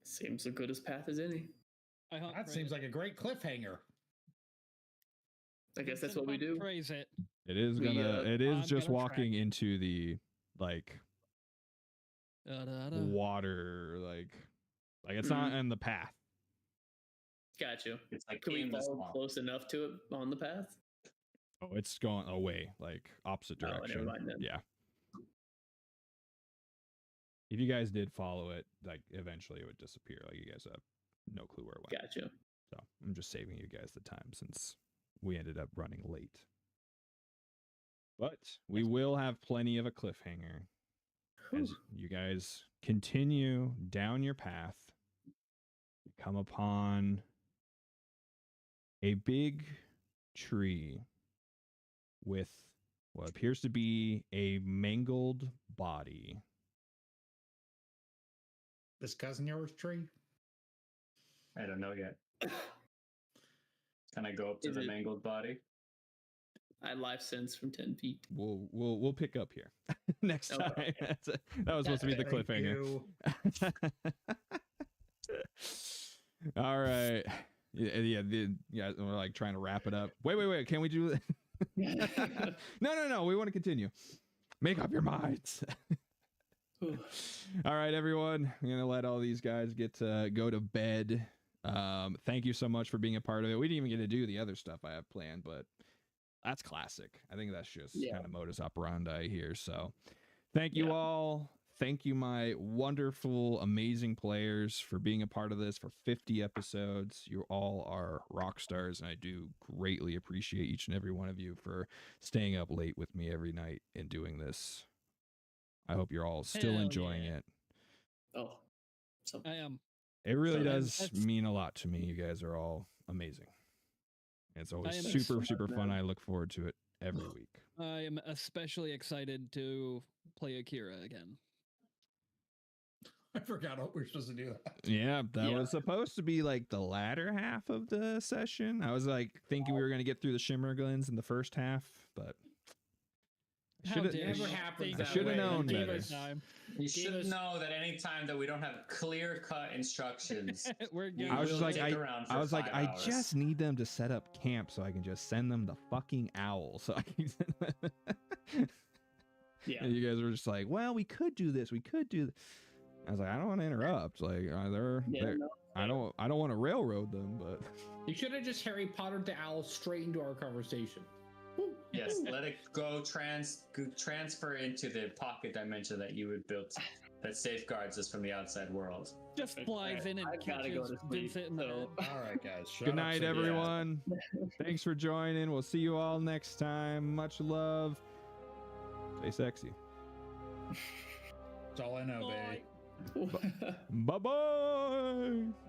Seems as good as path as any. I hunt That praise seems it. like a great cliffhanger. I guess that's Vincent what we hunt do. Praise it. It is We, gonna. It is I'm just gonna walking into the like Da-da-da. water, like it's not in the path. Got you. It's like Can we in the follow swamp. close enough to it on the path? Oh, it's going away, like opposite Oh, never direction. mind then. Yeah. If you guys did follow it, like eventually it would disappear. Like you guys have no clue where it went. Got you. So I'm just saving you guys the time since we ended up running late. But we will have plenty of a cliffhanger as Whew. you guys continue down your path. You come upon a big tree with what appears to be a mangled body. This cousin yours tree? I don't know yet. Can I go up to Is the it- mangled body? I life sense from 10 feet. We'll pick up here next Okay. time. That was supposed to be the Thank cliffhanger. you. All right. Yeah, we're like trying to wrap it up. Wait. Can we do it? No. We want to continue. Make up your minds. All right, everyone. I'm gonna let all these guys get to go to bed. Thank you so much for being a part of it. We didn't even get to do the other stuff I have planned, but that's classic. I think that's just Yeah. kind of modus operandi here. So thank you Yeah. all. Thank you, my wonderful, amazing players, for being a part of this for 50 episodes. You all are rock stars, and I do greatly appreciate each and every one of you for staying up late with me every night and doing this. I hope you're all still Hell enjoying yeah. it. Oh, so I am. It really So does that's- mean a lot to me. You guys are all amazing. It's always am super, ex- super fun. man. I look forward to it every week. I am especially excited to play Akira again. I forgot we were supposed to do that. Yeah, that Yeah. was supposed to be like the latter half of the session. I was like thinking we were going to get through the Shimmer Glens in the first half, but How shoulda- dare never you happens think that that shoulda way. known Give better. us time. You Gave should us- know that any time that we don't have clear-cut instructions, We're you good. I was just will like, dick around for I was like, 5 I hours. just need them to set up camp so I can just send them the fucking owl. So I can. yeah. And you guys were just like, well, we could do this. We could do. I was like, I don't want to interrupt. Like, they're, Yeah, they're no. I don't want to railroad them, but You should have just Harry Potter to Owl straight into our conversation. Yes, let it go transfer into the pocket dimension that you would build that safeguards us from the outside world. Just flies in and I've gotta go catches to sleep, Vincent in the so- head. All right, guys. Shut good up, night, so- everyone. Thanks for joining. We'll see you all next time. Much love. Stay sexy. That's all I know, babe. Bye. Bye bye.